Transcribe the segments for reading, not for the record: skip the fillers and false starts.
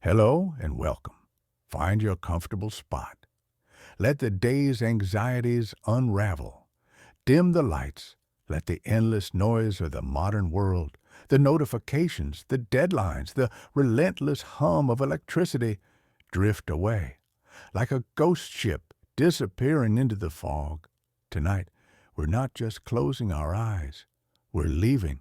Hello and welcome. Find your comfortable spot. Let the day's anxieties unravel. Dim the lights. Let the endless noise of the modern world, the notifications, the deadlines, the relentless hum of electricity drift away. Like a ghost ship disappearing into the fog. Tonight, we're not just closing our eyes. We're leaving.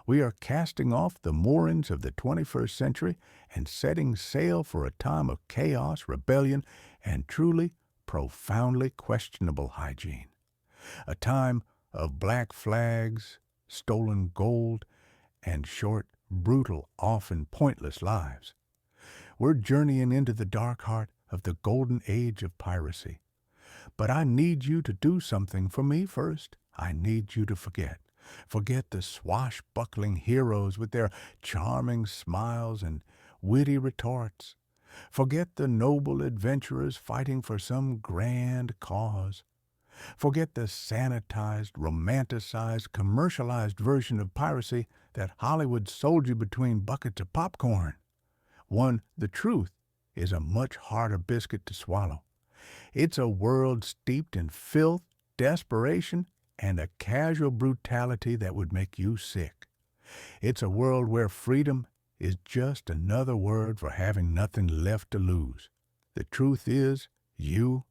We are casting off the moorings of the 21st century and setting sail for a time of chaos, rebellion, and truly, profoundly questionable hygiene. A time of black flags, stolen gold, and short, brutal, often pointless lives. We're journeying into the dark heart of the golden age of piracy. But I need you to do something for me first. I need you to forget. Forget the swashbuckling heroes with their charming smiles and witty retorts. Forget the noble adventurers fighting for some grand cause. Forget the sanitized, romanticized, commercialized version of piracy that Hollywood sold you between buckets of popcorn. The truth is a much harder biscuit to swallow. It's a world steeped in filth, desperation, and a casual brutality that would make you sick. It's a world where freedom is just another word for having nothing left to lose. The truth is, you,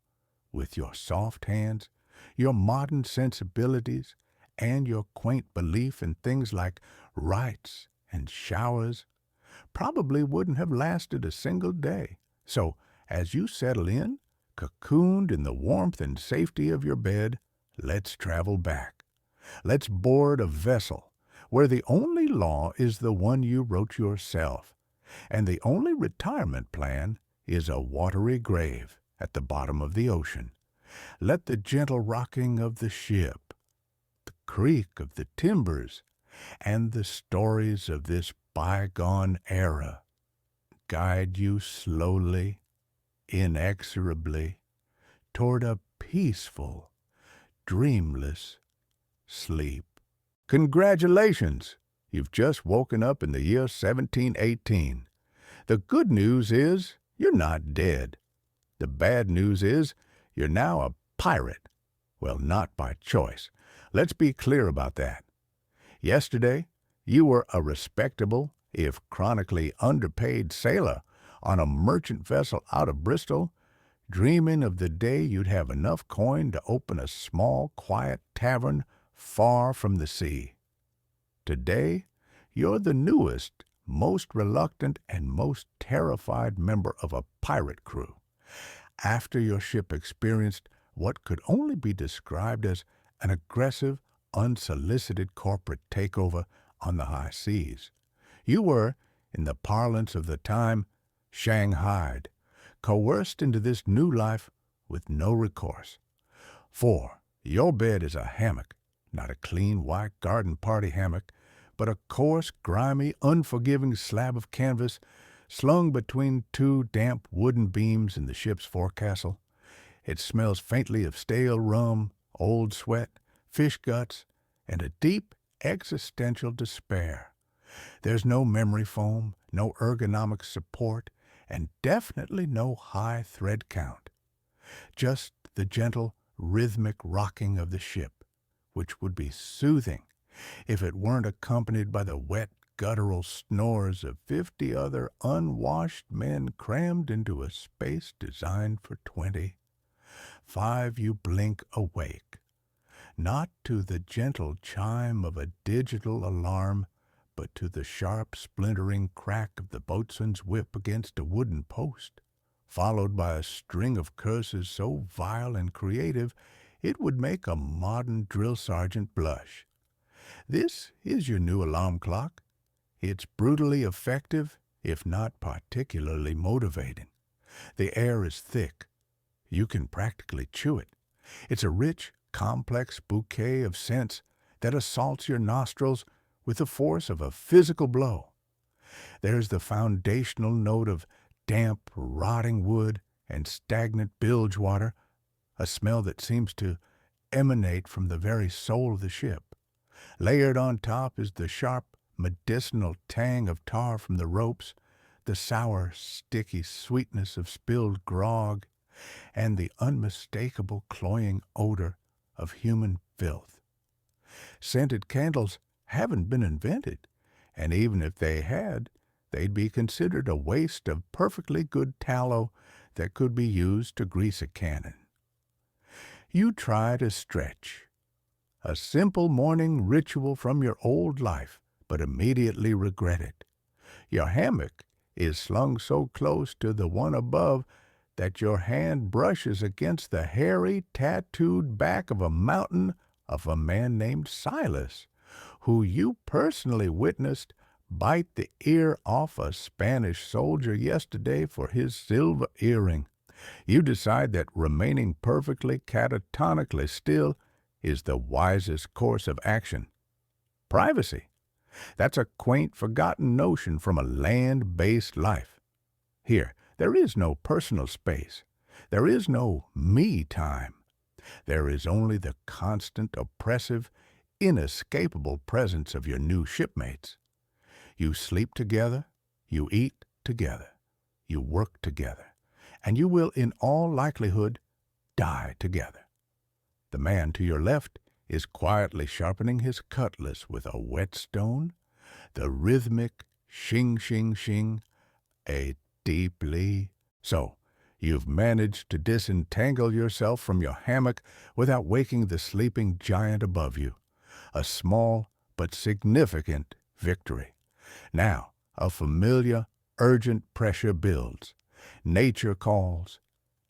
with your soft hands, your modern sensibilities, and your quaint belief in things like rights and showers, probably wouldn't have lasted a single day. So, as you settle in, cocooned in the warmth and safety of your bed, let's travel back. Let's board a vessel where the only law is the one you wrote yourself, and the only retirement plan is a watery grave at the bottom of the ocean. Let the gentle rocking of the ship, the creak of the timbers, and the stories of this bygone era guide you slowly, inexorably, toward a peaceful, dreamless sleep. Congratulations! You've just woken up in the year 1718. The good news is you're not dead. The bad news is you're now a pirate. Well, not by choice. Let's be clear about that. Yesterday, you were a respectable, if chronically underpaid sailor on a merchant vessel out of Bristol, dreaming of the day you'd have enough coin to open a small, quiet tavern far from the sea. Today, you're the newest, most reluctant, and most terrified member of a pirate crew. After your ship experienced what could only be described as an aggressive, unsolicited corporate takeover on the high seas, you were, in the parlance of the time, shanghaied, coerced into this new life with no recourse. For your bed is a hammock, not a clean white garden party hammock, but a coarse, grimy, unforgiving slab of canvas slung between two damp wooden beams in the ship's forecastle. It smells faintly of stale rum, old sweat, fish guts, and a deep existential despair. There's no memory foam, no ergonomic support, and definitely no high thread count. Just the gentle, rhythmic rocking of the ship, which would be soothing if it weren't accompanied by the wet, guttural snores of 50 other unwashed men crammed into a space designed for 20. 5 you blink awake, not to the gentle chime of a digital alarm, but to the sharp, splintering crack of the boatswain's whip against a wooden post, followed by a string of curses so vile and creative it would make a modern drill sergeant blush. This is your new alarm clock. It's brutally effective, if not particularly motivating. The air is thick. You can practically chew it. It's a rich, complex bouquet of scents that assaults your nostrils with the force of a physical blow. There's the foundational note of damp, rotting wood and stagnant bilge water, a smell that seems to emanate from the very soul of the ship. Layered on top is the sharp, medicinal tang of tar from the ropes, the sour, sticky sweetness of spilled grog, and the unmistakable cloying odor of human filth. Scented candles haven't been invented, and even if they had, they'd be considered a waste of perfectly good tallow that could be used to grease a cannon. You try to stretch, a simple morning ritual from your old life, but immediately regret it. Your hammock is slung so close to the one above that your hand brushes against the hairy, tattooed back of a mountain of a man named Silas, who you personally witnessed bite the ear off a Spanish soldier yesterday for his silver earring. You decide that remaining perfectly catatonically still is the wisest course of action. Privacy. That's a quaint, forgotten notion from a land-based life. Here, there is no personal space. There is no me time. There is only the constant, oppressive, inescapable presence of your new shipmates. You sleep together, you eat together, you work together, and you will in all likelihood die together. The man to your left is quietly sharpening his cutlass with a whetstone, the rhythmic shing, shing, shing, a deeply. So, you've managed to disentangle yourself from your hammock without waking the sleeping giant above you. A small but significant victory. Now, a familiar, urgent pressure builds. Nature calls.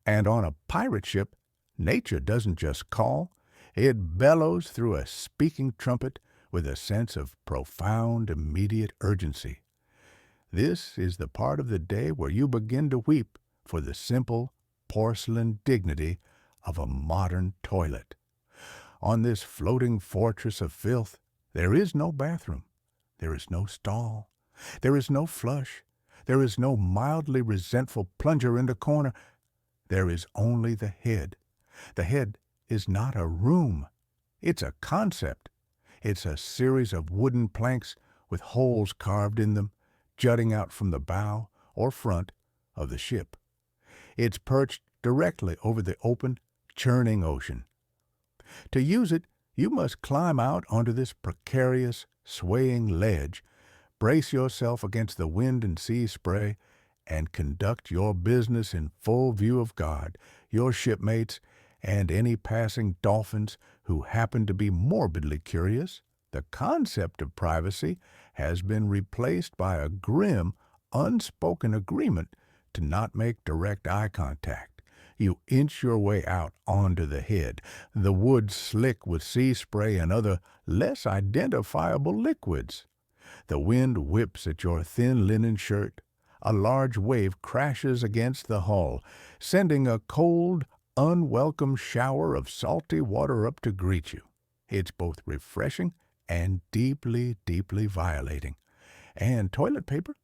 And on a pirate ship, nature doesn't just call, it bellows through a speaking trumpet with a sense of profound, immediate urgency. This is the part of the day where you begin to weep for the simple porcelain dignity of a modern toilet. On this floating fortress of filth, there is no bathroom, there is no stall, there is no flush, there is no mildly resentful plunger in the corner. There is only the head. The head is not a room. It's a concept. It's a series of wooden planks with holes carved in them, jutting out from the bow or front of the ship. It's perched directly over the open, churning ocean. To use it, you must climb out onto this precarious, swaying ledge, brace yourself against the wind and sea spray, and conduct your business in full view of God, your shipmates, and any passing dolphins who happen to be morbidly curious. The concept of privacy has been replaced by a grim, unspoken agreement to not make direct eye contact. You inch your way out onto the head, the wood slick with sea spray and other less identifiable liquids. The wind whips at your thin linen shirt. A large wave crashes against the hull, sending a cold, unwelcome shower of salty water up to greet you. It's both refreshing and deeply, deeply violating. And toilet paper?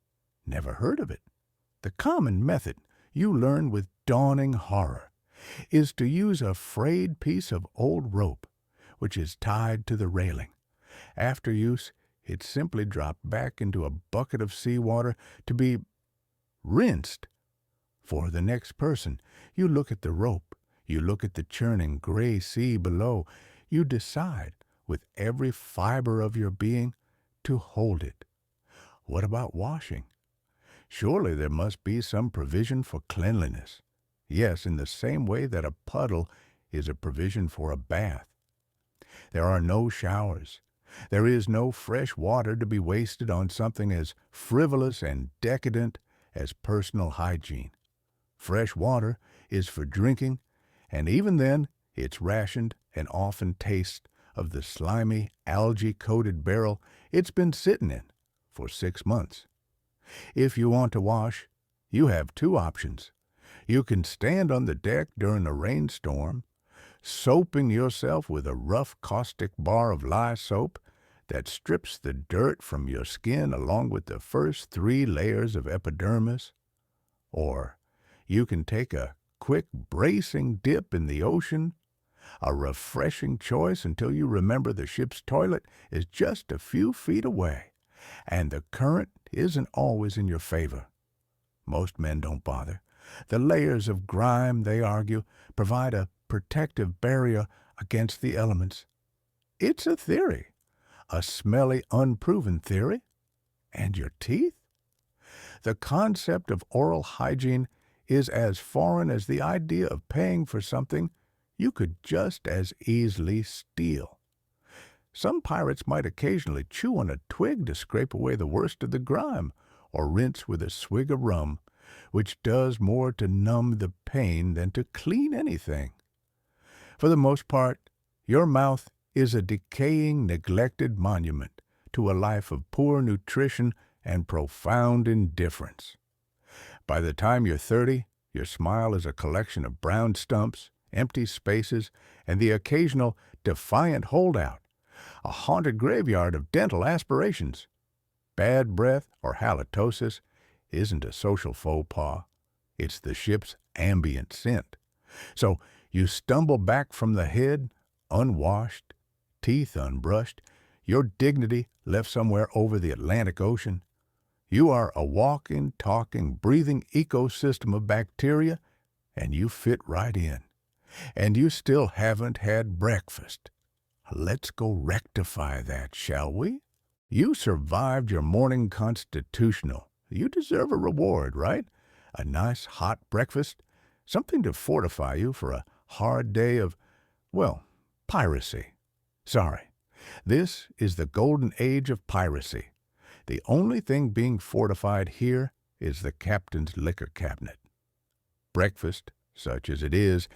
Never heard of it. The common method, you learn with dawning horror, is to use a frayed piece of old rope, which is tied to the railing. After use, it's simply dropped back into a bucket of seawater to be rinsed. For the next person, you look at the rope, you look at the churning gray sea below, you decide with every fiber of your being to hold it. What about washing? Surely there must be some provision for cleanliness. Yes, in the same way that a puddle is a provision for a bath. There are no showers. There is no fresh water to be wasted on something as frivolous and decadent as personal hygiene. Fresh water is for drinking, and even then it's rationed and often tastes of the slimy, algae-coated barrel it's been sitting in for 6 months. If you want to wash, you have two options. You can stand on the deck during a rainstorm, soaping yourself with a rough caustic bar of lye soap that strips the dirt from your skin along with the first 3 layers of epidermis. Or you can take a quick bracing dip in the ocean, a refreshing choice until you remember the ship's toilet is just a few feet away, and the current isn't always in your favor. Most men don't bother. The layers of grime, they argue, provide a protective barrier against the elements. It's a theory, a smelly, unproven theory. And your teeth? The concept of oral hygiene is as foreign as the idea of paying for something you could just as easily steal. Some pirates might occasionally chew on a twig to scrape away the worst of the grime, or rinse with a swig of rum, which does more to numb the pain than to clean anything. For the most part, your mouth is a decaying, neglected monument to a life of poor nutrition and profound indifference. By the time you're 30, your smile is a collection of brown stumps, empty spaces, and the occasional defiant holdout, a haunted graveyard of dental aspirations. Bad breath or halitosis isn't a social faux pas. It's the ship's ambient scent. So you stumble back from the head, unwashed, teeth unbrushed, your dignity left somewhere over the Atlantic Ocean. You are a walking, talking, breathing ecosystem of bacteria, and you fit right in. And you still haven't had breakfast. Let's go rectify that, shall we? You survived your morning constitutional. You deserve a reward, right? A nice hot breakfast, something to fortify you for a hard day of, well, piracy. Sorry, this is the golden age of piracy. The only thing being fortified here is the captain's liquor cabinet. Breakfast, such as it is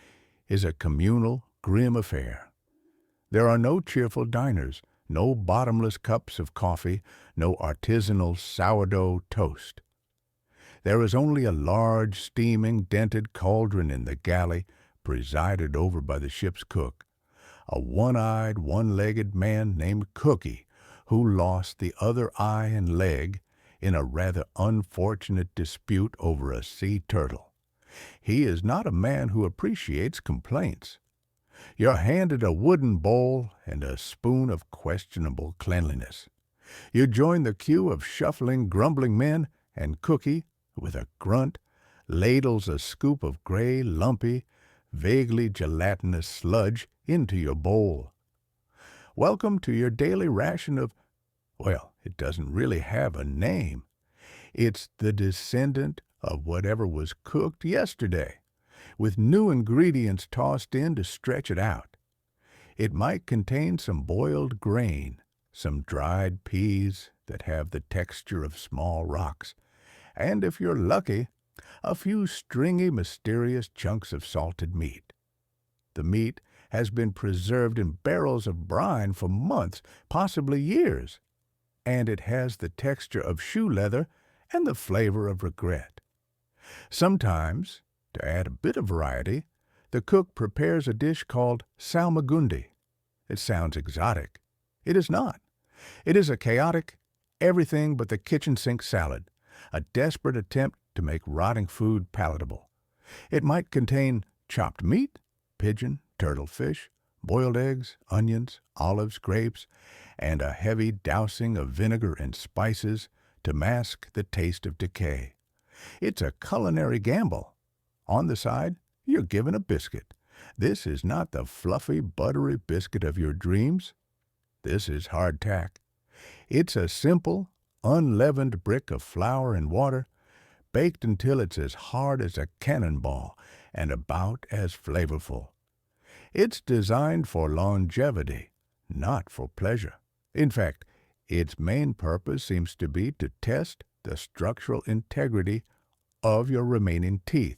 a communal, grim affair. There are no cheerful diners, no bottomless cups of coffee, no artisanal sourdough toast. There is only a large, steaming, dented cauldron in the galley, presided over by the ship's cook, a one-eyed, one-legged man named Cookie, who lost the other eye and leg in a rather unfortunate dispute over a sea turtle. He is not a man who appreciates complaints. You're handed a wooden bowl and a spoon of questionable cleanliness. You join the queue of shuffling, grumbling men, and Cookie, with a grunt, ladles a scoop of gray, lumpy, vaguely gelatinous sludge into your bowl. Welcome to your daily ration of, well, it doesn't really have a name. It's the descendant of whatever was cooked yesterday, with new ingredients tossed in to stretch it out. It might contain some boiled grain, some dried peas that have the texture of small rocks, and if you're lucky, a few stringy, mysterious chunks of salted meat. The meat has been preserved in barrels of brine for months, possibly years, and it has the texture of shoe leather and the flavor of regret. Sometimes, to add a bit of variety, the cook prepares a dish called salmagundi. It sounds exotic. It is not. It is a chaotic, everything but the kitchen sink salad, a desperate attempt to make rotting food palatable. It might contain chopped meat, pigeon, turtle fish, boiled eggs, onions, olives, grapes, and a heavy dousing of vinegar and spices to mask the taste of decay. It's a culinary gamble. On the side, you're given a biscuit. This is not the fluffy, buttery biscuit of your dreams. This is hardtack. It's a simple, unleavened brick of flour and water, baked until it's as hard as a cannonball and about as flavorful. It's designed for longevity, not for pleasure. In fact, its main purpose seems to be to test the structural integrity of your remaining teeth.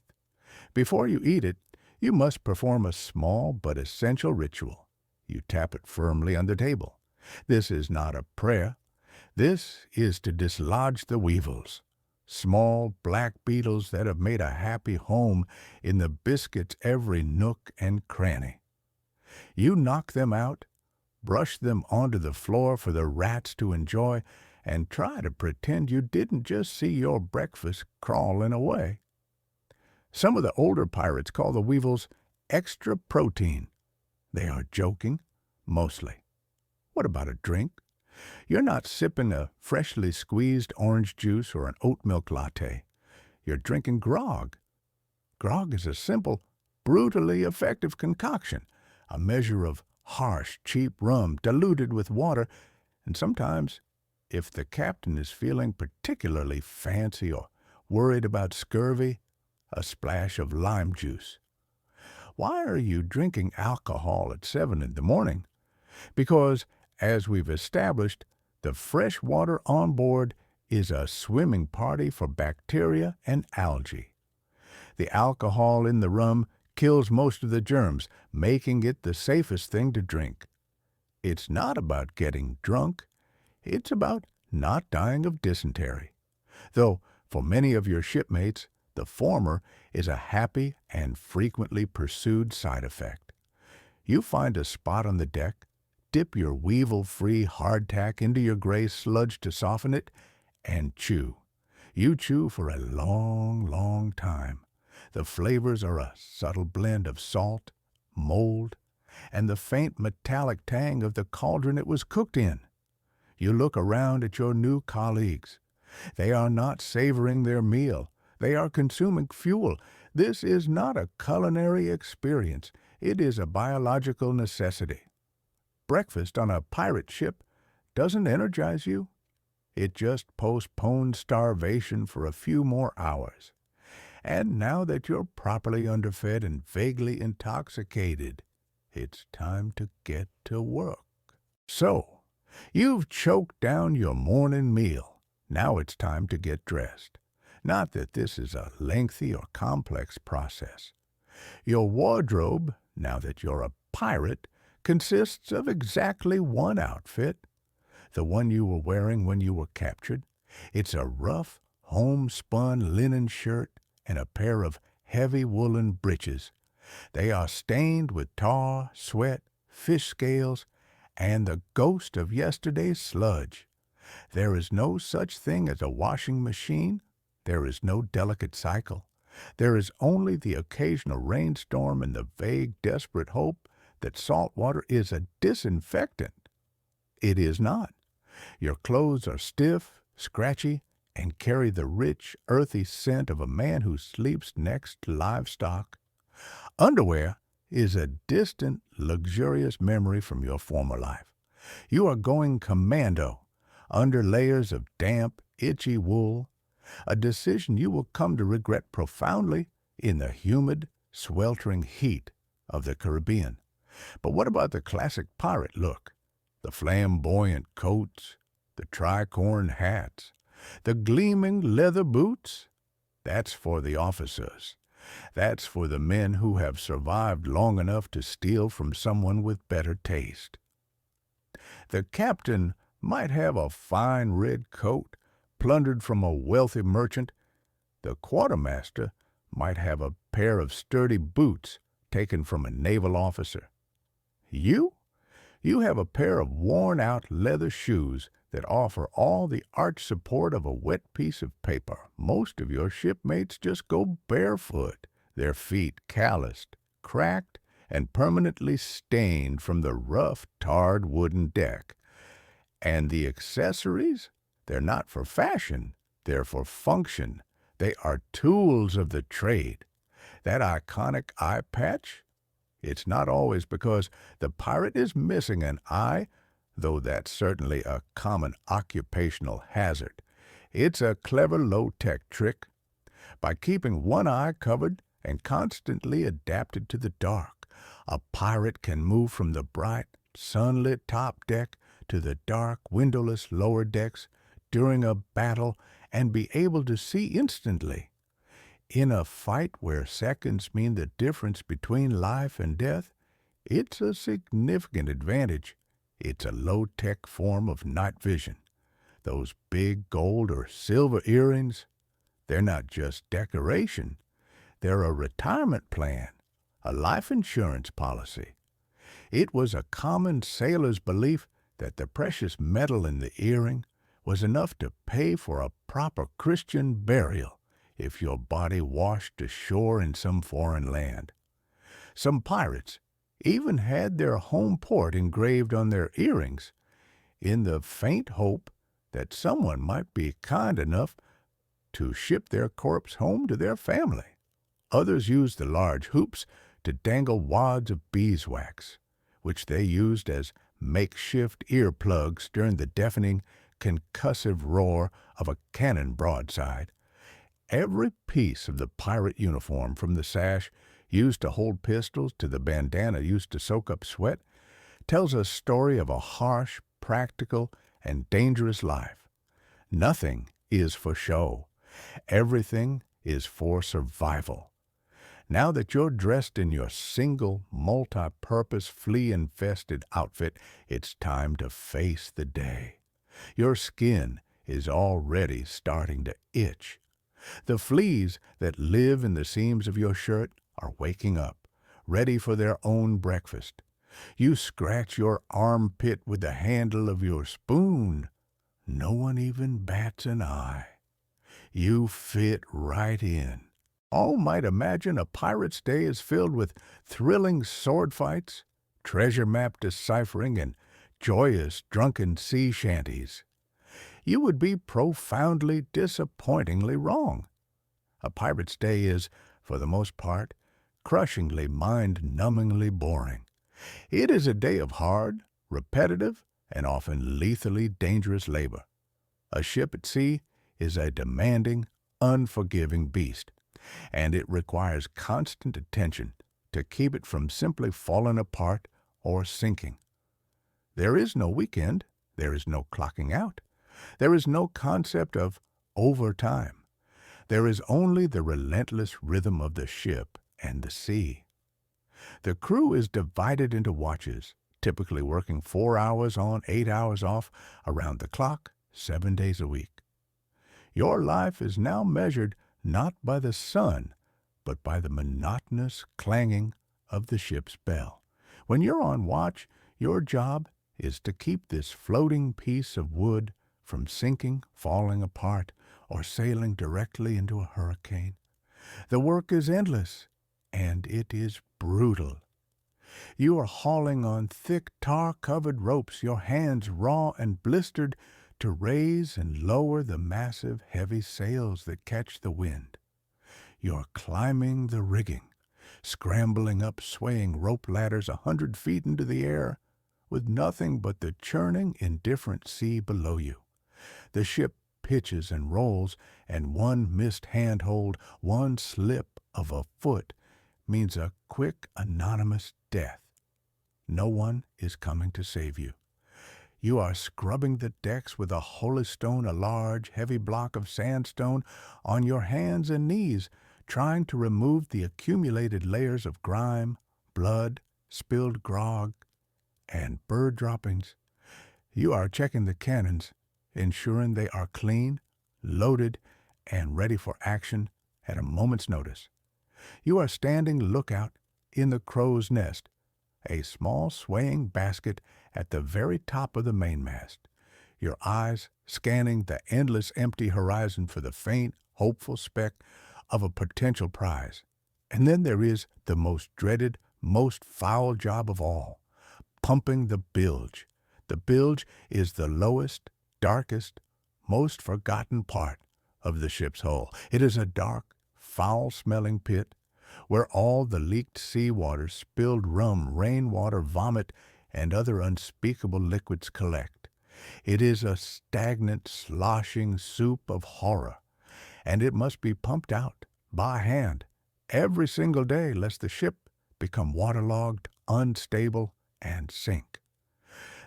Before you eat it, you must perform a small but essential ritual. You tap it firmly on the table. This is not a prayer. This is to dislodge the weevils, small black beetles that have made a happy home in the biscuit's every nook and cranny. You knock them out, brush them onto the floor for the rats to enjoy, and try to pretend you didn't just see your breakfast crawling away. Some of the older pirates call the weevils extra protein. They are joking, mostly. What about a drink? You're not sipping a freshly squeezed orange juice or an oat milk latte. you're drinking grog. Grog is a simple, brutally effective concoction, a measure of harsh, cheap rum diluted with water, and sometimes, if the captain is feeling particularly fancy or worried about scurvy, a splash of lime juice. Why are you drinking alcohol at 7 in the morning? Because, as we've established, the fresh water on board is a swimming party for bacteria and algae. The alcohol in the rum kills most of the germs, making it the safest thing to drink. It's not about getting drunk. It's about not dying of dysentery. Though, for many of your shipmates, the former is a happy and frequently pursued side effect. You find a spot on the deck, dip your weevil-free hardtack into your gray sludge to soften it, and chew. You chew for a long, long time. The flavors are a subtle blend of salt, mold, and the faint metallic tang of the cauldron it was cooked in. You look around at your new colleagues. They are not savoring their meal. They are consuming fuel. This is not a culinary experience. It is a biological necessity. Breakfast on a pirate ship doesn't energize you. It just postpones starvation for a few more hours. And now that you're properly underfed and vaguely intoxicated, it's time to get to work. So, you've choked down your morning meal. Now it's time to get dressed. Not that this is a lengthy or complex process. Your wardrobe, now that you're a pirate, consists of exactly one outfit, the one you were wearing when you were captured. It's a rough, homespun linen shirt and a pair of heavy woolen breeches. They are stained with tar, sweat, fish scales, and the ghost of yesterday's sludge. There is no such thing as a washing machine. There is no delicate cycle. There is only the occasional rainstorm and the vague, desperate hope that salt water is a disinfectant. It is not. Your clothes are stiff, scratchy, and carry the rich, earthy scent of a man who sleeps next to livestock. Underwear is a distant, luxurious memory from your former life. You are going commando, under layers of damp, itchy wool, a decision you will come to regret profoundly in the humid, sweltering heat of the Caribbean. But what about the classic pirate look? The flamboyant coats, the tricorn hats, the gleaming leather boots? That's for the officers. That's for the men who have survived long enough to steal from someone with better taste. The captain might have a fine red coat, plundered from a wealthy merchant. The quartermaster might have a pair of sturdy boots taken from a naval officer. You have a pair of worn-out leather shoes that offer all the arch support of a wet piece of paper. Most of your shipmates just go barefoot, their feet calloused, cracked, and permanently stained from the rough, tarred wooden deck. And the accessories? They're not for fashion. They're for function. They are tools of the trade. That iconic eye patch? It's not always because the pirate is missing an eye, though that's certainly a common occupational hazard. It's a clever low-tech trick. By keeping one eye covered and constantly adapted to the dark, a pirate can move from the bright, sunlit top deck to the dark, windowless lower decks during a battle and be able to see instantly. In a fight where seconds mean the difference between life and death, it's a significant advantage. It's a low-tech form of night vision. Those big gold or silver earrings, they're not just decoration. They're a retirement plan, a life insurance policy. It was a common sailor's belief that the precious metal in the earring was enough to pay for a proper Christian burial if your body washed ashore in some foreign land. Some pirates even had their home port engraved on their earrings, in the faint hope that someone might be kind enough to ship their corpse home to their family. Others used the large hoops to dangle wads of beeswax, which they used as makeshift earplugs during the deafening, concussive roar of a cannon broadside. Every piece of the pirate uniform, from the sash used to hold pistols to the bandana used to soak up sweat, tells a story of a harsh, practical, and dangerous life. Nothing is for show. Everything is for survival. Now that you're dressed in your single, multi-purpose, flea-infested outfit, it's time to face the day. Your skin is already starting to itch. The fleas that live in the seams of your shirt are waking up, ready for their own breakfast. You scratch your armpit with the handle of your spoon. No one even bats an eye. You fit right in. All might imagine a pirate's day is filled with thrilling sword fights, treasure map deciphering, and joyous drunken sea shanties. You would be profoundly, disappointingly wrong. A pirate's day is, for the most part, crushingly, mind-numbingly boring. It is a day of hard, repetitive, and often lethally dangerous labor. A ship at sea is a demanding, unforgiving beast, and it requires constant attention to keep it from simply falling apart or sinking. There is no weekend. There is no clocking out. There is no concept of overtime. There is only the relentless rhythm of the ship and the sea. The crew is divided into watches, typically working 4 hours on, 8 hours off, around the clock, 7 days a week. Your life is now measured not by the sun, but by the monotonous clanging of the ship's bell. When you're on watch, your job is to keep this floating piece of wood from sinking, falling apart, or sailing directly into a hurricane. The work is endless, and it is brutal. You are hauling on thick tar-covered ropes, your hands raw and blistered, to raise and lower the massive, heavy sails that catch the wind. You're climbing the rigging, scrambling up swaying rope ladders 100 feet into the air, with nothing but the churning, indifferent sea below you. The ship pitches and rolls, and one missed handhold, one slip of a foot, means a quick, anonymous death. No one is coming to save you. You are scrubbing the decks with a holystone, a large, heavy block of sandstone, on your hands and knees, trying to remove the accumulated layers of grime, blood, spilled grog, and bird droppings. You are checking the cannons, ensuring they are clean, loaded, and ready for action at a moment's notice. You are standing lookout in the crow's nest, a small swaying basket at the very top of the mainmast, your eyes scanning the endless empty horizon for the faint, hopeful speck of a potential prize. And then there is the most dreaded, most foul job of all, pumping the bilge. The bilge is the lowest, darkest, most forgotten part of the ship's hull. It is a dark, foul-smelling pit where all the leaked seawater, spilled rum, rainwater, vomit, and other unspeakable liquids collect. It is a stagnant, sloshing soup of horror, and it must be pumped out by hand every single day lest the ship become waterlogged, unstable, and sink.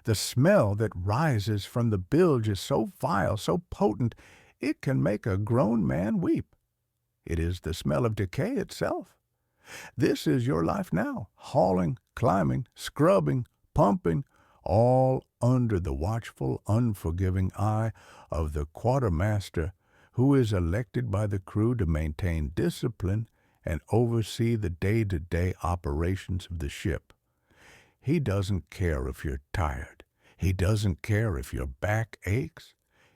The smell that rises from the bilge is so vile, so potent, it can make a grown man weep. It is the smell of decay itself. This is your life now, hauling, climbing, scrubbing, pumping, all under the watchful, unforgiving eye of the quartermaster, who is elected by the crew to maintain discipline and oversee the day-to-day operations of the ship. He doesn't care if you're tired. He doesn't care if your back aches.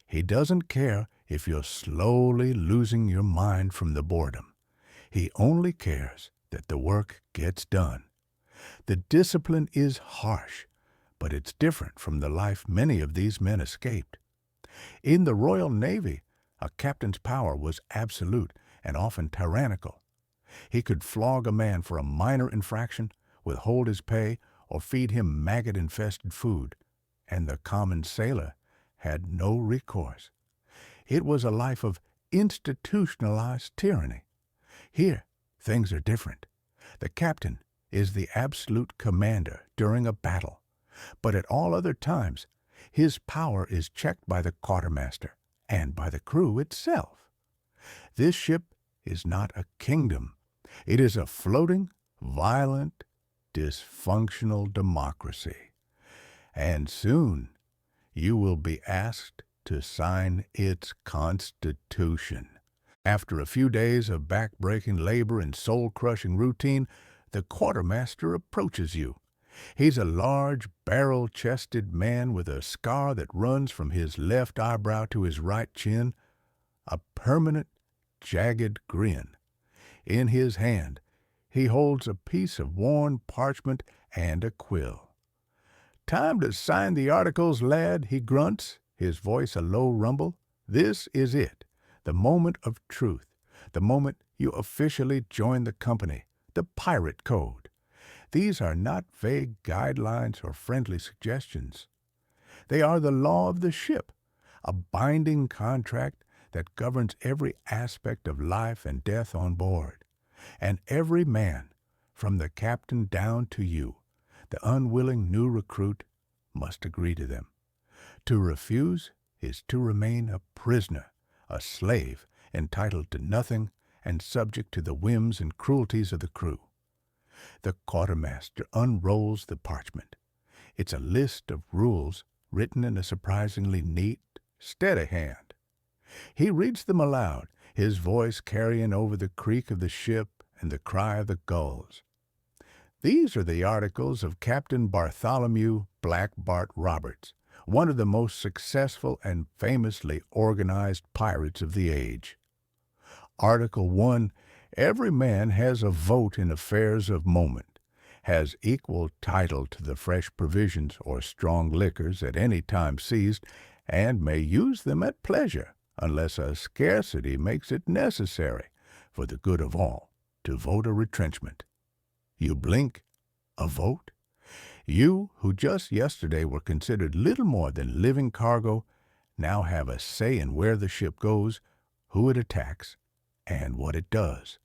He doesn't care if you're slowly losing your mind from the boredom. He only cares that the work gets done. The discipline is harsh, but it's different from the life many of these men escaped. In the Royal Navy, A captain's power was absolute and often tyrannical. He could flog a man for a minor infraction, withhold his pay, or feed him maggot-infested food, and the common sailor had no recourse. It was a life of institutionalized tyranny. Here, things are different. The captain is the absolute commander during a battle, but at all other times, his power is checked by the quartermaster and by the crew itself. This ship is not a kingdom. It is a floating, violent, dysfunctional democracy. And soon you will be asked to sign its constitution. After a few days of back-breaking labor and soul-crushing routine, the quartermaster approaches you. He's a large, barrel-chested man with a scar that runs from his left eyebrow to his right chin, a permanent, jagged grin. In his hand, he holds a piece of worn parchment and a quill. "Time to sign the articles, lad," he grunts, his voice a low rumble. "This is it, the moment of truth, the moment you officially join the company, the pirate code. These are not vague guidelines or friendly suggestions. They are the law of the ship, a binding contract that governs every aspect of life and death on board. And every man, from the captain down to you, the unwilling new recruit, must agree to them. To refuse is to remain a prisoner, a slave, entitled to nothing and subject to the whims and cruelties of the crew." The quartermaster unrolls the parchment. It's a list of rules written in a surprisingly neat, steady hand. He reads them aloud, his voice carrying over the creak of the ship and the cry of the gulls. "These are the articles of Captain Bartholomew Black Bart Roberts, one of the most successful and famously organized pirates of the age. Article 1. Every man has a vote in affairs of moment, has equal title to the fresh provisions or strong liquors at any time seized, and may use them at pleasure, unless a scarcity makes it necessary, for the good of all, to vote a retrenchment." You blink, a vote? You, who just yesterday were considered little more than living cargo, now have a say in where the ship goes, who it attacks, and what it does.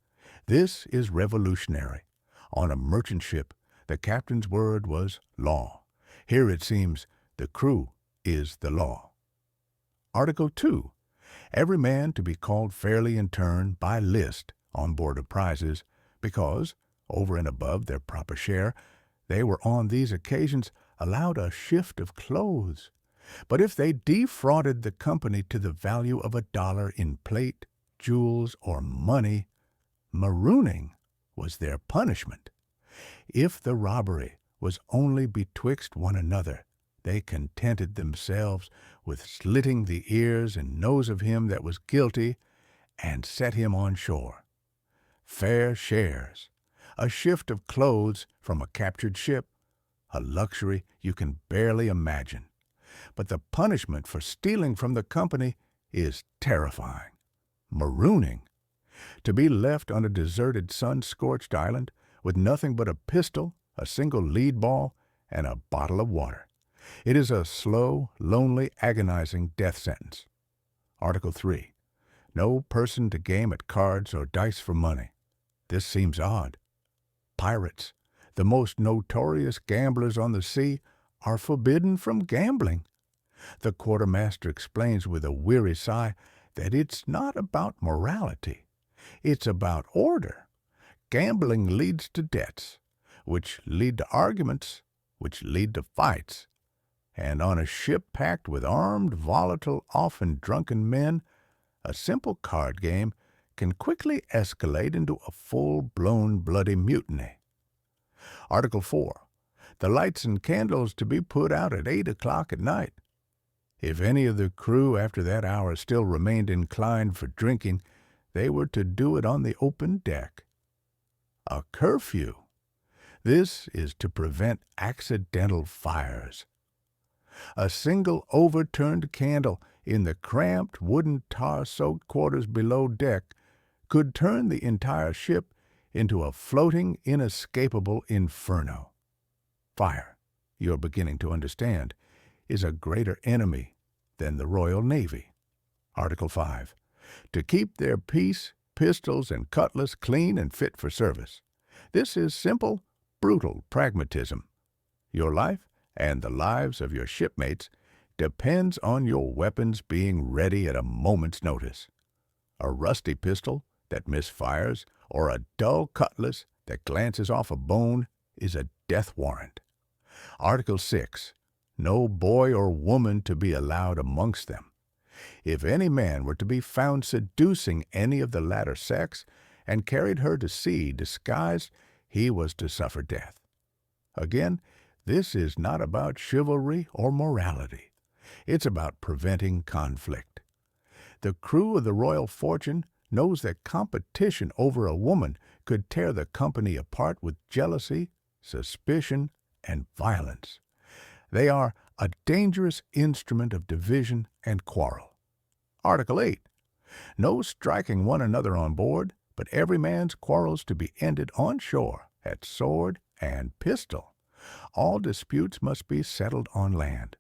This is revolutionary. On a merchant ship, the captain's word was law. Here it seems the crew is the law. Article 2. Every man to be called fairly in turn by list on board of prizes, because, over and above their proper share, they were on these occasions allowed a shift of clothes. But if they defrauded the company to the value of $1 in plate, jewels, or money, marooning was their punishment. If the robbery was only betwixt one another, they contented themselves with slitting the ears and nose of him that was guilty, and set him on shore. Fair shares, a shift of clothes from a captured ship, a luxury you can barely imagine. But the punishment for stealing from the company is terrifying. Marooning. To be left on a deserted, sun-scorched island with nothing but a pistol, a single lead ball, and a bottle of water. It is a slow, lonely, agonizing death sentence. Article 3. No person to game at cards or dice for money. This seems odd. Pirates, the most notorious gamblers on the sea, are forbidden from gambling. The quartermaster explains with a weary sigh that it's not about morality. It's about order. Gambling leads to debts, which lead to arguments, which lead to fights. And on a ship packed with armed, volatile, often drunken men, a simple card game can quickly escalate into a full-blown bloody mutiny. Article 4. The lights and candles to be put out at 8 o'clock at night. If any of the crew after that hour still remained inclined for drinking, they were to do it on the open deck. A curfew. This is to prevent accidental fires. A single overturned candle in the cramped wooden tar-soaked quarters below deck could turn the entire ship into a floating, inescapable inferno. Fire, you're beginning to understand, is a greater enemy than the Royal Navy. Article 5. To keep their peace, pistols and cutlass clean and fit for service. This is simple, brutal pragmatism. Your life and the lives of your shipmates depends on your weapons being ready at a moment's notice. A rusty pistol that misfires or a dull cutlass that glances off a bone is a death warrant. Article 6. No boy or woman to be allowed amongst them. If any man were to be found seducing any of the latter sex and carried her to sea disguised, he was to suffer death. Again, this is not about chivalry or morality. It's about preventing conflict. The crew of the Royal Fortune knows that competition over a woman could tear the company apart with jealousy, suspicion, and violence. They are a dangerous instrument of division and quarrel. Article 8. No striking one another on board, but every man's quarrels to be ended on shore at sword and pistol. All disputes must be settled on land.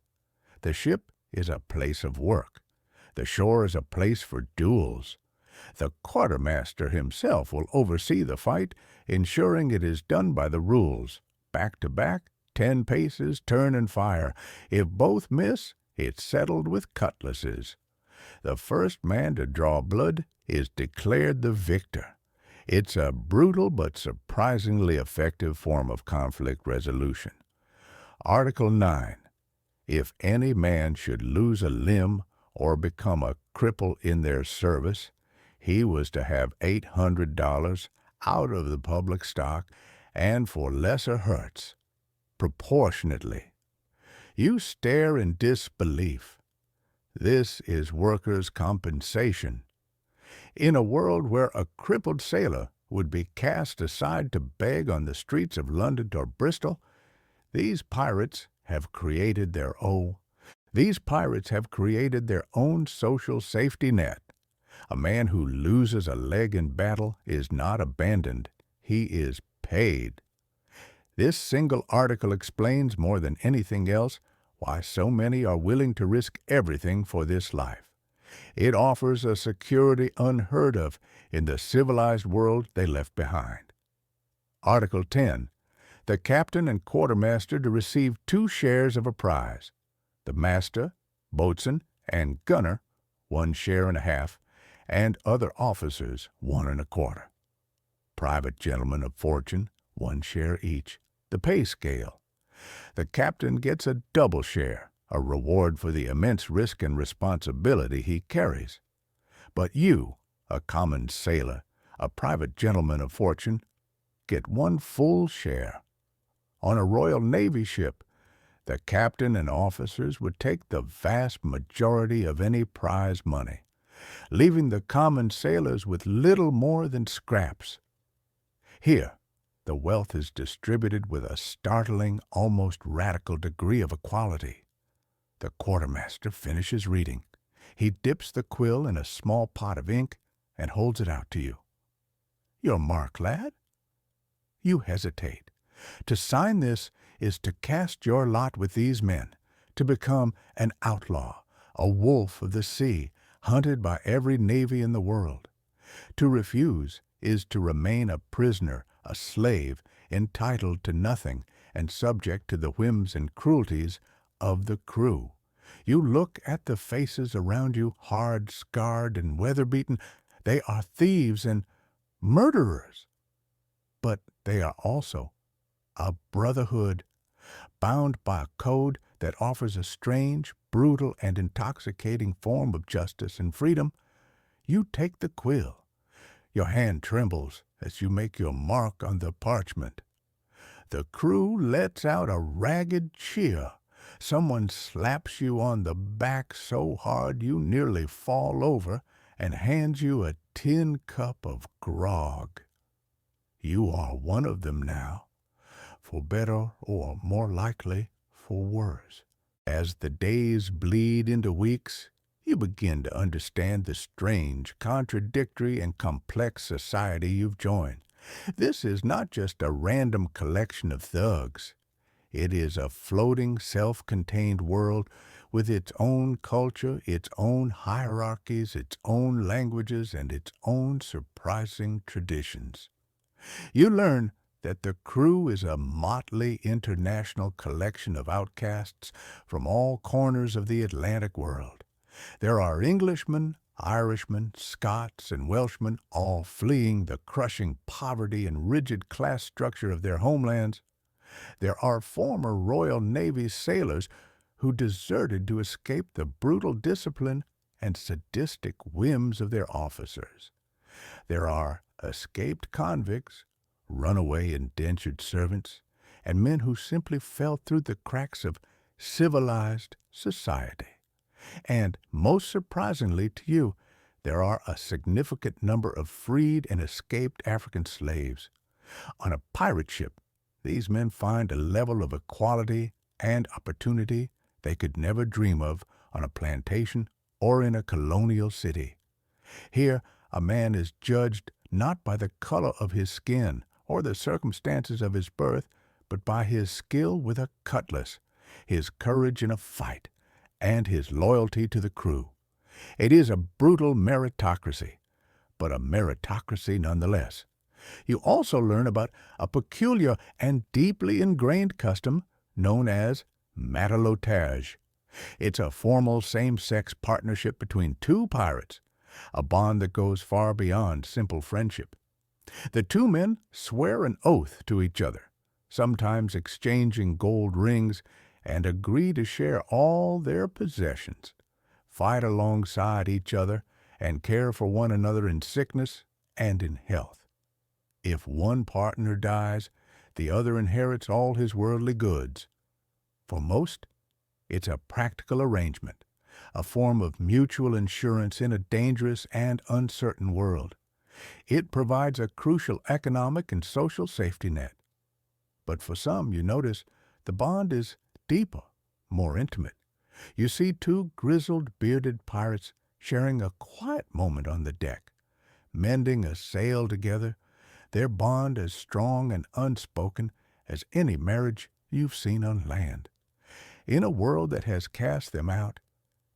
The ship is a place of work. The shore is a place for duels. The quartermaster himself will oversee the fight, ensuring it is done by the rules. Back to back, 10 paces, turn and fire. If both miss, it's settled with cutlasses. The first man to draw blood is declared the victor. It's a brutal but surprisingly effective form of conflict resolution. Article 9. If any man should lose a limb or become a cripple in their service, he was to have $800 out of the public stock and for lesser hurts, proportionately. You stare in disbelief. This is workers' compensation. In a world where a crippled sailor would be cast aside to beg on the streets of London or Bristol, these pirates have created their own social safety net. A man who loses a leg in battle is not abandoned. He is paid. This single article explains more than anything else why so many are willing to risk everything for this life. It offers a security unheard of in the civilized world they left behind. Article 10. The captain and quartermaster to receive 2 shares of a prize. The master, boatswain, and gunner, 1 share and a half, and other officers, 1 1/4. Private gentlemen of fortune, 1 share each. The pay scale. The captain gets a double share, a reward for the immense risk and responsibility he carries. But you, a common sailor, a private gentleman of fortune, get 1 full share. On a Royal Navy ship, the captain and officers would take the vast majority of any prize money, leaving the common sailors with little more than scraps. Here, the wealth is distributed with a startling, almost radical degree of equality. The quartermaster finishes reading. He dips the quill in a small pot of ink and holds it out to you. Your mark, lad? You hesitate. To sign this is to cast your lot with these men, to become an outlaw, a wolf of the sea, hunted by every navy in the world. To refuse is to remain a prisoner, a slave, entitled to nothing, and subject to the whims and cruelties of the crew. You look at the faces around you, hard, scarred, and weather-beaten. They are thieves and murderers. But they are also a brotherhood, bound by a code that offers a strange, brutal, and intoxicating form of justice and freedom. You take the quill. Your hand trembles as you make your mark on the parchment. The crew lets out a ragged cheer. Someone slaps you on the back so hard you nearly fall over and hands you a tin cup of grog. You are one of them now, for better or more likely for worse. As the days bleed into weeks, you begin to understand the strange, contradictory, and complex society you've joined. This is not just a random collection of thugs. It is a floating, self-contained world with its own culture, its own hierarchies, its own languages, and its own surprising traditions. You learn that the crew is a motley international collection of outcasts from all corners of the Atlantic world. There are Englishmen, Irishmen, Scots, and Welshmen, all fleeing the crushing poverty and rigid class structure of their homelands. There are former Royal Navy sailors who deserted to escape the brutal discipline and sadistic whims of their officers. There are escaped convicts, runaway indentured servants, and men who simply fell through the cracks of civilized society. And most surprisingly to you, there are a significant number of freed and escaped African slaves. On a pirate ship, these men find a level of equality and opportunity they could never dream of on a plantation or in a colonial city. Here, a man is judged not by the color of his skin or the circumstances of his birth, but by his skill with a cutlass, his courage in a fight, and his loyalty to the crew. It is a brutal meritocracy, but a meritocracy nonetheless. You also learn about a peculiar and deeply ingrained custom known as matelotage. It's a formal same-sex partnership between two pirates, a bond that goes far beyond simple friendship. The two men swear an oath to each other, sometimes exchanging gold rings, and agree to share all their possessions, fight alongside each other, and care for one another in sickness and in health. If one partner dies, the other inherits all his worldly goods. For most, it's a practical arrangement, a form of mutual insurance in a dangerous and uncertain world. It provides a crucial economic and social safety net. But for some, you notice, the bond is deeper, more intimate. You see two grizzled, bearded pirates sharing a quiet moment on the deck, mending a sail together, their bond as strong and unspoken as any marriage you've seen on land. In a world that has cast them out,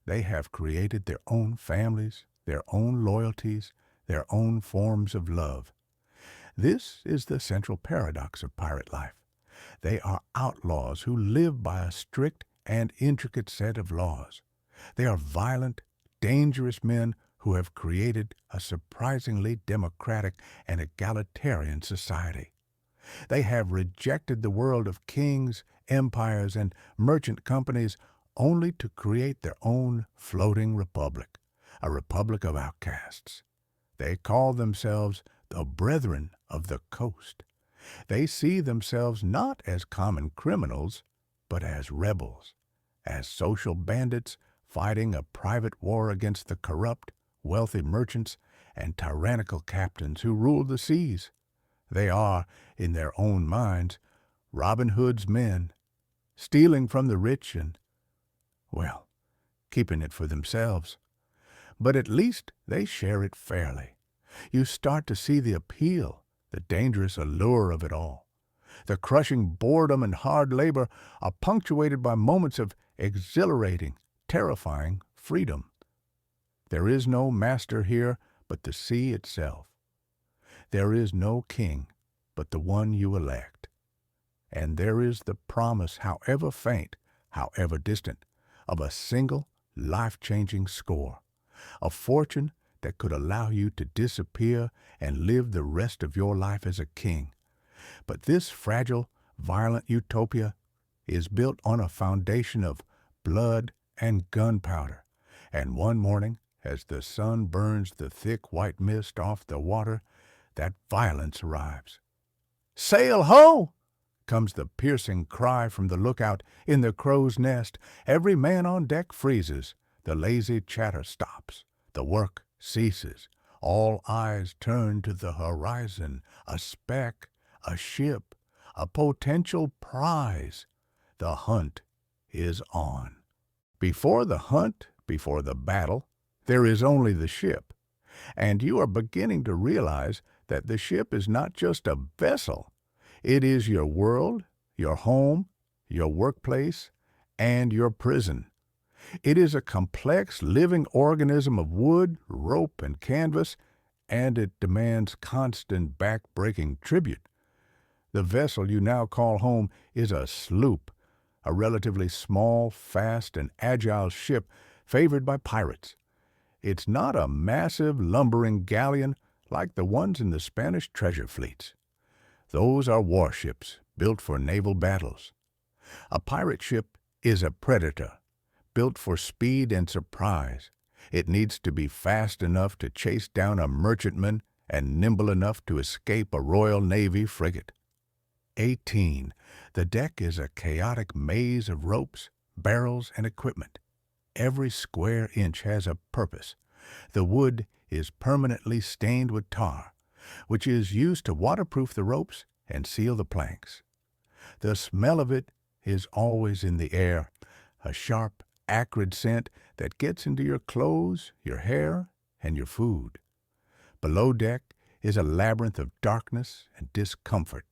they have created their own families, their own loyalties, their own forms of love. This is the central paradox of pirate life. They are outlaws who live by a strict and intricate set of laws. They are violent, dangerous men who have created a surprisingly democratic and egalitarian society. They have rejected the world of kings, empires, and merchant companies only to create their own floating republic, a republic of outcasts. They call themselves the Brethren of the Coast. They see themselves not as common criminals, but as rebels, as social bandits fighting a private war against the corrupt, wealthy merchants and tyrannical captains who rule the seas. They are, in their own minds, Robin Hood's men, stealing from the rich and, well, keeping it for themselves. But at least they share it fairly. You start to see the appeal, the dangerous allure of it all. The crushing boredom and hard labor are punctuated by moments of exhilarating, terrifying freedom. There is no master here but the sea itself. There is no king but the one you elect. And there is the promise, however faint, however distant, of a single life-changing score, a fortune that could allow you to disappear and live the rest of your life as a king. But this fragile, violent utopia is built on a foundation of blood and gunpowder, and one morning, as the sun burns the thick white mist off the water, that violence arrives. "Sail ho!" comes the piercing cry from the lookout in the crow's nest. Every man on deck freezes. The lazy chatter stops. The work ceases. All eyes turn to the horizon. A speck, a ship, a potential prize. The hunt is on. Before the hunt before the battle, there is only the ship, and you are beginning to realize that the ship is not just a vessel. It is your world, your home, your workplace, and your prison. It is a complex living organism of wood, rope, and canvas, and it demands constant back-breaking tribute. The vessel you now call home is a sloop, a relatively small, fast, and agile ship favored by pirates. It's not a massive, lumbering galleon like the ones in the Spanish treasure fleets. Those are warships built for naval battles. A pirate ship is a predator, built for speed and surprise. It needs to be fast enough to chase down a merchantman and nimble enough to escape a Royal Navy frigate. 18. The deck is a chaotic maze of ropes, barrels, and equipment. Every square inch has a purpose. The wood is permanently stained with tar, which is used to waterproof the ropes and seal the planks. The smell of it is always in the air, a sharp, acrid scent that gets into your clothes, your hair, and your food. Below deck is a labyrinth of darkness and discomfort.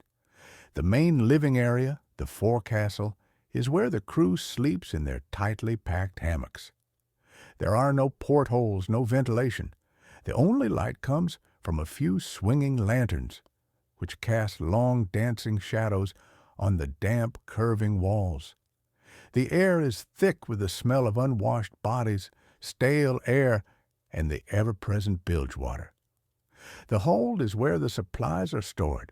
The main living area, the forecastle, is where the crew sleeps in their tightly packed hammocks. There are no portholes, no ventilation. The only light comes from a few swinging lanterns, which cast long dancing shadows on the damp, curving walls. The air is thick with the smell of unwashed bodies, stale air, and the ever-present bilge water. The hold is where the supplies are stored: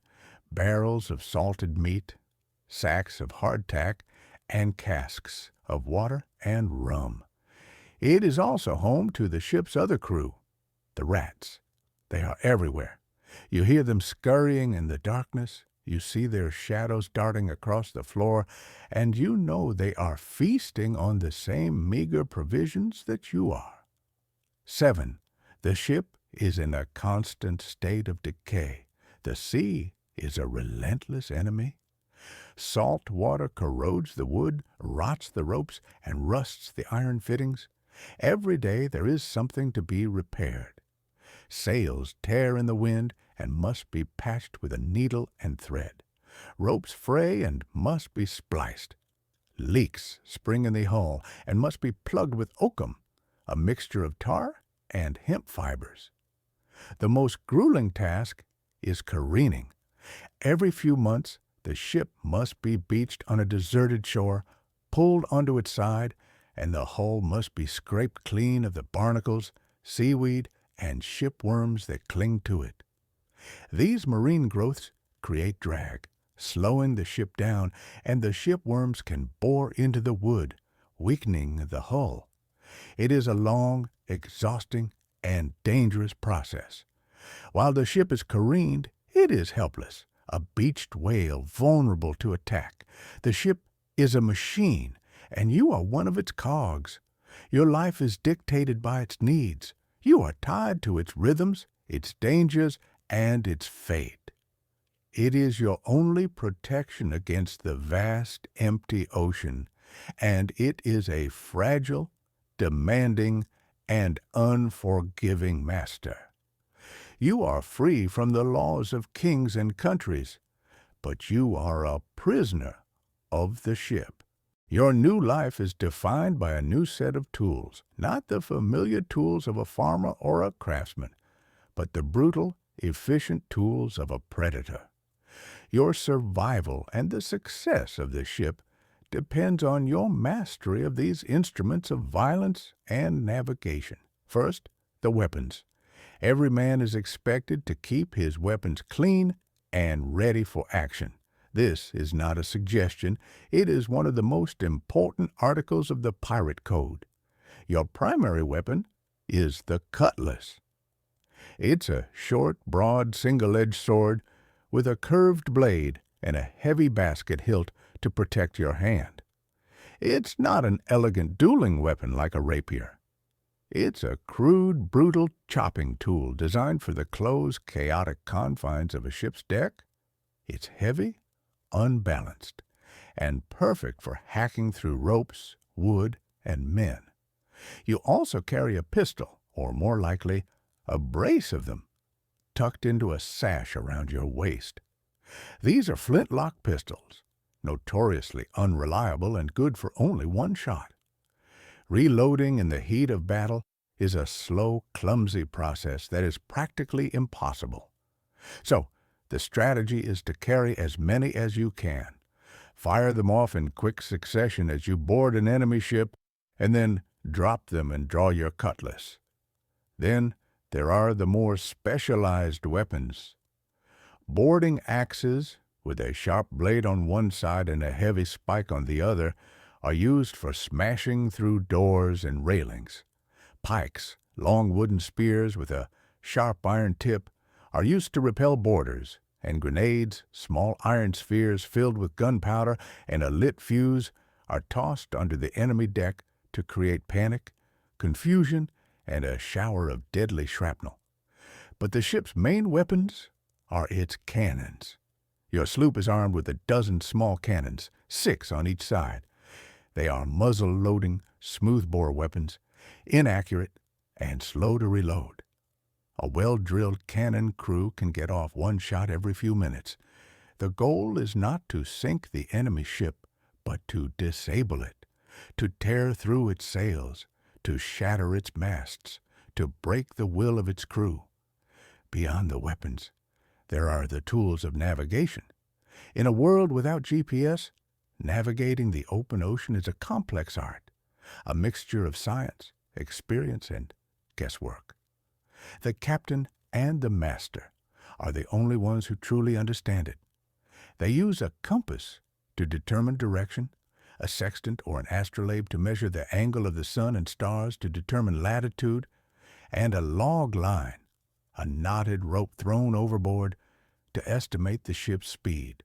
barrels of salted meat, sacks of hardtack, and casks of water and rum. It is also home to the ship's other crew, the rats. They are everywhere. You hear them scurrying in the darkness, you see their shadows darting across the floor, and you know they are feasting on the same meager provisions that you are. 7. The ship is in a constant state of decay. The sea is a relentless enemy. Salt water corrodes the wood, rots the ropes, and rusts the iron fittings. Every day there is something to be repaired. Sails tear in the wind and must be patched with a needle and thread. Ropes fray and must be spliced. Leaks spring in the hull and must be plugged with oakum, a mixture of tar and hemp fibers. The most grueling task is careening. Every few months, the ship must be beached on a deserted shore, pulled onto its side, and the hull must be scraped clean of the barnacles, seaweed, and shipworms that cling to it. These marine growths create drag, slowing the ship down, and the shipworms can bore into the wood, weakening the hull. It is a long, exhausting, and dangerous process. While the ship is careened, it is helpless, a beached whale vulnerable to attack. The ship is a machine, and you are one of its cogs. Your life is dictated by its needs. You are tied to its rhythms, its dangers, and its fate. It is your only protection against the vast, empty ocean, and it is a fragile, demanding, and unforgiving master. You are free from the laws of kings and countries, but you are a prisoner of the ship. Your new life is defined by a new set of tools, not the familiar tools of a farmer or a craftsman, but the brutal, efficient tools of a predator. Your survival and the success of the ship depends on your mastery of these instruments of violence and navigation. First, the weapons. Every man is expected to keep his weapons clean and ready for action. This is not a suggestion. It is one of the most important articles of the pirate code. Your primary weapon is the cutlass. It's a short, broad, single-edged sword with a curved blade and a heavy basket hilt to protect your hand. It's not an elegant dueling weapon like a rapier. It's a crude, brutal chopping tool designed for the closed, chaotic confines of a ship's deck. It's heavy, unbalanced, and perfect for hacking through ropes, wood, and men. You also carry a pistol, or more likely, a brace of them, tucked into a sash around your waist. These are flintlock pistols, notoriously unreliable and good for only one shot. Reloading in the heat of battle is a slow, clumsy process that is practically impossible. So, the strategy is to carry as many as you can. Fire them off in quick succession as you board an enemy ship, and then drop them and draw your cutlass. Then there are the more specialized weapons. Boarding axes, with a sharp blade on one side and a heavy spike on the other, are used for smashing through doors and railings. Pikes, long wooden spears with a sharp iron tip, are used to repel boarders, and grenades, small iron spheres filled with gunpowder and a lit fuse, are tossed onto the enemy deck to create panic, confusion, and a shower of deadly shrapnel. But the ship's main weapons are its cannons. Your sloop is armed with a dozen small cannons, 6 on each side. They are muzzle-loading, smoothbore weapons, inaccurate and slow to reload. A well-drilled cannon crew can get off one shot every few minutes. The goal is not to sink the enemy ship, but to disable it, to tear through its sails, to shatter its masts, to break the will of its crew. Beyond the weapons, there are the tools of navigation. In a world without GPS, navigating the open ocean is a complex art, a mixture of science, experience, and guesswork. The captain and the master are the only ones who truly understand it. They use a compass to determine direction, a sextant or an astrolabe to measure the angle of the sun and stars to determine latitude, and a log line, a knotted rope thrown overboard, to estimate the ship's speed.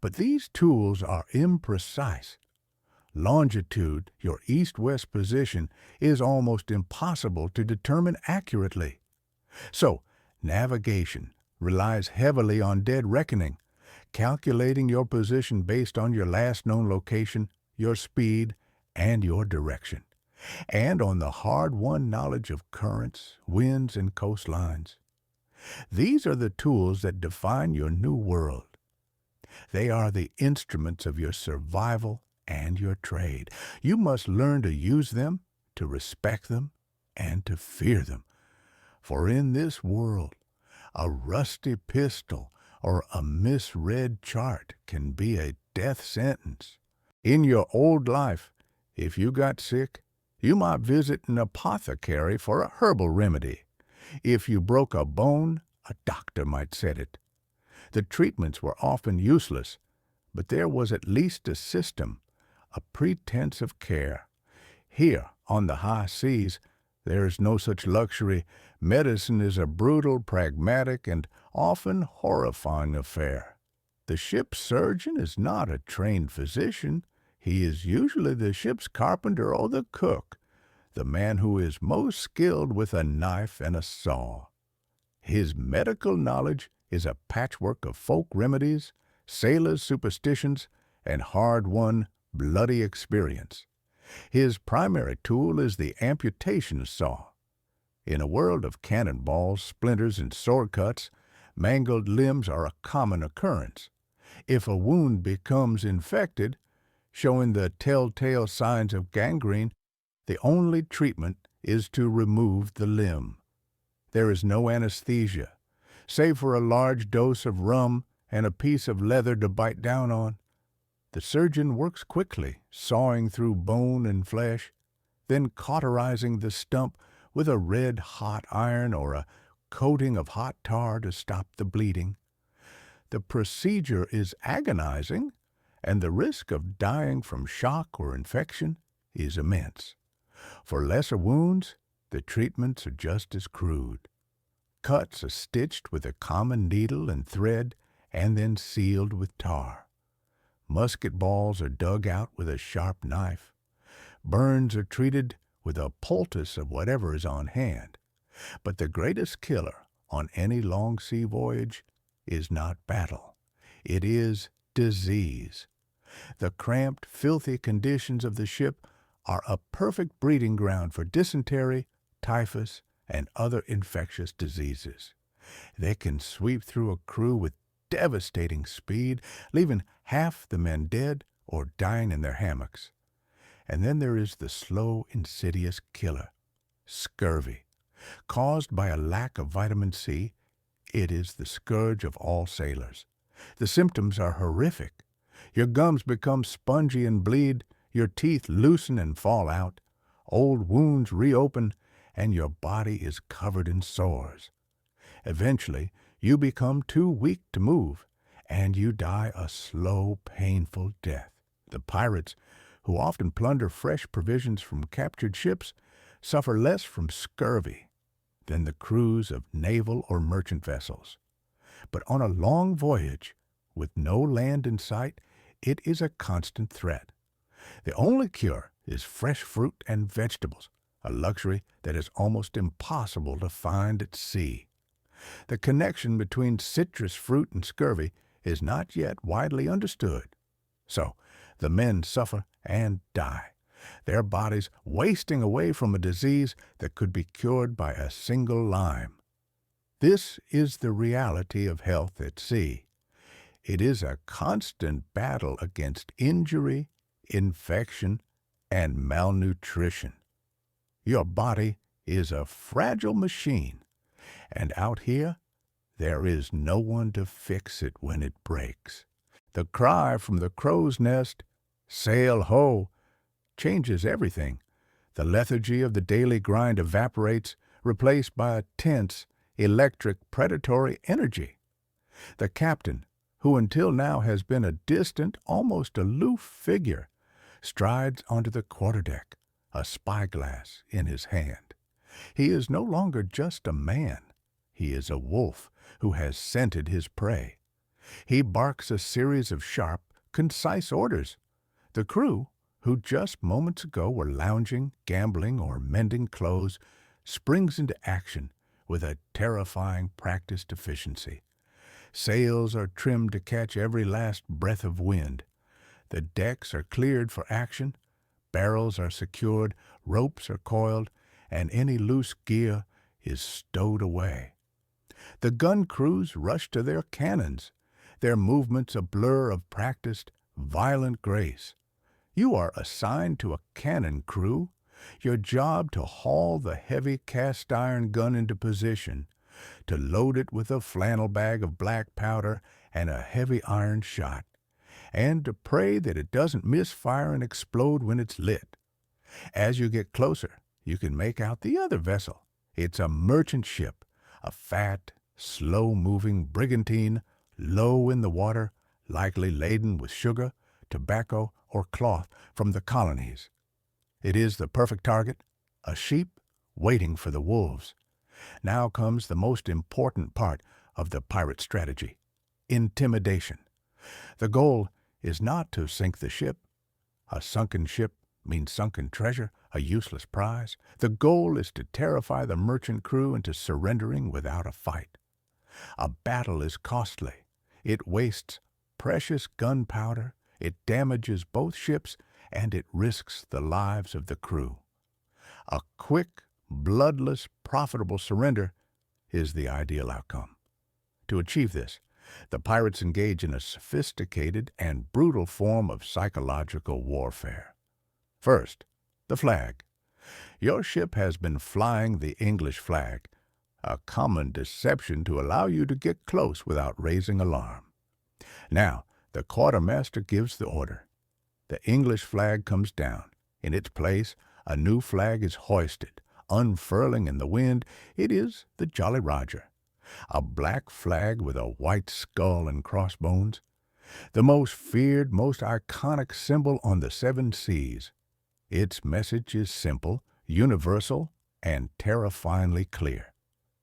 But these tools are imprecise. Longitude, your east-west position, is almost impossible to determine accurately. So, navigation relies heavily on dead reckoning, calculating your position based on your last known location, your speed, and your direction, and on the hard-won knowledge of currents, winds, and coastlines. These are the tools that define your new world. They are the instruments of your survival and your trade. You must learn to use them, to respect them, and to fear them. For in this world, a rusty pistol or a misread chart can be a death sentence. In your old life, if you got sick, you might visit an apothecary for a herbal remedy. If you broke a bone, a doctor might set it. The treatments were often useless, but there was at least a system, a pretense of care. Here, on the high seas, there is no such luxury. Medicine is a brutal, pragmatic, and often horrifying affair. The ship's surgeon is not a trained physician. He is usually the ship's carpenter or the cook, the man who is most skilled with a knife and a saw. His medical knowledge is a patchwork of folk remedies, sailors' superstitions, and hard-won, bloody experience. His primary tool is the amputation saw. In a world of cannonballs, splinters, and sword cuts, mangled limbs are a common occurrence. If a wound becomes infected, showing the telltale signs of gangrene, the only treatment is to remove the limb. There is no anesthesia, save for a large dose of rum and a piece of leather to bite down on. The surgeon works quickly, sawing through bone and flesh, then cauterizing the stump with a red-hot iron or a coating of hot tar to stop the bleeding. The procedure is agonizing, and the risk of dying from shock or infection is immense. For lesser wounds, the treatments are just as crude. Cuts are stitched with a common needle and thread and then sealed with tar. Musket balls are dug out with a sharp knife. Burns are treated with a poultice of whatever is on hand. But the greatest killer on any long sea voyage is not battle. It is disease. The cramped, filthy conditions of the ship are a perfect breeding ground for dysentery, typhus, and other infectious diseases. They can sweep through a crew with devastating speed, leaving half the men dead or dying in their hammocks. And then there is the slow, insidious killer, scurvy. Caused by a lack of vitamin C, it is the scourge of all sailors. The symptoms are horrific. Your gums become spongy and bleed, your teeth loosen and fall out, old wounds reopen, and your body is covered in sores. Eventually, you become too weak to move, and you die a slow, painful death. The pirates, who often plunder fresh provisions from captured ships, suffer less from scurvy than the crews of naval or merchant vessels. But on a long voyage, with no land in sight, it is a constant threat. The only cure is fresh fruit and vegetables, a luxury that is almost impossible to find at sea. The connection between citrus fruit and scurvy is not yet widely understood. So, the men suffer and die, their bodies wasting away from a disease that could be cured by a single lime. This is the reality of health at sea. It is a constant battle against injury, infection, and malnutrition. Your body is a fragile machine, and out here, there is no one to fix it when it breaks. The cry from the crow's nest, "Sail ho!" changes everything. The lethargy of the daily grind evaporates, replaced by a tense, electric, predatory energy. The captain, who until now has been a distant, almost aloof figure, strides onto the quarterdeck, a spyglass in his hand. He is no longer just a man. He is a wolf who has scented his prey. He barks a series of sharp, concise orders. The crew, who just moments ago were lounging, gambling, or mending clothes, springs into action with a terrifying practiced efficiency. Sails are trimmed to catch every last breath of wind. The decks are cleared for action, barrels are secured, ropes are coiled, and any loose gear is stowed away. The gun crews rush to their cannons, their movements a blur of practiced, violent grace. You are assigned to a cannon crew, your job to haul the heavy cast-iron gun into position, to load it with a flannel bag of black powder and a heavy iron shot, and to pray that it doesn't misfire and explode when it's lit. As you get closer, you can make out the other vessel. It's a merchant ship, a fat, slow-moving brigantine, low in the water, likely laden with sugar, tobacco, or cloth from the colonies. It is the perfect target, a sheep waiting for the wolves. Now comes the most important part of the pirate strategy: intimidation. The goal is not to sink the ship. A sunken ship means sunken treasure, a useless prize. The goal is to terrify the merchant crew into surrendering without a fight. A battle is costly. It wastes precious gunpowder, it damages both ships, and it risks the lives of the crew. A quick, bloodless, profitable surrender is the ideal outcome. To achieve this, the pirates engage in a sophisticated and brutal form of psychological warfare. First, the flag. Your ship has been flying the English flag, a common deception to allow you to get close without raising alarm. Now, the quartermaster gives the order. The English flag comes down. In its place, a new flag is hoisted, unfurling in the wind. It is the Jolly Roger, a black flag with a white skull and crossbones, the most feared, most iconic symbol on the seven seas. Its message is simple, universal, and terrifyingly clear: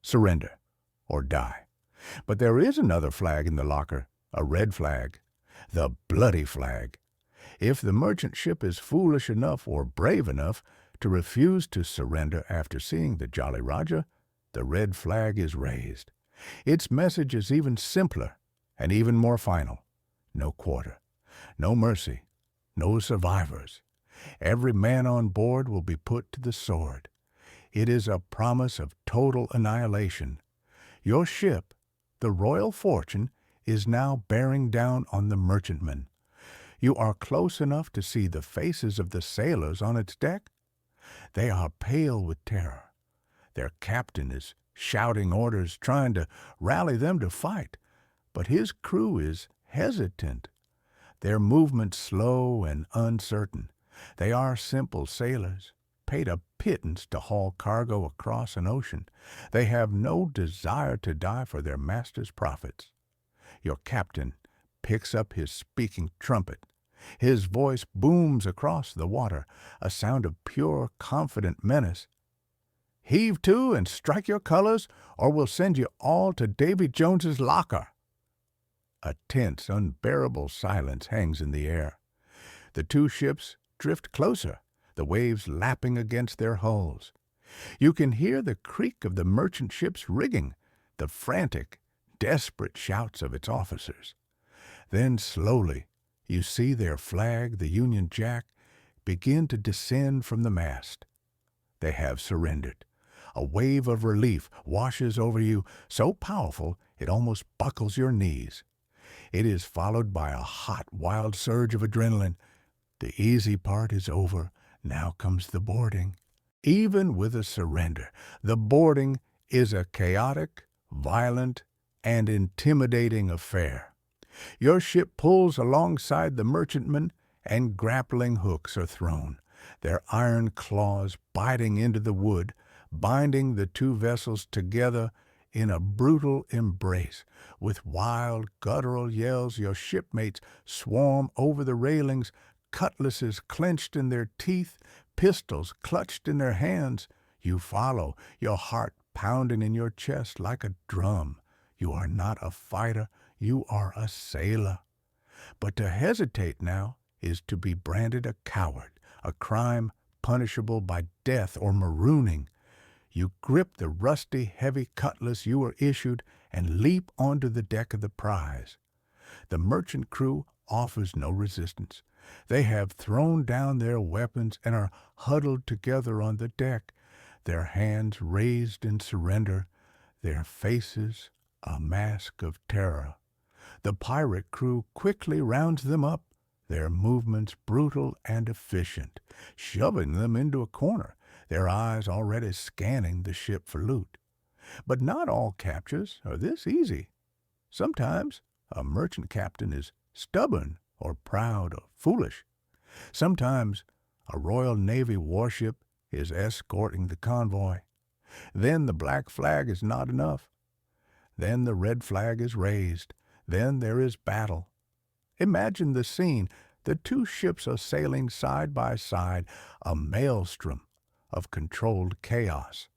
surrender or die. But there is another flag in the locker, a red flag, the bloody flag. If the merchant ship is foolish enough or brave enough to refuse to surrender after seeing the Jolly Roger, the red flag is raised. Its message is even simpler and even more final: no quarter, no mercy, no survivors. Every man on board will be put to the sword. It is a promise of total annihilation. Your ship, the Royal Fortune, is now bearing down on the merchantman. You are close enough to see the faces of the sailors on its deck. They are pale with terror. Their captain is shouting orders, trying to rally them to fight, but his crew is hesitant. Their movements slow and uncertain. They are simple sailors, paid a pittance to haul cargo across an ocean. They have no desire to die for their master's profits. Your captain picks up his speaking trumpet. His voice booms across the water, a sound of pure, confident menace. Heave to and strike your colors, or we'll send you all to Davy Jones's locker. A tense, unbearable silence hangs in the air. The two ships drift closer, the waves lapping against their hulls. You can hear the creak of the merchant ship's rigging, the frantic, desperate shouts of its officers. Then slowly you see their flag, the Union Jack, begin to descend from the mast. They have surrendered. A wave of relief washes over you, so powerful it almost buckles your knees. It is followed by a hot, wild surge of adrenaline. The easy part is over. Now comes the boarding. Even with a surrender, the boarding is a chaotic, violent, and intimidating affair. Your ship pulls alongside the merchantman, and grappling hooks are thrown, their iron claws biting into the wood, binding the two vessels together in a brutal embrace. With wild, guttural yells, your shipmates swarm over the railings, cutlasses clenched in their teeth, pistols clutched in their hands. You follow, your heart pounding in your chest like a drum. You are not a fighter, you are a sailor. But to hesitate now is to be branded a coward, a crime punishable by death or marooning. You grip the rusty, heavy cutlass you were issued and leap onto the deck of the prize. The merchant crew offers no resistance. They have thrown down their weapons and are huddled together on the deck, their hands raised in surrender, their faces a mask of terror. The pirate crew quickly rounds them up, their movements brutal and efficient, shoving them into a corner, their eyes already scanning the ship for loot. But not all captures are this easy. Sometimes a merchant captain is stubborn or proud or foolish. Sometimes a Royal Navy warship is escorting the convoy. Then the black flag is not enough. Then the red flag is raised. Then there is battle. Imagine the scene. The two ships are sailing side by side, a maelstrom of controlled chaos.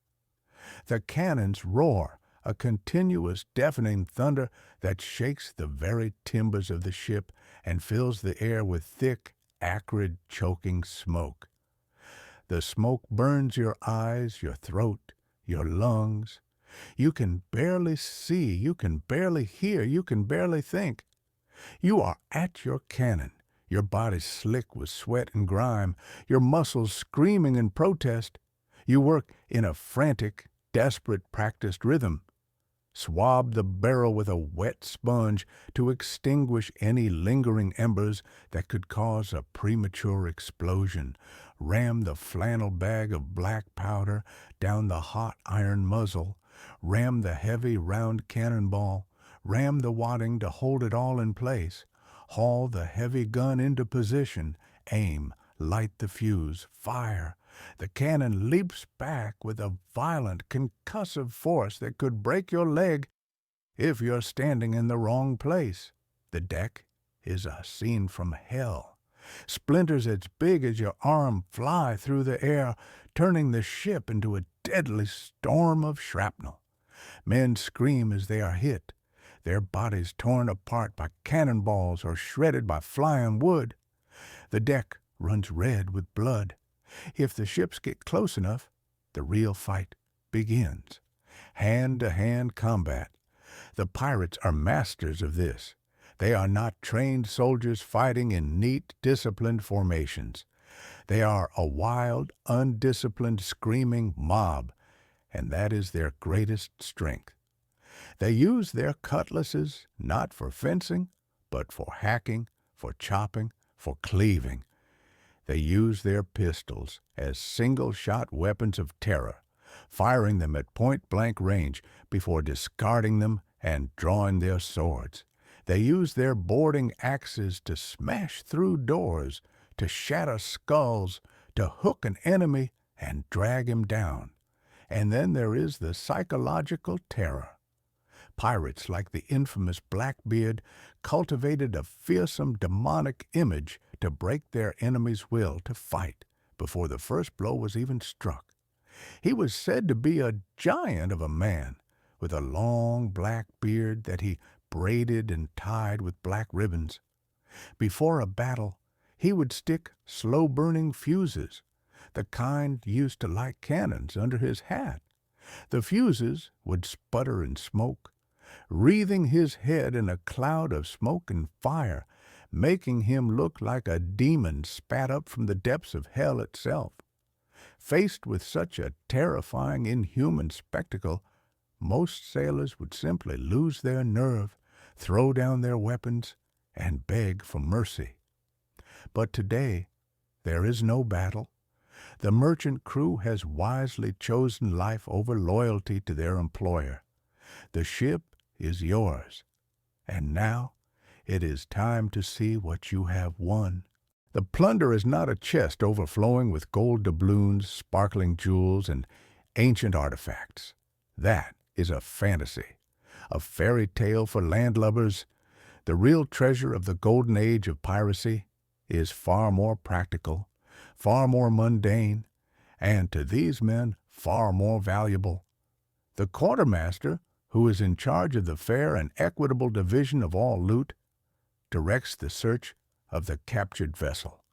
The cannons roar, a continuous deafening thunder that shakes the very timbers of the ship and fills the air with thick, acrid, choking smoke. The smoke burns your eyes, your throat, your lungs. You can barely see, you can barely hear, you can barely think. You are at your cannon, your body slick with sweat and grime, your muscles screaming in protest. You work in a frantic, desperate, practiced rhythm. Swab the barrel with a wet sponge to extinguish any lingering embers that could cause a premature explosion. Ram the flannel bag of black powder down the hot iron muzzle. Ram the heavy round cannonball. Ram the wadding to hold it all in place. Haul the heavy gun into position. Aim. Light the fuse. Fire. The cannon leaps back with a violent, concussive force that could break your leg if you're standing in the wrong place. The deck is a scene from hell. Splinters as big as your arm fly through the air, turning the ship into a deadly storm of shrapnel. Men scream as they are hit, their bodies torn apart by cannonballs or shredded by flying wood. The deck runs red with blood. If the ships get close enough, the real fight begins. Hand-to-hand combat. The pirates are masters of this. They are not trained soldiers fighting in neat, disciplined formations. They are a wild, undisciplined, screaming mob, and that is their greatest strength. They use their cutlasses not for fencing, but for hacking, for chopping, for cleaving. They use their pistols as single-shot weapons of terror, firing them at point-blank range before discarding them and drawing their swords. They use their boarding axes to smash through doors, to shatter skulls, to hook an enemy and drag him down. And then there is the psychological terror. Pirates like the infamous Blackbeard cultivated a fearsome demonic image to break their enemy's will to fight before the first blow was even struck. He was said to be a giant of a man, with a long black beard that he braided and tied with black ribbons. Before a battle, he would stick slow-burning fuses, the kind used to light cannons, under his hat. The fuses would sputter and smoke, wreathing his head in a cloud of smoke and fire, making him look like a demon spat up from the depths of hell itself. Faced with such a terrifying, inhuman spectacle, most sailors would simply lose their nerve, throw down their weapons, and beg for mercy. But today, there is no battle. The merchant crew has wisely chosen life over loyalty to their employer. The ship is yours, and now it is time to see what you have won. The plunder is not a chest overflowing with gold doubloons, sparkling jewels, and ancient artifacts. That is a fantasy, a fairy tale for landlubbers. The real treasure of the golden age of piracy is far more practical, far more mundane, and to these men far more valuable. The quartermaster, who is in charge of the fair and equitable division of all loot, directs the search of the captured vessel.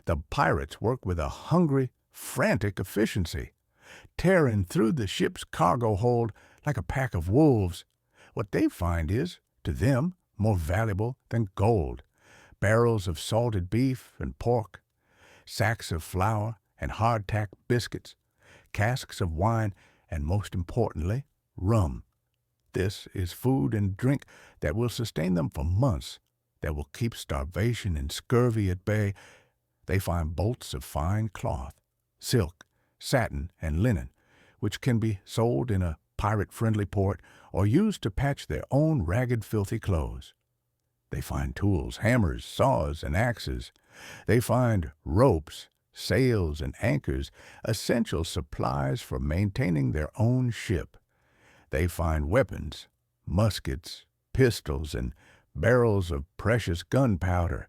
The pirates work with a hungry, frantic efficiency, tearing through the ship's cargo hold like a pack of wolves. What they find is, to them, more valuable than gold: barrels of salted beef and pork, sacks of flour and hardtack biscuits, casks of wine, and most importantly, rum. This is food and drink that will sustain them for months, that will keep starvation and scurvy at bay. They find bolts of fine cloth, silk, satin, and linen, which can be sold in a pirate-friendly port or used to patch their own ragged, filthy clothes. They find tools, hammers, saws, and axes. They find ropes, sails, and anchors, essential supplies for maintaining their own ship. They find weapons, muskets, pistols, and barrels of precious gunpowder,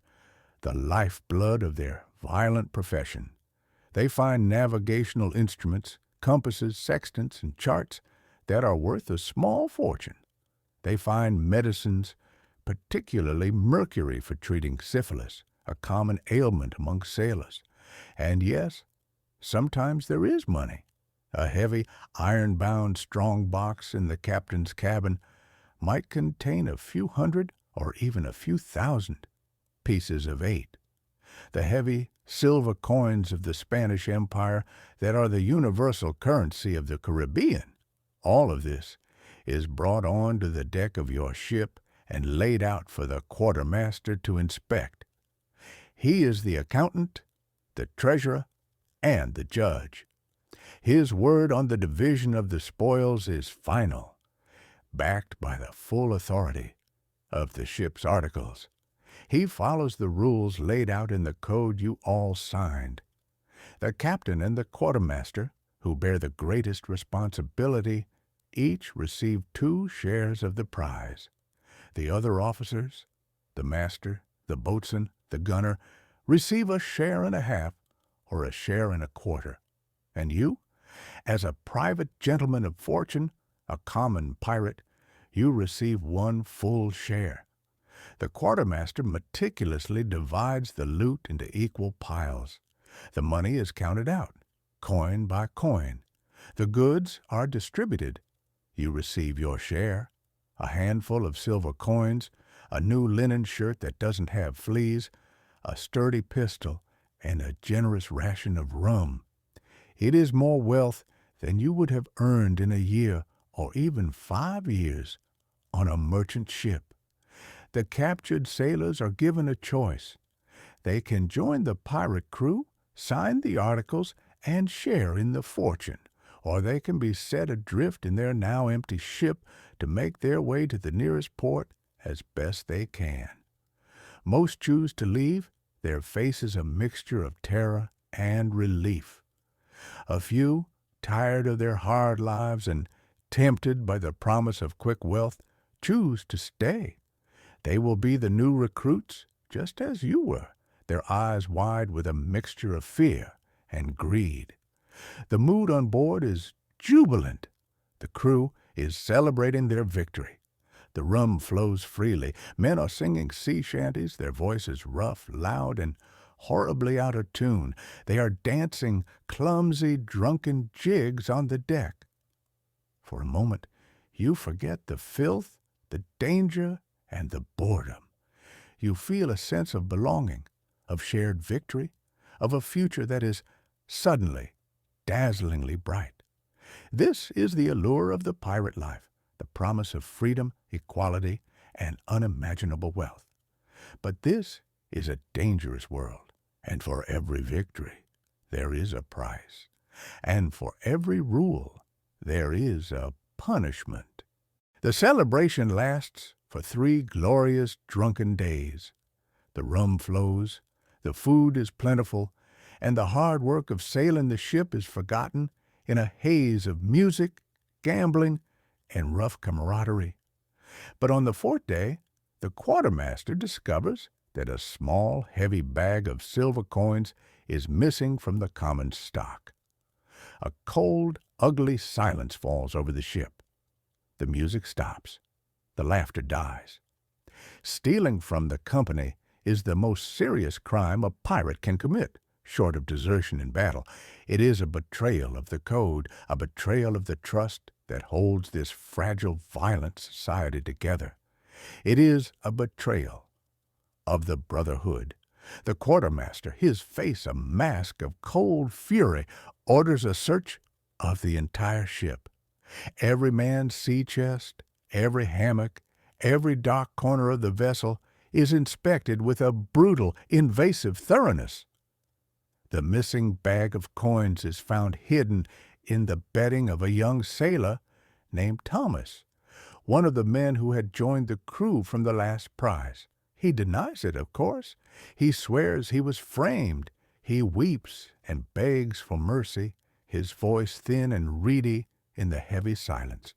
the lifeblood of their violent profession. They find navigational instruments, compasses, sextants, and charts that are worth a small fortune. They find medicines, particularly mercury for treating syphilis, a common ailment among sailors. And yes, sometimes there is money. A heavy, iron-bound strong box in the captain's cabin might contain a few hundred or even a few thousand pieces of 8. The heavy silver coins of the Spanish Empire that are the universal currency of the Caribbean. All of this is brought on to the deck of your ship and laid out for the quartermaster to inspect. He is the accountant, the treasurer, and the judge. His word on the division of the spoils is final, backed by the full authority of the ship's articles. He follows the rules laid out in the code you all signed. The captain and the quartermaster, who bear the greatest responsibility, each receive 2 shares of the prize. The other officers, the master, the boatswain, the gunner, receive a share and a half or a share and a quarter. And you, as a private gentleman of fortune, a common pirate, you receive 1 full share. The quartermaster meticulously divides the loot into equal piles. The money is counted out, coin by coin. The goods are distributed. You receive your share, a handful of silver coins, a new linen shirt that doesn't have fleas, a sturdy pistol, and a generous ration of rum. It is more wealth than you would have earned in a year or even 5 years on a merchant ship. The captured sailors are given a choice. They can join the pirate crew, sign the articles, and share in the fortune, or they can be set adrift in their now empty ship to make their way to the nearest port as best they can. Most choose to leave, their faces a mixture of terror and relief. A few, tired of their hard lives and tempted by the promise of quick wealth, choose to stay. They will be the new recruits, just as you were, their eyes wide with a mixture of fear and greed. The mood on board is jubilant. The crew is celebrating their victory. The rum flows freely. Men are singing sea shanties, their voices rough, loud, and horribly out of tune. They are dancing clumsy, drunken jigs on the deck. For a moment, you forget the filth, the danger, and the boredom. You feel a sense of belonging, of shared victory, of a future that is suddenly, dazzlingly bright. This is the allure of the pirate life, the promise of freedom, equality, and unimaginable wealth. But this is a dangerous world, and for every victory there is a price, and for every rule there is a punishment. The celebration lasts for 3 glorious drunken days. The rum flows, the food is plentiful, and the hard work of sailing the ship is forgotten in a haze of music, gambling, and rough camaraderie. But on the 4th day, the quartermaster discovers that a small, heavy bag of silver coins is missing from the common stock. A cold, ugly silence falls over the ship. The music stops. The laughter dies. Stealing from the company is the most serious crime a pirate can commit, short of desertion in battle. It is a betrayal of the code, a betrayal of the trust that holds this fragile, violent society together. It is a betrayal of the brotherhood. The quartermaster, his face a mask of cold fury, orders a search of the entire ship. Every man's sea chest, every hammock, every dark corner of the vessel is inspected with a brutal, invasive thoroughness. The missing bag of coins is found hidden in the bedding of a young sailor named Thomas, one of the men who had joined the crew from the last prize. He denies it, of course. He swears he was framed. He weeps and begs for mercy, his voice thin and reedy in the heavy silence.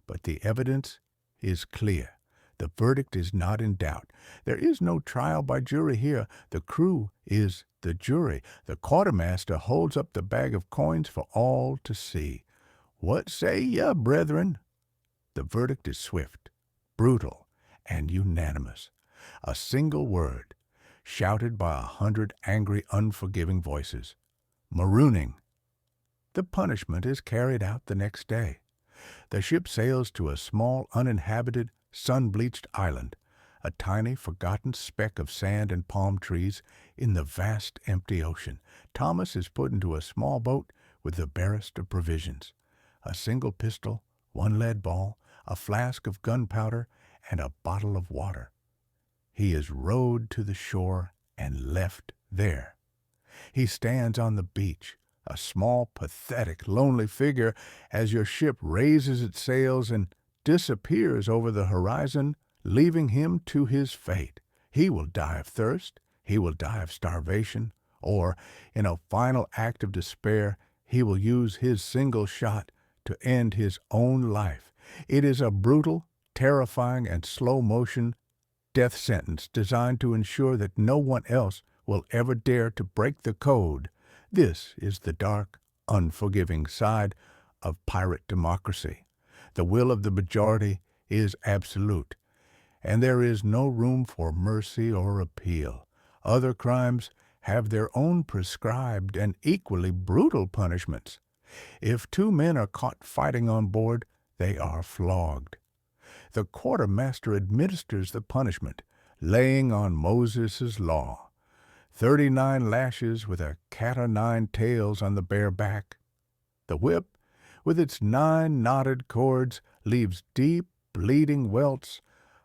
But the evidence is clear. The verdict is not in doubt. There is no trial by jury here. The crew is the jury. The quartermaster holds up the bag of coins for all to see. What say ye, brethren? The verdict is swift, brutal, and unanimous. A single word, shouted by 100 angry, unforgiving voices. Marooning. The punishment is carried out the next day. The ship sails to a small, uninhabited, sun-bleached island, a tiny, forgotten speck of sand and palm trees in the vast, empty ocean. Thomas is put into a small boat with the barest of provisions, a single pistol, 1 lead ball, a flask of gunpowder, and a bottle of water. He is rowed to the shore and left there. He stands on the beach, a small, pathetic, lonely figure, as your ship raises its sails and disappears over the horizon, leaving him to his fate. He will die of thirst, he will die of starvation, or, in a final act of despair, he will use his single shot to end his own life. It is a brutal, terrifying, and slow-motion death sentence designed to ensure that no one else will ever dare to break the code. This is the dark, unforgiving side of pirate democracy. The will of the majority is absolute, and there is no room for mercy or appeal. Other crimes have their own prescribed and equally brutal punishments. If 2 men are caught fighting on board, they are flogged. The quartermaster administers the punishment, laying on Moses' law. 39 lashes with a cat o' nine tails on the bare back. The whip, with its 9 knotted cords, leaves deep, bleeding welts,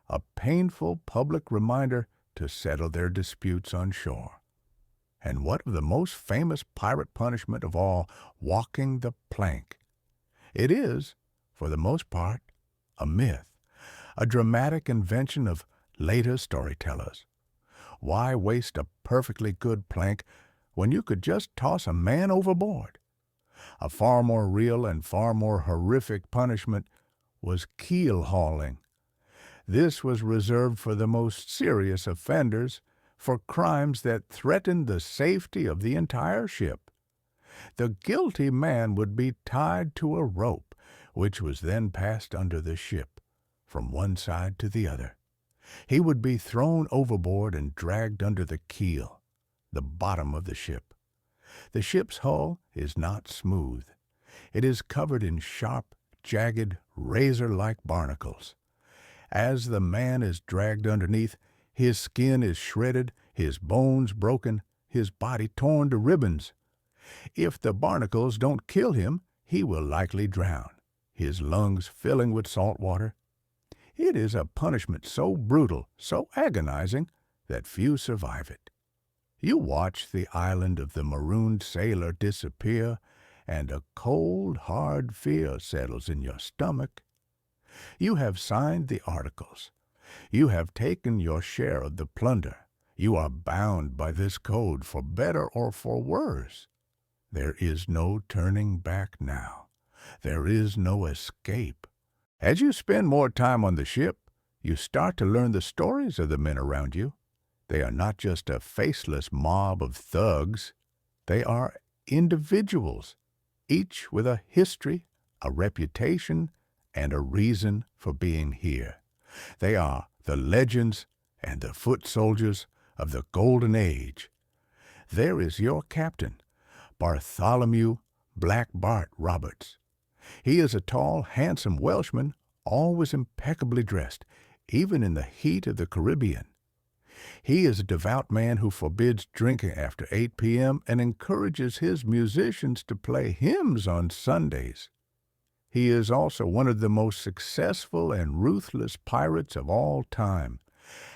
a painful public reminder to settle their disputes on shore. And what of the most famous pirate punishment of all, walking the plank? It is, for the most part, a myth, a dramatic invention of later storytellers. Why waste a perfectly good plank when you could just toss a man overboard? A far more real and far more horrific punishment was keel hauling. This was reserved for the most serious offenders, for crimes that threatened the safety of the entire ship. The guilty man would be tied to a rope, which was then passed under the ship, from one side to the other. He would be thrown overboard and dragged under the keel, the bottom of the ship. The ship's hull is not smooth. It is covered in sharp, jagged, razor-like barnacles. As the man is dragged underneath, his skin is shredded, his bones broken, his body torn to ribbons. If the barnacles don't kill him, he will likely drown, his lungs filling with salt water. It is a punishment so brutal, so agonizing, that few survive it. You watch the island of the marooned sailor disappear, and a cold, hard fear settles in your stomach. You have signed the articles. You have taken your share of the plunder. You are bound by this code for better or for worse. There is no turning back now. There is no escape. As you spend more time on the ship, you start to learn the stories of the men around you. They are not just a faceless mob of thugs. They are individuals, each with a history, a reputation, and a reason for being here. They are the legends and the foot soldiers of the Golden Age. There is your captain, Bartholomew Black Bart Roberts. He is a tall, handsome Welshman, always impeccably dressed, even in the heat of the Caribbean. He is a devout man who forbids drinking after 8 p.m. and encourages his musicians to play hymns on Sundays. He is also one of the most successful and ruthless pirates of all time.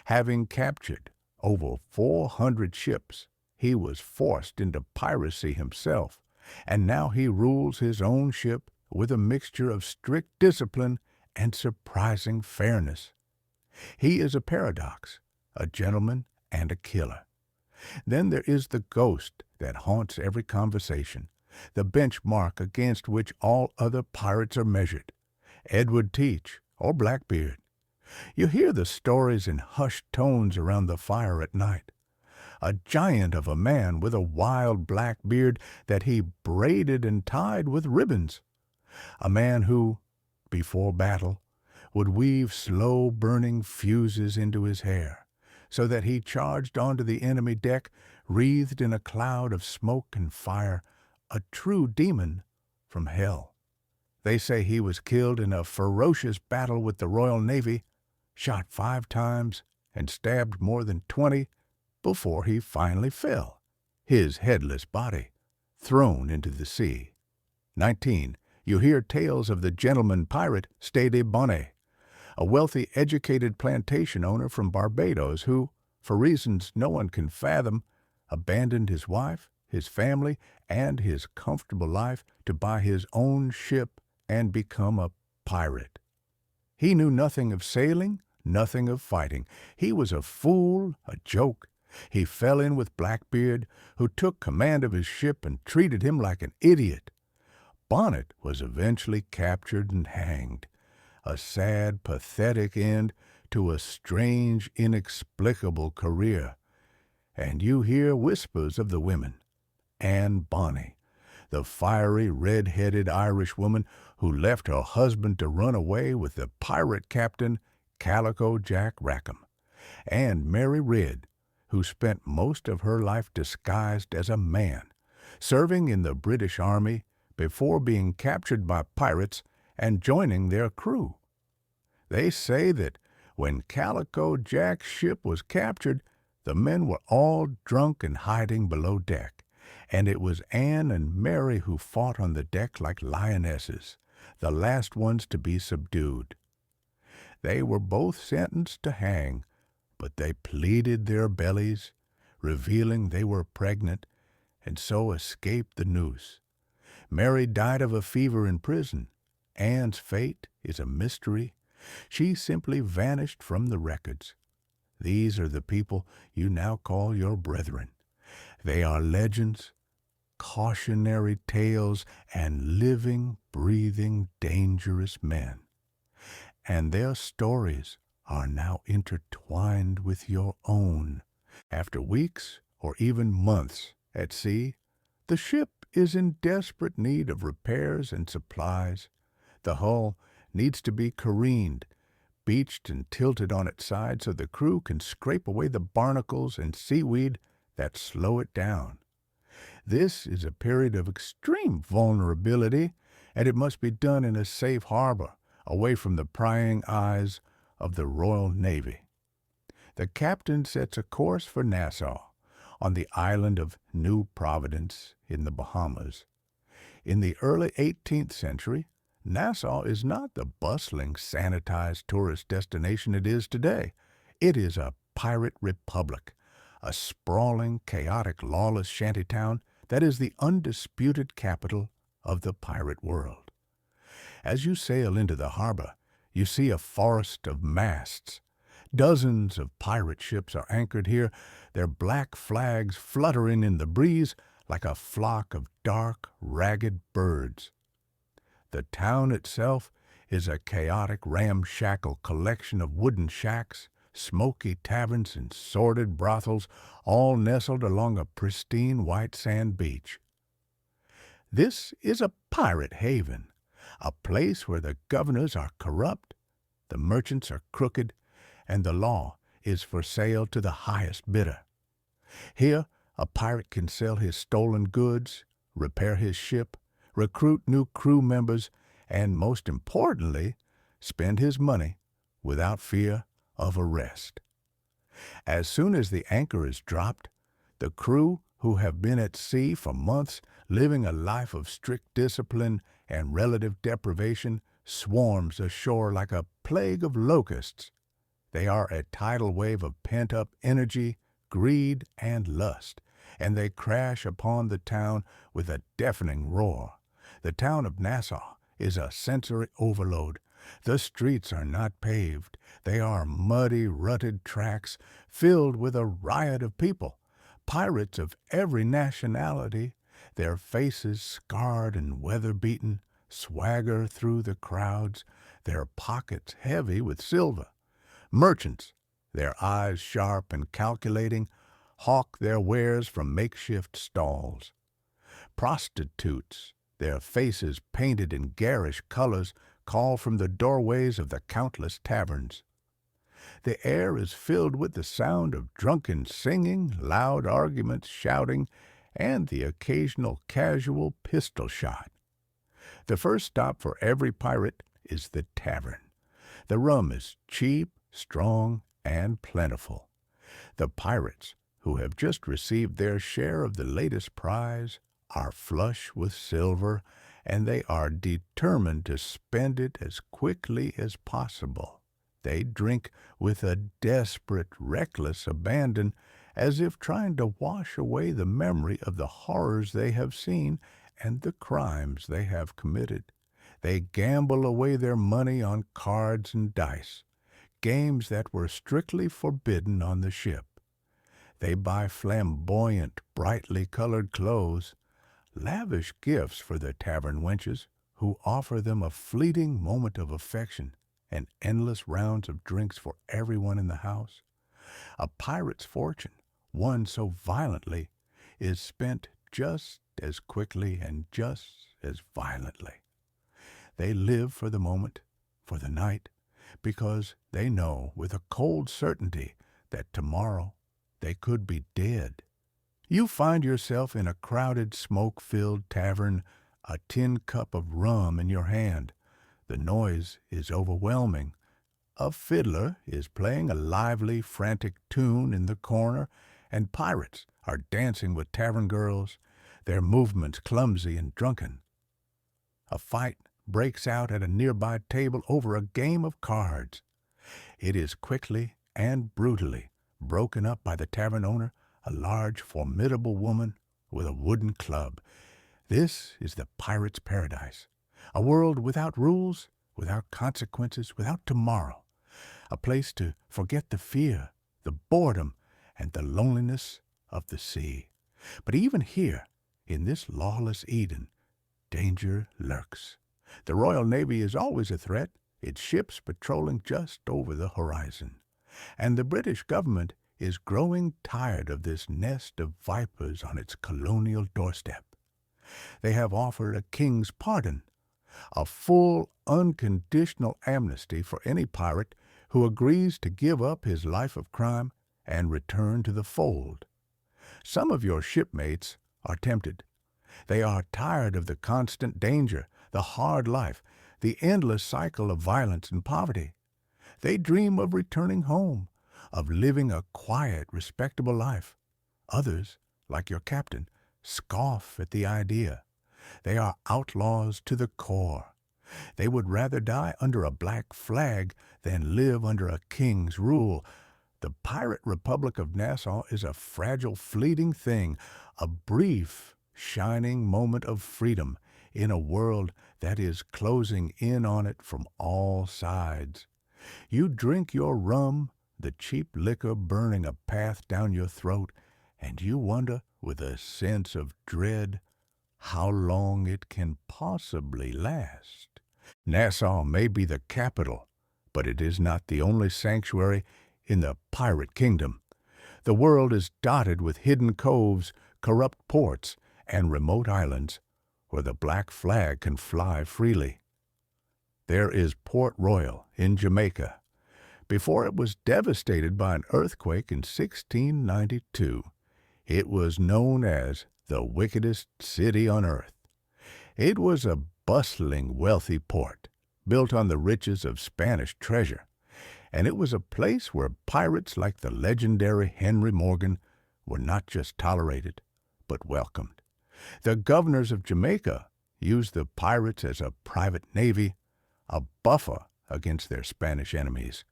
Having captured over 400 ships, he was forced into piracy himself, and now he rules his own ship with a mixture of strict discipline and surprising fairness. He is a paradox, a gentleman and a killer. Then there is the ghost that haunts every conversation, the benchmark against which all other pirates are measured, Edward Teach or Blackbeard. You hear the stories in hushed tones around the fire at night. A giant of a man with a wild black beard that he braided and tied with ribbons. A man who, before battle, would weave slow-burning fuses into his hair, so that he charged onto the enemy deck, wreathed in a cloud of smoke and fire, a true demon from hell. They say he was killed in a ferocious battle with the Royal Navy, shot 5 times, and stabbed more than 20 before he finally fell, his headless body thrown into the sea. 19. You hear tales of the gentleman pirate Stede Bonnet, a wealthy, educated plantation owner from Barbados who, for reasons no one can fathom, abandoned his wife, his family, and his comfortable life to buy his own ship and become a pirate. He knew nothing of sailing, nothing of fighting. He was a fool, a joke. He fell in with Blackbeard, who took command of his ship and treated him like an idiot. Bonnet was eventually captured and hanged, a sad, pathetic end to a strange, inexplicable career. And you hear whispers of the women. Anne Bonny, the fiery, red-headed Irish woman who left her husband to run away with the pirate captain Calico Jack Rackham, and Mary Read, who spent most of her life disguised as a man, serving in the British Army before being captured by pirates and joining their crew. They say that when Calico Jack's ship was captured, The men were all drunk and hiding below deck, and it was Anne and Mary who fought on the deck like lionesses, the last ones to be subdued. They were both sentenced to hang, but they pleaded their bellies, revealing they were pregnant, and so escaped the noose. Mary died of a fever in prison. Anne's fate is a mystery. She simply vanished from the records. These are the people you now call your brethren. They are legends, cautionary tales, and living, breathing, dangerous men. And their stories are now intertwined with your own. After weeks or even months at sea, the ship is in desperate need of repairs and supplies. The hull needs to be careened, beached and tilted on its side so the crew can scrape away the barnacles and seaweed that slow it down. This is a period of extreme vulnerability, and it must be done in a safe harbor, away from the prying eyes of the Royal Navy. The captain sets a course for Nassau, on the island of New Providence in the Bahamas. In the early 18th century, Nassau is not the bustling, sanitized tourist destination it is today. It is a pirate republic, a sprawling, chaotic, lawless shantytown that is the undisputed capital of the pirate world. As you sail into the harbor, you see a forest of masts. Dozens of pirate ships are anchored here, their black flags fluttering in the breeze like a flock of dark, ragged birds. The town itself is a chaotic, ramshackle collection of wooden shacks, smoky taverns, and sordid brothels, all nestled along a pristine white sand beach. This is a pirate haven, a place where the governors are corrupt, the merchants are crooked, and the law is for sale to the highest bidder. Here, a pirate can sell his stolen goods, repair his ship, recruit new crew members, and, most importantly, spend his money without fear of arrest. As soon as the anchor is dropped, the crew, who have been at sea for months, living a life of strict discipline and relative deprivation, swarms ashore like a plague of locusts. They are a tidal wave of pent-up energy, greed, and lust, and they crash upon the town with a deafening roar. The town of Nassau is a sensory overload. The streets are not paved. They are muddy, rutted tracks filled with a riot of people, pirates of every nationality, their faces scarred and weather-beaten, swagger through the crowds, their pockets heavy with silver. Merchants, their eyes sharp and calculating, hawk their wares from makeshift stalls. Prostitutes, their faces painted in garish colors, call from the doorways of the countless taverns. The air is filled with the sound of drunken singing, loud arguments, shouting, and the occasional casual pistol shot. The first stop for every pirate is the tavern. The rum is cheap, strong, and plentiful. The pirates, who have just received their share of the latest prize, are flush with silver, and they are determined to spend it as quickly as possible. They drink with a desperate, reckless abandon, as if trying to wash away the memory of the horrors they have seen and the crimes they have committed. They gamble away their money on cards and dice, games that were strictly forbidden on the ship. They buy flamboyant, brightly colored clothes, lavish gifts for their tavern wenches, who offer them a fleeting moment of affection and endless rounds of drinks for everyone in the house. A pirate's fortune, won so violently, is spent just as quickly and just as violently. They live for the moment, for the night, because they know with a cold certainty that tomorrow they could be dead. You find yourself in a crowded, smoke-filled tavern, a tin cup of rum in your hand. The noise is overwhelming. A fiddler is playing a lively, frantic tune in the corner, and pirates are dancing with tavern girls, their movements clumsy and drunken. A fight breaks out at a nearby table over a game of cards. It is quickly and brutally broken up by the tavern owner, a large, formidable woman with a wooden club. This is the pirate's paradise, a world without rules, without consequences, without tomorrow, a place to forget the fear, the boredom, and the loneliness of the sea. But even here, in this lawless Eden, danger lurks. The Royal Navy is always a threat, its ships patrolling just over the horizon. And the British government is growing tired of this nest of vipers on its colonial doorstep. They have offered a king's pardon, a full, unconditional amnesty for any pirate who agrees to give up his life of crime and return to the fold. Some of your shipmates are tempted. They are tired of the constant danger, the hard life, the endless cycle of violence and poverty. They dream of returning home, of living a quiet, respectable life. Others, like your captain, scoff at the idea. They are outlaws to the core. They would rather die under a black flag than live under a king's rule. The pirate republic of Nassau is a fragile, fleeting thing, a brief, shining moment of freedom in a world that is closing in on it from all sides. You drink your rum, the cheap liquor burning a path down your throat, and you wonder, with a sense of dread, how long it can possibly last. Nassau may be the capital, but it is not the only sanctuary in the pirate kingdom. The world is dotted with hidden coves, corrupt ports, and remote islands where the black flag can fly freely. There is Port Royal in Jamaica. Before it was devastated by an earthquake in 1692, it was known as the wickedest city on earth. It was a bustling, wealthy port, built on the riches of Spanish treasure, and it was a place where pirates like the legendary Henry Morgan were not just tolerated, but welcomed. The governors of Jamaica used the pirates as a private navy, a buffer against their Spanish enemies.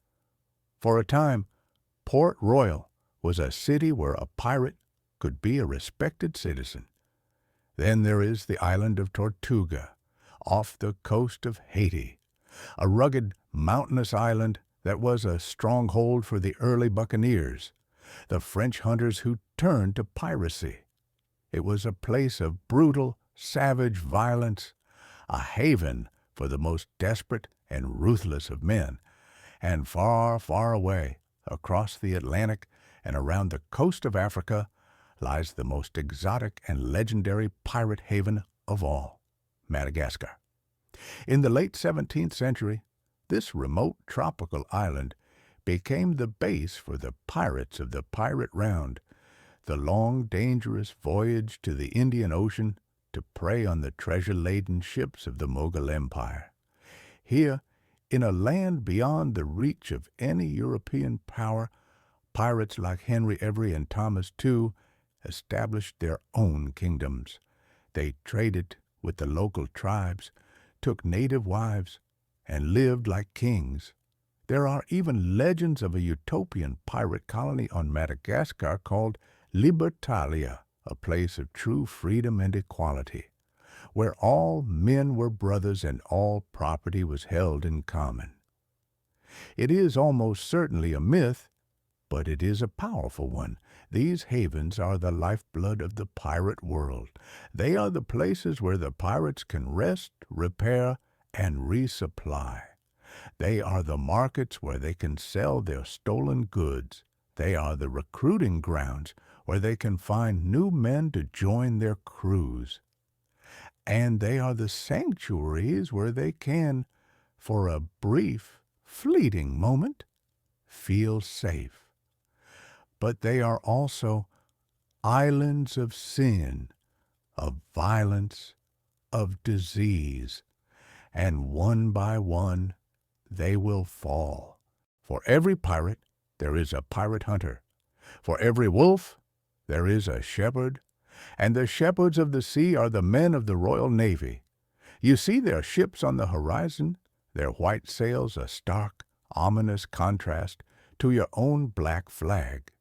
For a time, Port Royal was a city where a pirate could be a respected citizen. Then there is the island of Tortuga, off the coast of Haiti, a rugged, mountainous island that was a stronghold for the early buccaneers, the French hunters who turned to piracy. It was a place of brutal, savage violence, a haven for the most desperate and ruthless of men, and far, far away, across the Atlantic and around the coast of Africa, lies the most exotic and legendary pirate haven of all, Madagascar. In the late 17th century, this remote tropical island became the base for the pirates of the Pirate Round, the long, dangerous voyage to the Indian Ocean to prey on the treasure-laden ships of the Mughal Empire. Here, in a land beyond the reach of any European power, pirates like Henry Every and Thomas Tew established their own kingdoms. They traded with the local tribes, took native wives, and lived like kings. There are even legends of a utopian pirate colony on Madagascar called Libertalia, a place of true freedom and equality, where all men were brothers and all property was held in common. It is almost certainly a myth, but it is a powerful one. These havens are the lifeblood of the pirate world. They are the places where the pirates can rest, repair, and resupply. They are the markets where they can sell their stolen goods. They are the recruiting grounds where they can find new men to join their crews. And they are the sanctuaries where they can, for a brief, fleeting moment, feel safe. But they are also islands of sin, of violence, of disease, and one by one they will fall, For every pirate, there is a pirate hunter. For every wolf, there is a shepherd. And the shepherds of the sea are the men of the Royal Navy. You see their ships on the horizon, their white sails a stark, ominous contrast to your own black flag.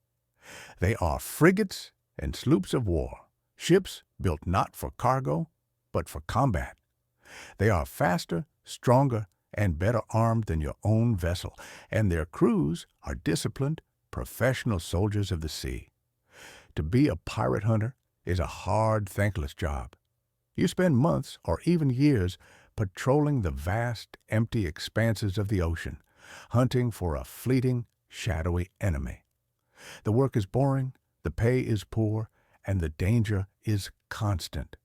They are frigates and sloops of war, ships built not for cargo, but for combat. They are faster, stronger, and better armed than your own vessel, and their crews are disciplined, professional soldiers of the sea. To be a pirate hunter is a hard, thankless job. You spend months or even years patrolling the vast, empty expanses of the ocean, hunting for a fleeting, shadowy enemy. The work is boring, the pay is poor, and the danger is constant.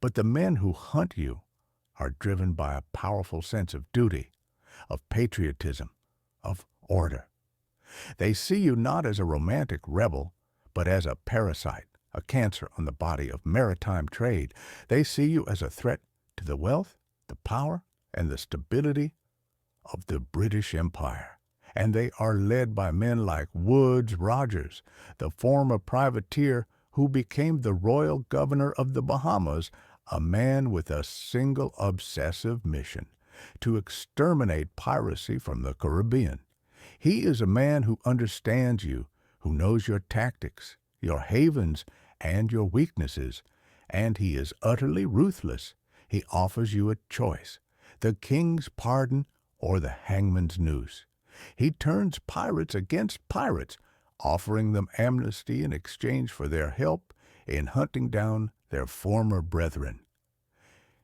But the men who hunt you are driven by a powerful sense of duty, of patriotism, of order. They see you not as a romantic rebel, but as a parasite, a cancer on the body of maritime trade. They see you as a threat to the wealth, the power, and the stability of the British Empire. And they are led by men like Woodes Rogers, the former privateer who became the royal governor of the Bahamas, a man with a single obsessive mission: to exterminate piracy from the Caribbean. He is a man who understands you, who knows your tactics, your havens, and your weaknesses, and he is utterly ruthless. He offers you a choice: the king's pardon or the hangman's noose. He turns pirates against pirates, offering them amnesty in exchange for their help in hunting down their former brethren.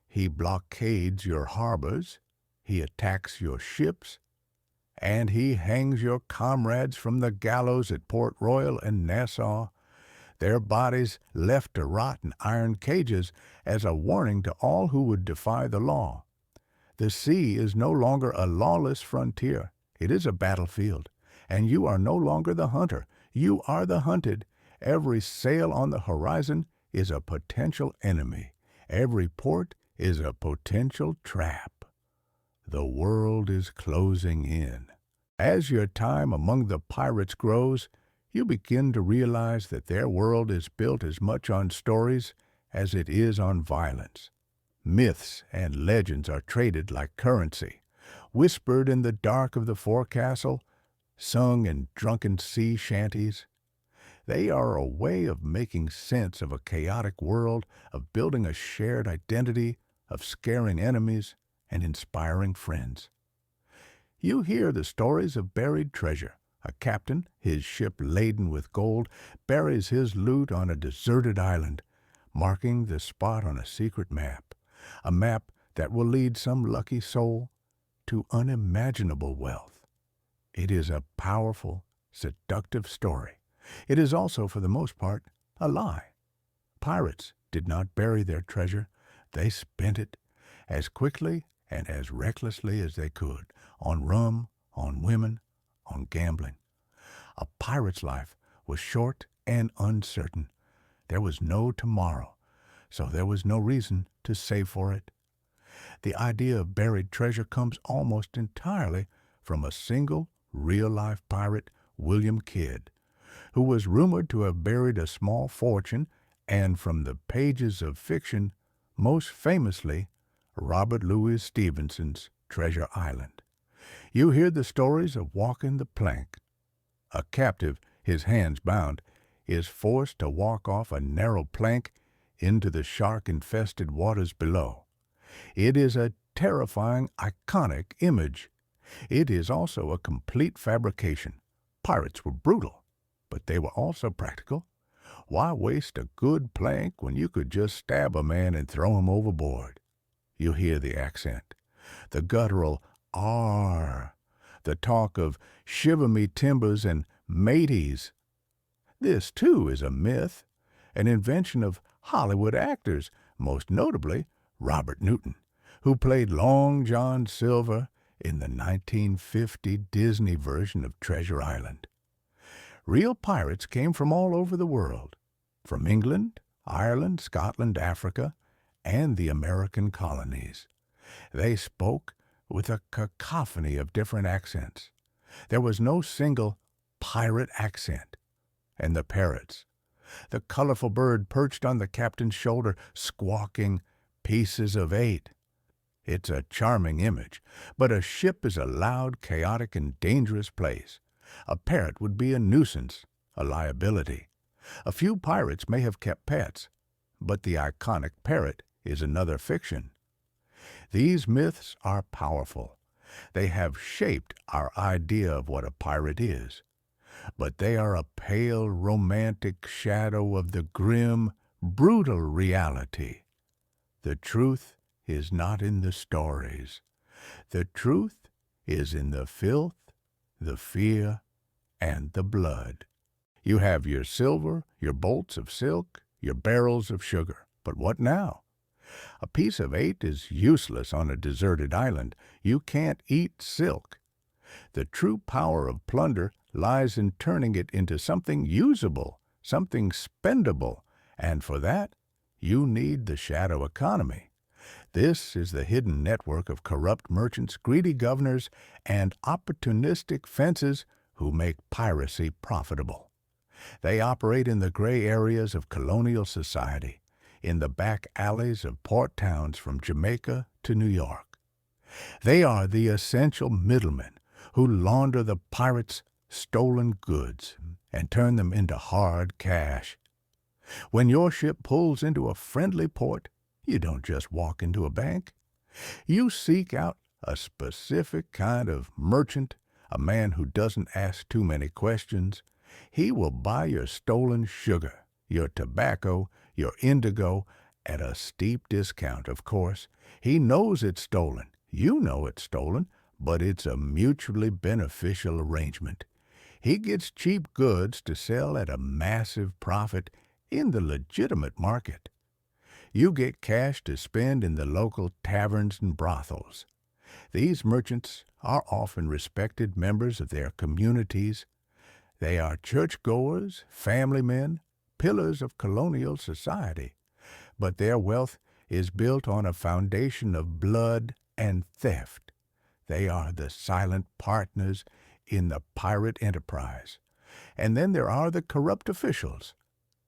He blockades your harbors, he attacks your ships, and he hangs your comrades from the gallows at Port Royal and Nassau, their bodies left to rot in iron cages as a warning to all who would defy the law. The sea is no longer a lawless frontier. It is a battlefield, and you are no longer the hunter. You are the hunted. Every sail on the horizon is a potential enemy. Every port is a potential trap. The world is closing in. As your time among the pirates grows, you begin to realize that their world is built as much on stories as it is on violence. Myths and legends are traded like currency, whispered in the dark of the forecastle, sung in drunken sea shanties. They are a way of making sense of a chaotic world, of building a shared identity, of scaring enemies and inspiring friends. You hear the stories of buried treasure. A captain, his ship laden with gold, buries his loot on a deserted island, marking the spot on a secret map, a map that will lead some lucky soul to unimaginable wealth. It is a powerful, seductive story. It is also, for the most part, a lie. Pirates did not bury their treasure. They spent it as quickly and as recklessly as they could on rum, on women, on gambling. A pirate's life was short and uncertain. There was no tomorrow, so there was no reason to save for it. The idea of buried treasure comes almost entirely from a single real-life pirate, William Kidd, who was rumored to have buried a small fortune, and from the pages of fiction, most famously, Robert Louis Stevenson's Treasure Island. You hear the stories of walking the plank. A captive, his hands bound, is forced to walk off a narrow plank into the shark-infested waters below. It is a terrifying, iconic image. It is also a complete fabrication. Pirates were brutal, but they were also practical. Why waste a good plank when you could just stab a man and throw him overboard? You hear the accent, the guttural "R," the talk of "shiver me timbers" and "mateys." This, too, is a myth, an invention of Hollywood actors, most notably Robert Newton, who played Long John Silver in the 1950 Disney version of Treasure Island. Real pirates came from all over the world, from England, Ireland, Scotland, Africa, and the American colonies. They spoke with a cacophony of different accents. There was no single pirate accent. And the parrots, the colorful bird perched on the captain's shoulder, squawking pieces of eight. It's a charming image, but a ship is a loud, chaotic, and dangerous place. A parrot would be a nuisance, a liability. A few pirates may have kept pets, but the iconic parrot is another fiction. These myths are powerful. They have shaped our idea of what a pirate is, but they are a pale, romantic shadow of the grim, brutal reality. The truth is not in the stories. The truth is in the filth, the fear, and the blood. You have your silver, your bolts of silk, your barrels of sugar. But what now? A piece of eight is useless on a deserted island. You can't eat silk. The true power of plunder lies in turning it into something usable, something spendable, and for that, you need the shadow economy. This is the hidden network of corrupt merchants, greedy governors, and opportunistic fences who make piracy profitable. They operate in the gray areas of colonial society, in the back alleys of port towns from Jamaica to New York. They are the essential middlemen who launder the pirates' stolen goods and turn them into hard cash. When your ship pulls into a friendly port, you don't just walk into a bank. You seek out a specific kind of merchant, a man who doesn't ask too many questions. He will buy your stolen sugar, your tobacco, your indigo, at a steep discount, of course. He knows it's stolen. You know it's stolen, but it's a mutually beneficial arrangement. He gets cheap goods to sell at a massive profit in the legitimate market. You get cash to spend in the local taverns and brothels. These merchants are often respected members of their communities. They are churchgoers, family men, pillars of colonial society. But their wealth is built on a foundation of blood and theft. They are the silent partners in the pirate enterprise. And then there are the corrupt officials,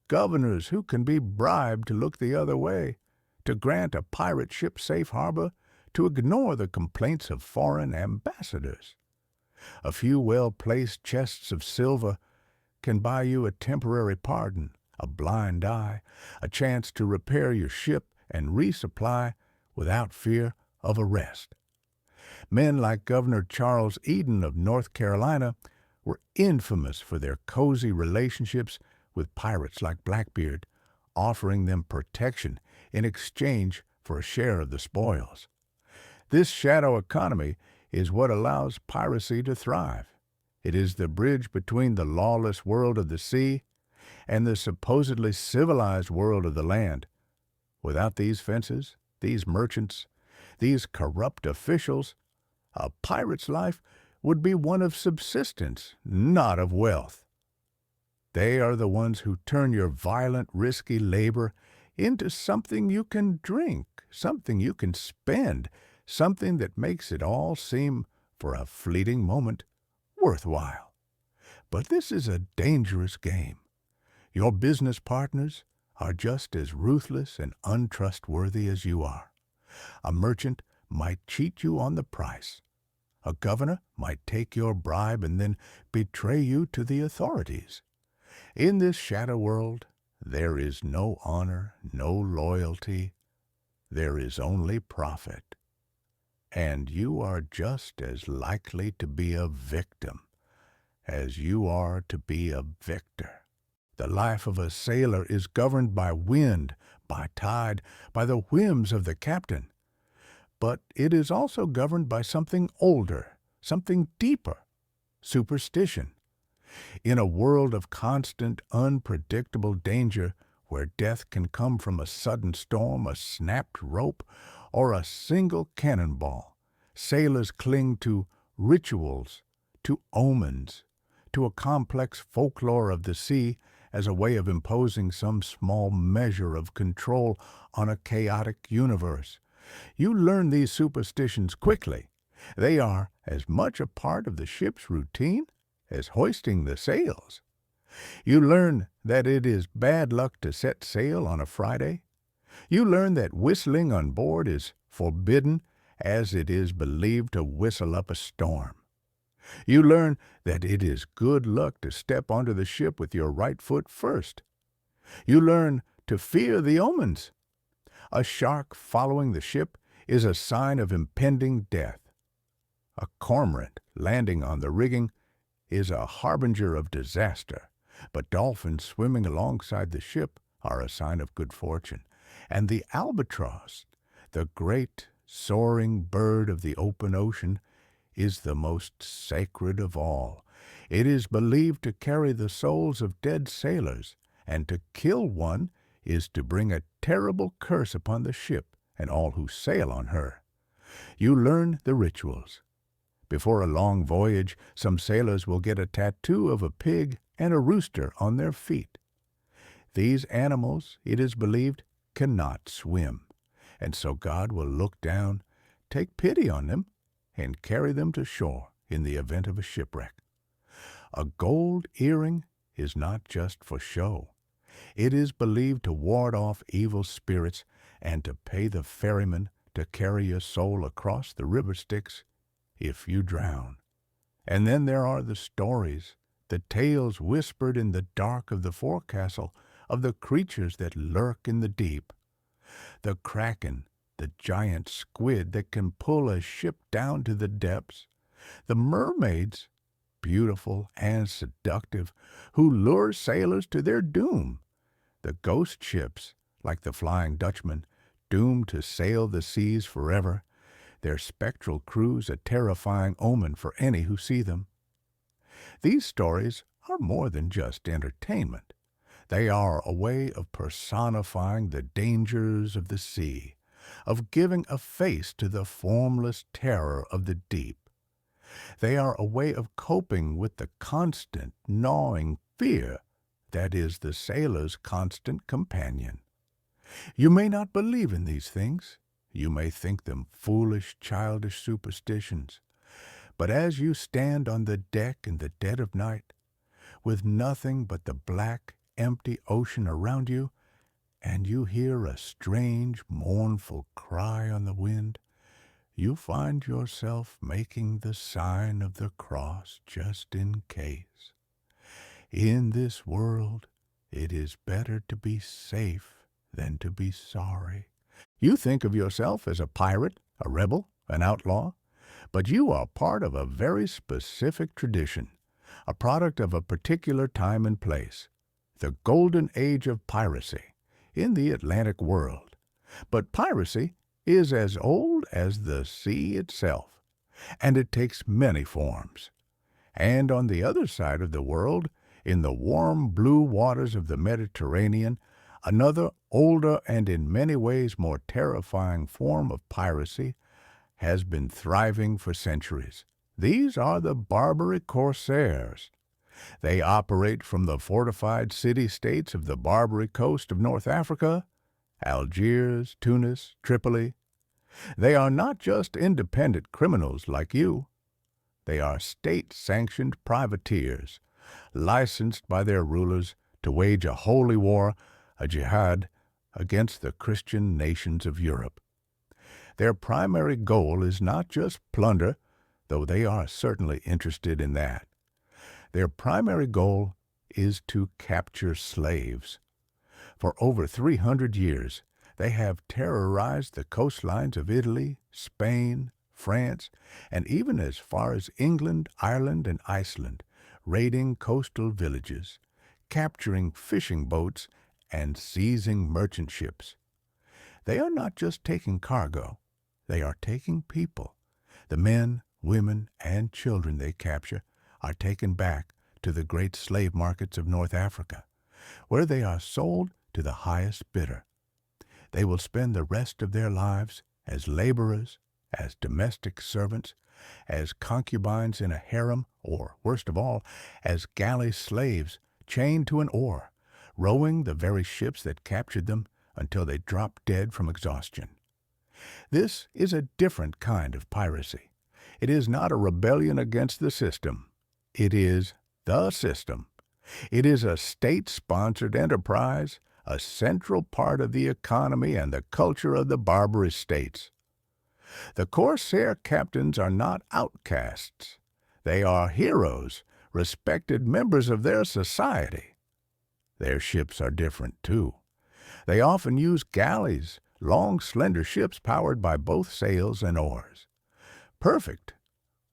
governors who can be bribed to look the other way, to grant a pirate ship safe harbor, to ignore the complaints of foreign ambassadors. A few well-placed chests of silver can buy you a temporary pardon, a blind eye, a chance to repair your ship and resupply without fear of arrest. Men like Governor Charles Eden of North Carolina were infamous for their cozy relationships with pirates like Blackbeard, offering them protection in exchange for a share of the spoils. This shadow economy is what allows piracy to thrive. It is the bridge between the lawless world of the sea and the supposedly civilized world of the land. Without these fences, these merchants, these corrupt officials, a pirate's life would be one of subsistence, not of wealth. They are the ones who turn your violent, risky labor into something you can drink, something you can spend, something that makes it all seem, for a fleeting moment, worthwhile. But this is a dangerous game. Your business partners are just as ruthless and untrustworthy as you are. A merchant might cheat you on the price. A governor might take your bribe and then betray you to the authorities. In this shadow world, there is no honor, no loyalty. There is only profit. And you are just as likely to be a victim as you are to be a victor. The life of a sailor is governed by wind, by tide, by the whims of the captain. But it is also governed by something older, something deeper, superstition. In a world of constant, unpredictable danger, where death can come from a sudden storm, a snapped rope, or a single cannonball, sailors cling to rituals, to omens, to a complex folklore of the sea as a way of imposing some small measure of control on a chaotic universe. You learn these superstitions quickly. They are as much a part of the ship's routine as hoisting the sails. You learn that it is bad luck to set sail on a Friday. You learn that whistling on board is forbidden, as it is believed to whistle up a storm. You learn that it is good luck to step onto the ship with your right foot first. You learn to fear the omens. A shark following the ship is a sign of impending death. A cormorant landing on the rigging is a harbinger of disaster, but dolphins swimming alongside the ship are a sign of good fortune. And the albatross, the great soaring bird of the open ocean, is the most sacred of all. It is believed to carry the souls of dead sailors, and to kill one is to bring a terrible curse upon the ship and all who sail on her. You learn the rituals. Before a long voyage, some sailors will get a tattoo of a pig and a rooster on their feet. These animals, it is believed, cannot swim, and so God will look down, take pity on them, and carry them to shore in the event of a shipwreck. A gold earring is not just for show. It is believed to ward off evil spirits and to pay the ferryman to carry your soul across the river Styx if you drown. And then there are the stories, the tales whispered in the dark of the forecastle of the creatures that lurk in the deep. The kraken, the giant squid that can pull a ship down to the depths. The mermaids, beautiful and seductive, who lure sailors to their doom. The ghost ships, like the Flying Dutchman, doomed to sail the seas forever, their spectral crews a terrifying omen for any who see them. These stories are more than just entertainment. They are a way of personifying the dangers of the sea, of giving a face to the formless terror of the deep. They are a way of coping with the constant, gnawing fear that is the sailor's constant companion. You may not believe in these things. You may think them foolish, childish superstitions. But as you stand on the deck in the dead of night, with nothing but the black, empty ocean around you, and you hear a strange, mournful cry on the wind, you find yourself making the sign of the cross just in case. In this world, it is better to be safe than to be sorry. You think of yourself as a pirate, a rebel, an outlaw, but you are part of a very specific tradition, a product of a particular time and place, the golden age of piracy in the Atlantic world. But piracy is as old as the sea itself, and it takes many forms. And on the other side of the world, in the warm blue waters of the Mediterranean, another older and in many ways more terrifying form of piracy has been thriving for centuries. These are the Barbary corsairs. They operate from the fortified city-states of the Barbary coast of North Africa, Algiers, Tunis, Tripoli. They are not just independent criminals like you. They are state-sanctioned privateers, licensed by their rulers to wage a holy war, a jihad, against the Christian nations of Europe. Their primary goal is not just plunder, though they are certainly interested in that. Their primary goal is to capture slaves. For over 300 years, they have terrorized the coastlines of Italy, Spain, France, and even as far as England, Ireland, and Iceland, raiding coastal villages, capturing fishing boats, and seizing merchant ships. They are not just taking cargo, they are taking people. The men, women, and children they capture are taken back to the great slave markets of North Africa, where they are sold to the highest bidder. They will spend the rest of their lives as laborers, as domestic servants, as concubines in a harem, or, worst of all, as galley slaves chained to an oar, rowing the very ships that captured them until they drop dead from exhaustion. This is a different kind of piracy. It is not a rebellion against the system. It is the system. It is a state-sponsored enterprise, a central part of the economy and the culture of the Barbary States. The corsair captains are not outcasts. They are heroes, respected members of their society. Their ships are different, too. They often use galleys, long, slender ships powered by both sails and oars. Perfect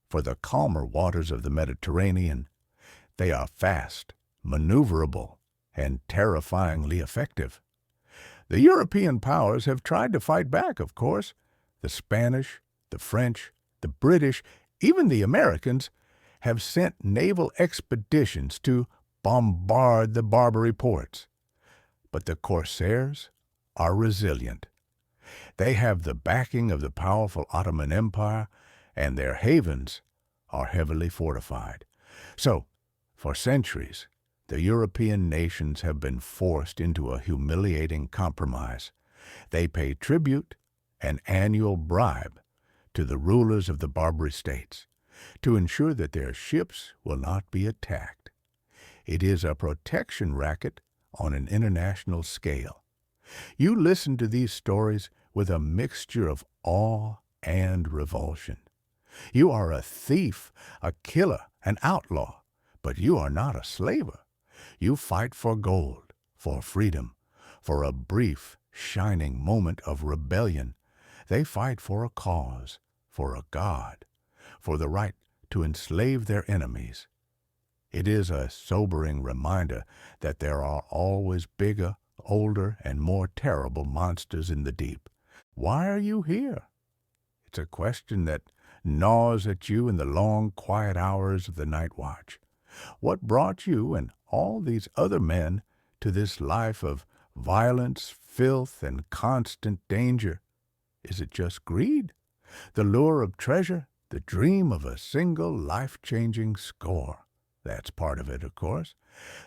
for the calmer waters of the Mediterranean. They are fast, maneuverable, and terrifyingly effective. The European powers have tried to fight back, of course. The Spanish, the French, the British, even the Americans have sent naval expeditions to bombard the Barbary ports. But the corsairs are resilient. They have the backing of the powerful Ottoman Empire, and their havens are heavily fortified. So, for centuries, the European nations have been forced into a humiliating compromise. They pay tribute, an annual bribe, to the rulers of the Barbary states to ensure that their ships will not be attacked. It is a protection racket on an international scale. You listen to these stories with a mixture of awe and revulsion. You are a thief, a killer, an outlaw, but you are not a slaver. You fight for gold, for freedom, for a brief, shining moment of rebellion. They fight for a cause, for a god, for the right to enslave their enemies. It is a sobering reminder that there are always bigger, older, and more terrible monsters in the deep. Why are you here? It's a question that gnaws at you in the long, quiet hours of the night watch. What brought you and all these other men to this life of violence, filth, and constant danger? Is it just greed? The lure of treasure? The dream of a single life-changing score? That's part of it, of course.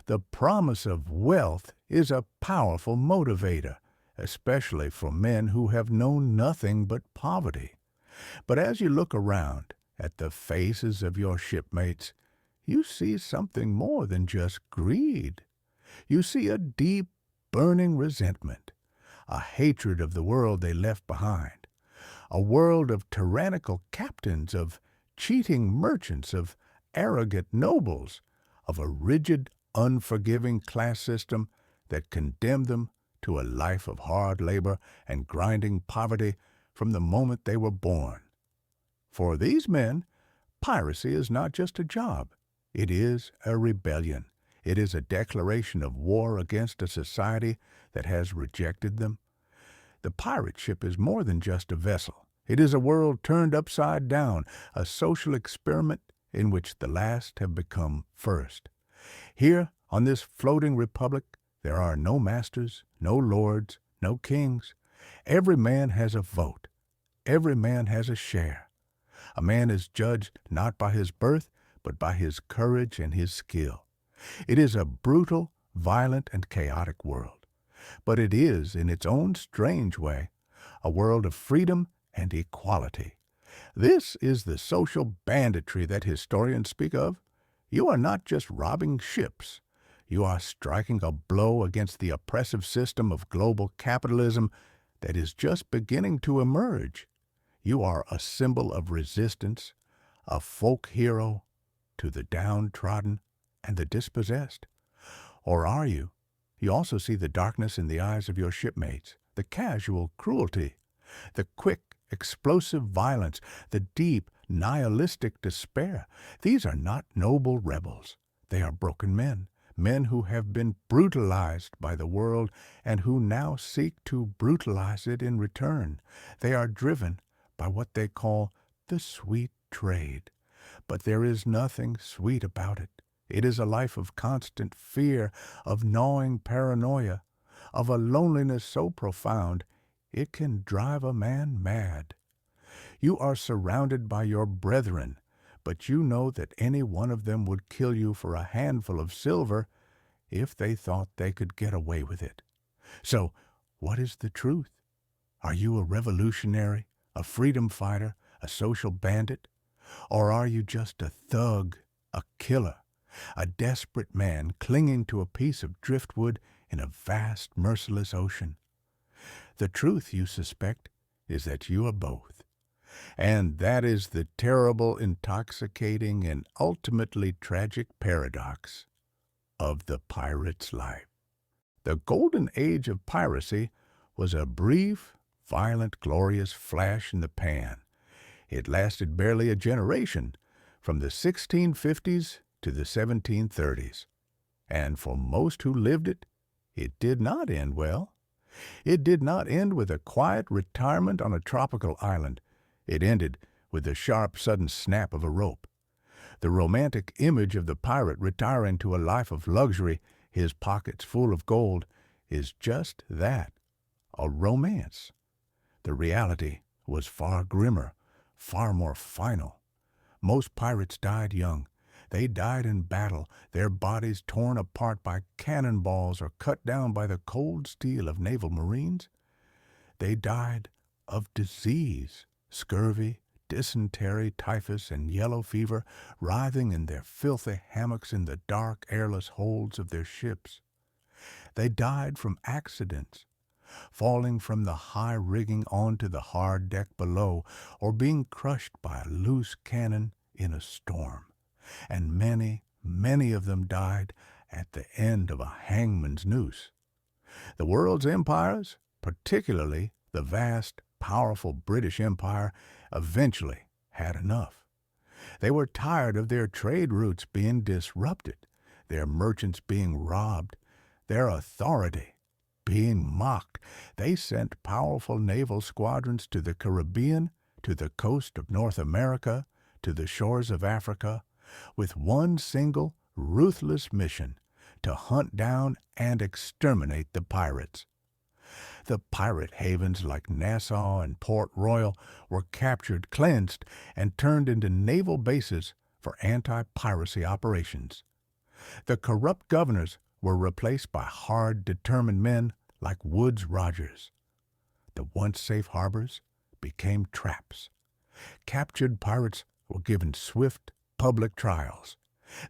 The promise of wealth is a powerful motivator, especially for men who have known nothing but poverty. But as you look around at the faces of your shipmates, you see something more than just greed. You see a deep, burning resentment, a hatred of the world they left behind, a world of tyrannical captains, of cheating merchants, of arrogant nobles, of a rigid, unforgiving class system that condemned them to a life of hard labor and grinding poverty from the moment they were born. For these men, piracy is not just a job. It is a rebellion. It is a declaration of war against a society that has rejected them. The pirate ship is more than just a vessel. It is a world turned upside down, a social experiment in which the last have become first. Here, on this floating republic, there are no masters, no lords, no kings. Every man has a vote. Every man has a share. A man is judged not by his birth, but by his courage and his skill. It is a brutal, violent, and chaotic world. But it is, in its own strange way, a world of freedom and equality. This is the social banditry that historians speak of. You are not just robbing ships. You are striking a blow against the oppressive system of global capitalism that is just beginning to emerge. You are a symbol of resistance, a folk hero to the downtrodden and the dispossessed. Or are you? You also see the darkness in the eyes of your shipmates, the casual cruelty, the quick, explosive violence, the deep, nihilistic despair. These are not noble rebels. They are broken men, men who have been brutalized by the world and who now seek to brutalize it in return. They are driven by what they call the sweet trade. But there is nothing sweet about it. It is a life of constant fear, of gnawing paranoia, of a loneliness so profound it can drive a man mad. You are surrounded by your brethren, but you know that any one of them would kill you for a handful of silver if they thought they could get away with it. So, what is the truth? Are you a revolutionary, a freedom fighter, a social bandit? Or are you just a thug, a killer, a desperate man clinging to a piece of driftwood in a vast, merciless ocean? The truth, you suspect, is that you are both. And that is the terrible, intoxicating, and ultimately tragic paradox of the pirate's life. The golden age of piracy was a brief, violent, glorious flash in the pan. It lasted barely a generation, from the 1650s to the 1730s. And for most who lived it, it did not end well. It did not end with a quiet retirement on a tropical island. It ended with the sharp, sudden snap of a rope. The romantic image of the pirate retiring to a life of luxury, his pockets full of gold, is just that, a romance. The reality was far grimmer, far more final. Most pirates died young. They died in battle, their bodies torn apart by cannonballs or cut down by the cold steel of naval marines. They died of disease, scurvy, dysentery, typhus, and yellow fever, writhing in their filthy hammocks in the dark, airless holds of their ships. They died from accidents, falling from the high rigging onto the hard deck below, or being crushed by a loose cannon in a storm. And many, many of them died at the end of a hangman's noose. The world's empires, particularly the vast, powerful British Empire, eventually had enough. They were tired of their trade routes being disrupted, their merchants being robbed, their authority being mocked. They sent powerful naval squadrons to the Caribbean, to the coast of North America, to the shores of Africa, with one single, ruthless mission: to hunt down and exterminate the pirates. The pirate havens like Nassau and Port Royal were captured, cleansed, and turned into naval bases for anti-piracy operations. The corrupt governors were replaced by hard, determined men like Woodes Rogers. The once safe harbors became traps. Captured pirates were given swift, public trials.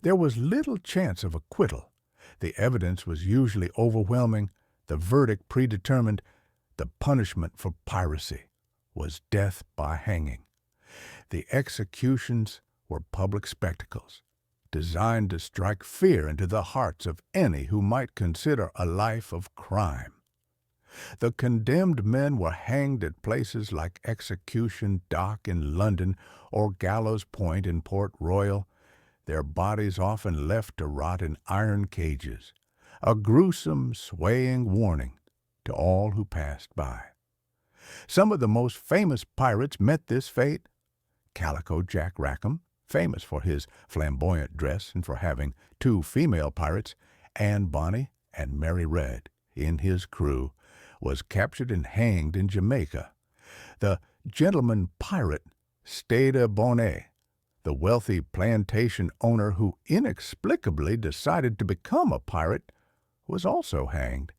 There was little chance of acquittal. The evidence was usually overwhelming, the verdict predetermined. The punishment for piracy was death by hanging. The executions were public spectacles, designed to strike fear into the hearts of any who might consider a life of crime. The condemned men were hanged at places like Execution Dock in London or Gallows Point in Port Royal, their bodies often left to rot in iron cages, a gruesome, swaying warning to all who passed by. Some of the most famous pirates met this fate. Calico Jack Rackham, famous for his flamboyant dress and for having two female pirates, Anne Bonny and Mary Red, in his crew, was captured and hanged in Jamaica. The gentleman pirate, Stede Bonnet, the wealthy plantation owner who inexplicably decided to become a pirate, was also hanged.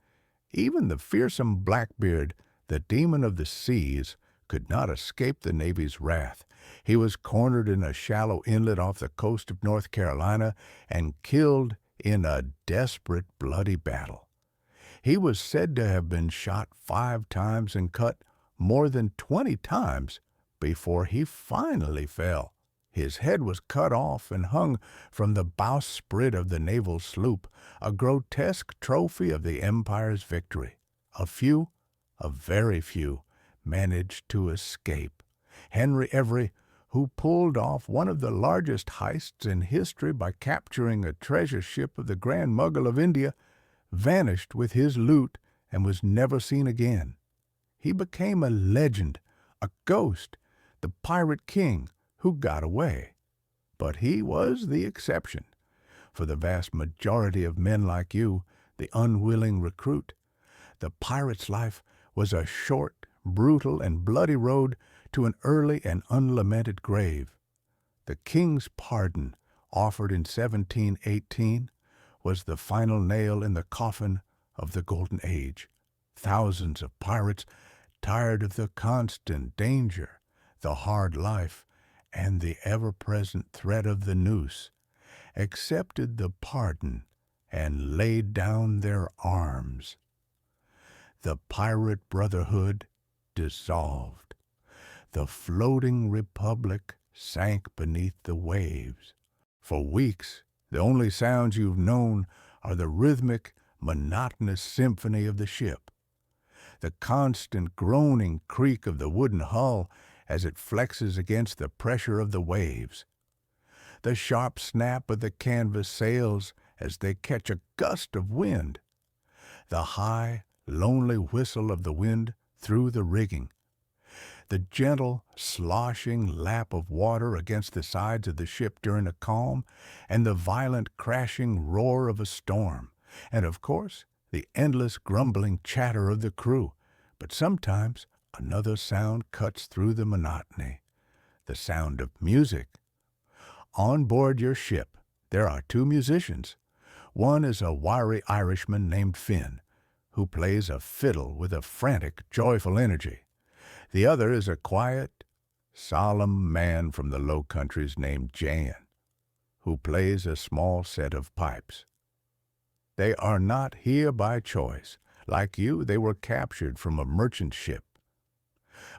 Even the fearsome Blackbeard, the demon of the seas, could not escape the Navy's wrath. He was cornered in a shallow inlet off the coast of North Carolina and killed in a desperate, bloody battle. He was said to have been shot 5 times and cut more than 20 times before he finally fell. His head was cut off and hung from the bowsprit of the naval sloop, a grotesque trophy of the Empire's victory. A few, a very few, managed to escape. Henry Every, who pulled off one of the largest heists in history by capturing a treasure ship of the Grand Mogul of India, vanished with his loot and was never seen again. He became a legend, a ghost, the pirate king who got away. But he was the exception. For the vast majority of men like you, the unwilling recruit, the pirate's life was a short, brutal, and bloody road to an early and unlamented grave. The king's pardon, offered in 1718, was the final nail in the coffin of the Golden Age. Thousands of pirates, tired of the constant danger, the hard life, and the ever-present threat of the noose, accepted the pardon and laid down their arms. The pirate brotherhood dissolved. The floating republic sank beneath the waves. For weeks, the only sounds you've known are the rhythmic, monotonous symphony of the ship, the constant groaning creak of the wooden hull as it flexes against the pressure of the waves, the sharp snap of the canvas sails as they catch a gust of wind, the high, lonely whistle of the wind through the rigging, the gentle, sloshing lap of water against the sides of the ship during a calm, and the violent crashing roar of a storm, and of course, the endless grumbling chatter of the crew. But sometimes another sound cuts through the monotony, the sound of music. On board your ship, there are two musicians. One is a wiry Irishman named Finn, who plays a fiddle with a frantic, joyful energy. The other is a quiet, solemn man from the Low Countries named Jan, who plays a small set of pipes. They are not here by choice. Like you, they were captured from a merchant ship.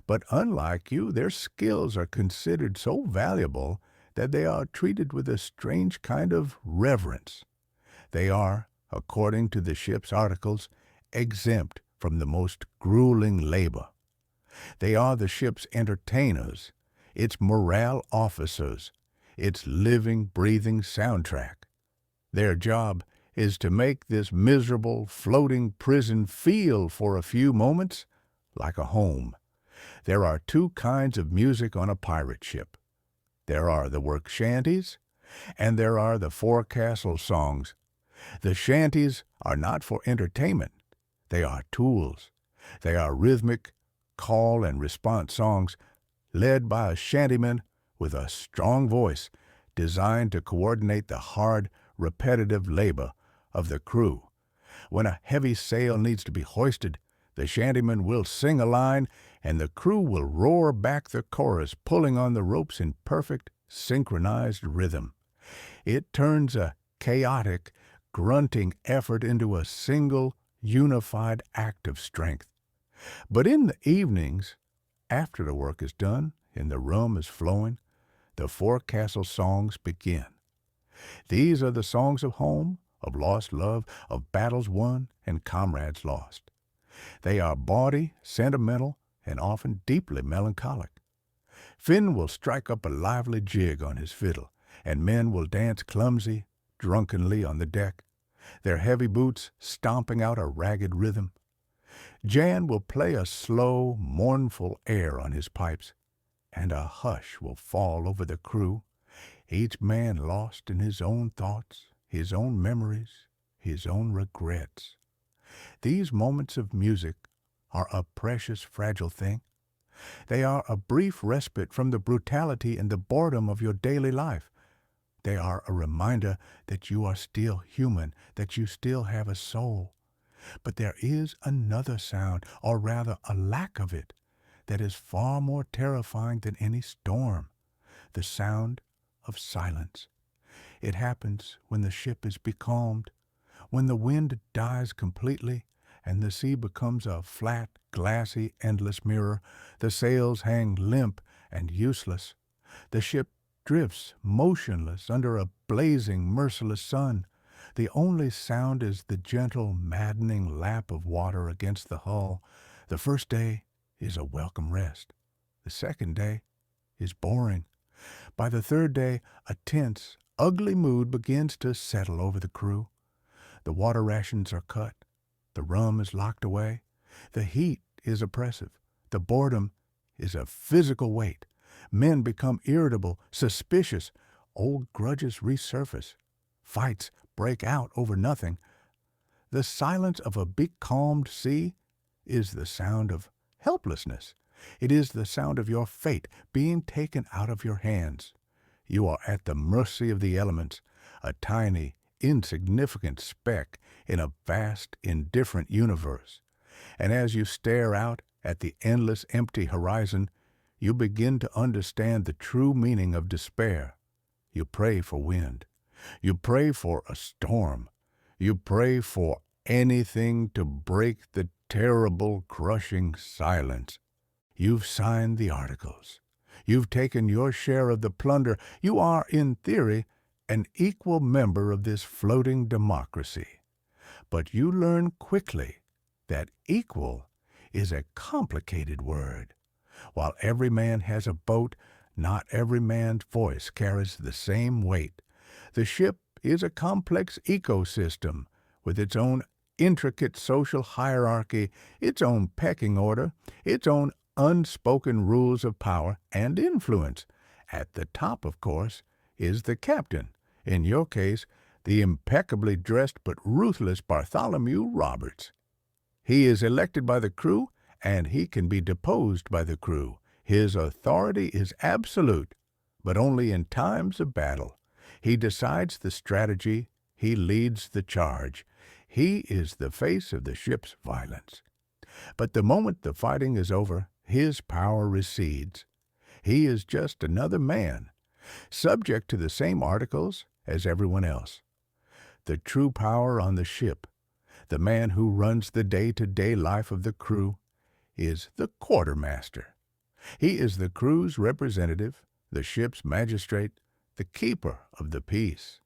But unlike you, their skills are considered so valuable that they are treated with a strange kind of reverence. They are, according to the ship's articles, exempt from the most grueling labor. They are the ship's entertainers, its morale officers, its living, breathing soundtrack. Their job is to make this miserable, floating prison feel for a few moments like a home. There are two kinds of music on a pirate ship. There are the work shanties, and there are the forecastle songs. The shanties are not for entertainment. They are tools. They are rhythmic, call and response songs led by a shantyman with a strong voice designed to coordinate the hard, repetitive labor of the crew. When a heavy sail needs to be hoisted, the shantyman will sing a line and the crew will roar back the chorus, pulling on the ropes in perfect, synchronized rhythm. It turns a chaotic, grunting effort into a single, unified act of strength. But in the evenings, after the work is done and the rum is flowing, the forecastle songs begin. These are the songs of home, of lost love, of battles won and comrades lost. They are bawdy, sentimental, and often deeply melancholic. Finn will strike up a lively jig on his fiddle, and men will dance clumsy, drunkenly on the deck, their heavy boots stomping out a ragged rhythm. Jan will play a slow, mournful air on his pipes, and a hush will fall over the crew, each man lost in his own thoughts, his own memories, his own regrets. These moments of music are a precious, fragile thing. They are a brief respite from the brutality and the boredom of your daily life. They are a reminder that you are still human, that you still have a soul. But there is another sound, or rather a lack of it, that is far more terrifying than any storm, the sound of silence. It happens when the ship is becalmed, when the wind dies completely and the sea becomes a flat, glassy, endless mirror. The sails hang limp and useless. The ship drifts motionless under a blazing, merciless sun. The only sound is the gentle, maddening lap of water against the hull. The first day is a welcome rest. The second day is boring. By the third day, a tense, ugly mood begins to settle over the crew. The water rations are cut. The rum is locked away. The heat is oppressive. The boredom is a physical weight. Men become irritable, suspicious. Old grudges resurface. Fights break out over nothing. The silence of a becalmed sea is the sound of helplessness. It is the sound of your fate being taken out of your hands. You are at the mercy of the elements, a tiny, insignificant speck in a vast, indifferent universe. And as you stare out at the endless, empty horizon, You begin to understand the true meaning of despair. You pray for wind. You pray for a storm. You pray for anything to break the terrible, crushing silence. You've signed the articles. You've taken your share of the plunder. You are, in theory, an equal member of this floating democracy. But you learn quickly that equal is a complicated word. While every man has a boat, not every man's voice carries the same weight. The ship is a complex ecosystem with its own intricate social hierarchy, its own pecking order, its own unspoken rules of power and influence. At the top, of course, is the captain, in your case, the impeccably dressed but ruthless Bartholomew Roberts. He is elected by the crew, and he can be deposed by the crew. His authority is absolute, but only in times of battle. He decides the strategy. He leads the charge. He is the face of the ship's violence. But the moment the fighting is over, his power recedes. He is just another man, subject to the same articles as everyone else. The true power on the ship, the man who runs the day-to-day life of the crew, is the quartermaster. He is the crew's representative, the ship's magistrate, the keeper of the peace.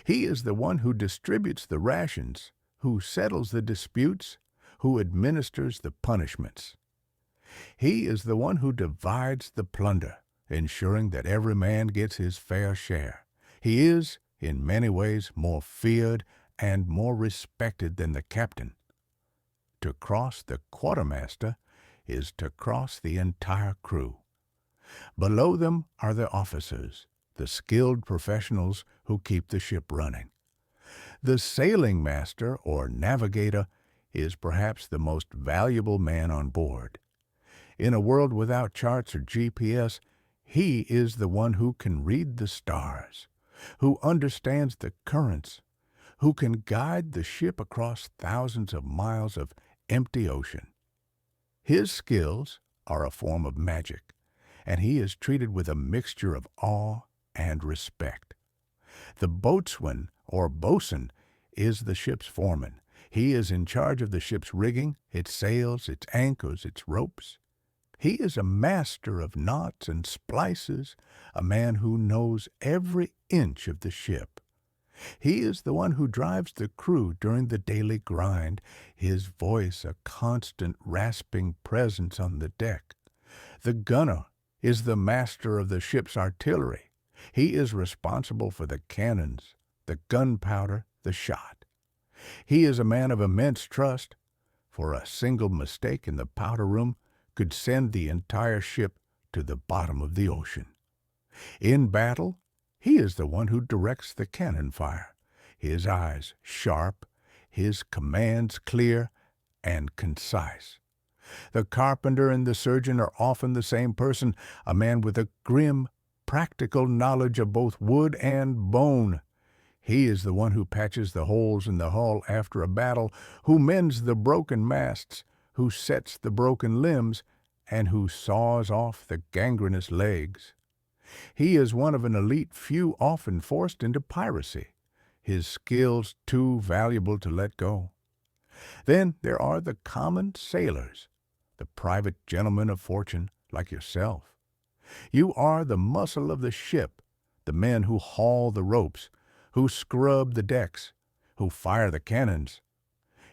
He is the one who distributes the rations, who settles the disputes, who administers the punishments. He is the one who divides the plunder, ensuring that every man gets his fair share. He is, in many ways, more feared and more respected than the captain. To cross the quartermaster is to cross the entire crew. Below them are the officers, the skilled professionals who keep the ship running. The sailing master or navigator is perhaps the most valuable man on board. In a world without charts or GPS, he is the one who can read the stars, who understands the currents, who can guide the ship across thousands of miles of empty ocean. His skills are a form of magic, and he is treated with a mixture of awe and respect. The boatswain or bosun is the ship's foreman. He is in charge of the ship's rigging, its sails, its anchors, its ropes. He is a master of knots and splices, a man who knows every inch of the ship. He is the one who drives the crew during the daily grind, his voice a constant rasping presence on the deck. The gunner is the master of the ship's artillery. He is responsible for the cannons, the gunpowder, the shot. He is a man of immense trust, for a single mistake in the powder room could send the entire ship to the bottom of the ocean. In battle, he is the one who directs the cannon fire, his eyes sharp, his commands clear and concise. The carpenter and the surgeon are often the same person, a man with a grim, practical knowledge of both wood and bone. He is the one who patches the holes in the hull after a battle, who mends the broken masts, who sets the broken limbs, and who saws off the gangrenous legs. He is one of an elite few often forced into piracy, his skills too valuable to let go. Then there are the common sailors, the private gentlemen of fortune like yourself. You are the muscle of the ship, the men who haul the ropes, who scrub the decks, who fire the cannons.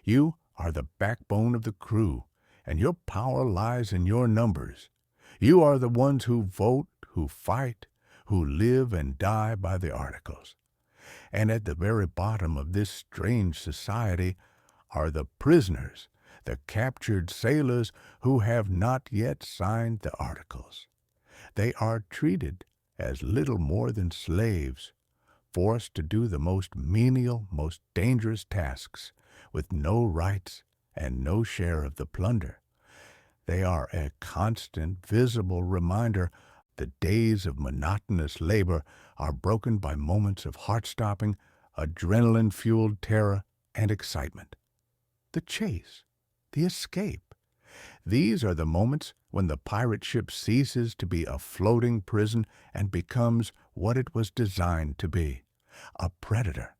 You are the backbone of the crew, and your power lies in your numbers. You are the ones who vote, who fight, who live and die by the articles. And at the very bottom of this strange society are the prisoners, the captured sailors who have not yet signed the articles. They are treated as little more than slaves, forced to do the most menial, most dangerous tasks, with no rights and no share of the plunder. They are a constant, visible reminder the days of monotonous labor are broken by moments of heart-stopping, adrenaline-fueled terror and excitement. The chase, the escape. These are the moments when the pirate ship ceases to be a floating prison and becomes what it was designed to be, a predator.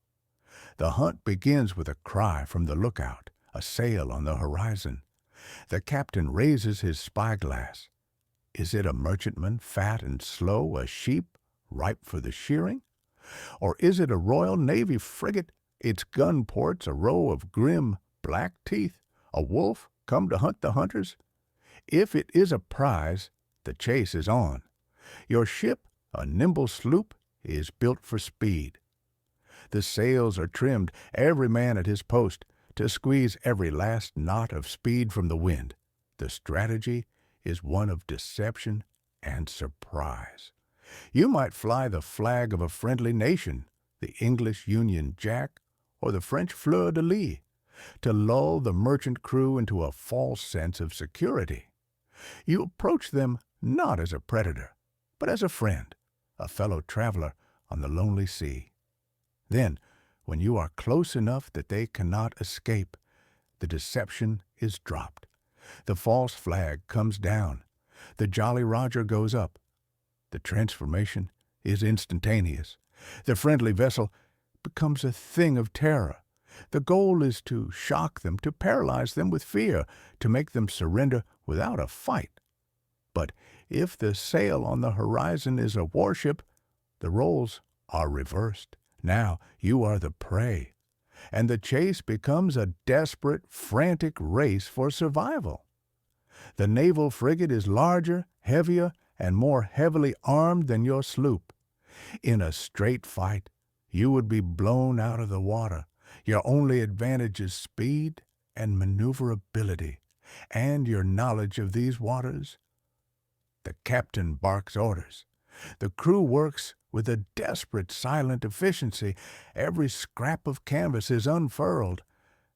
The hunt begins with a cry from the lookout, a sail on the horizon. The captain raises his spyglass. Is it a merchantman, fat and slow, a sheep, ripe for the shearing? Or is it a Royal Navy frigate, its gun ports a row of grim, black teeth, a wolf come to hunt the hunters? If it is a prize, the chase is on. Your ship, a nimble sloop, is built for speed. The sails are trimmed, every man at his post, to squeeze every last knot of speed from the wind. The strategy is one of deception and surprise. You might fly the flag of a friendly nation, the English Union Jack or the French fleur-de-lis, to lull the merchant crew into a false sense of security. You approach them not as a predator, but as a friend, a fellow traveler on the lonely sea. Then, when you are close enough that they cannot escape, the deception is dropped. The false flag comes down. The Jolly Roger goes up. The transformation is instantaneous. The friendly vessel becomes a thing of terror. The goal is to shock them, to paralyze them with fear, to make them surrender without a fight. But if the sail on the horizon is a warship, the roles are reversed. Now you are the prey, and the chase becomes a desperate, frantic race for survival. The naval frigate is larger, heavier, and more heavily armed than your sloop. In a straight fight, you would be blown out of the water. Your only advantage is speed and maneuverability, and your knowledge of these waters. The captain barks orders. The crew works with a desperate, silent efficiency. Every scrap of canvas is unfurled.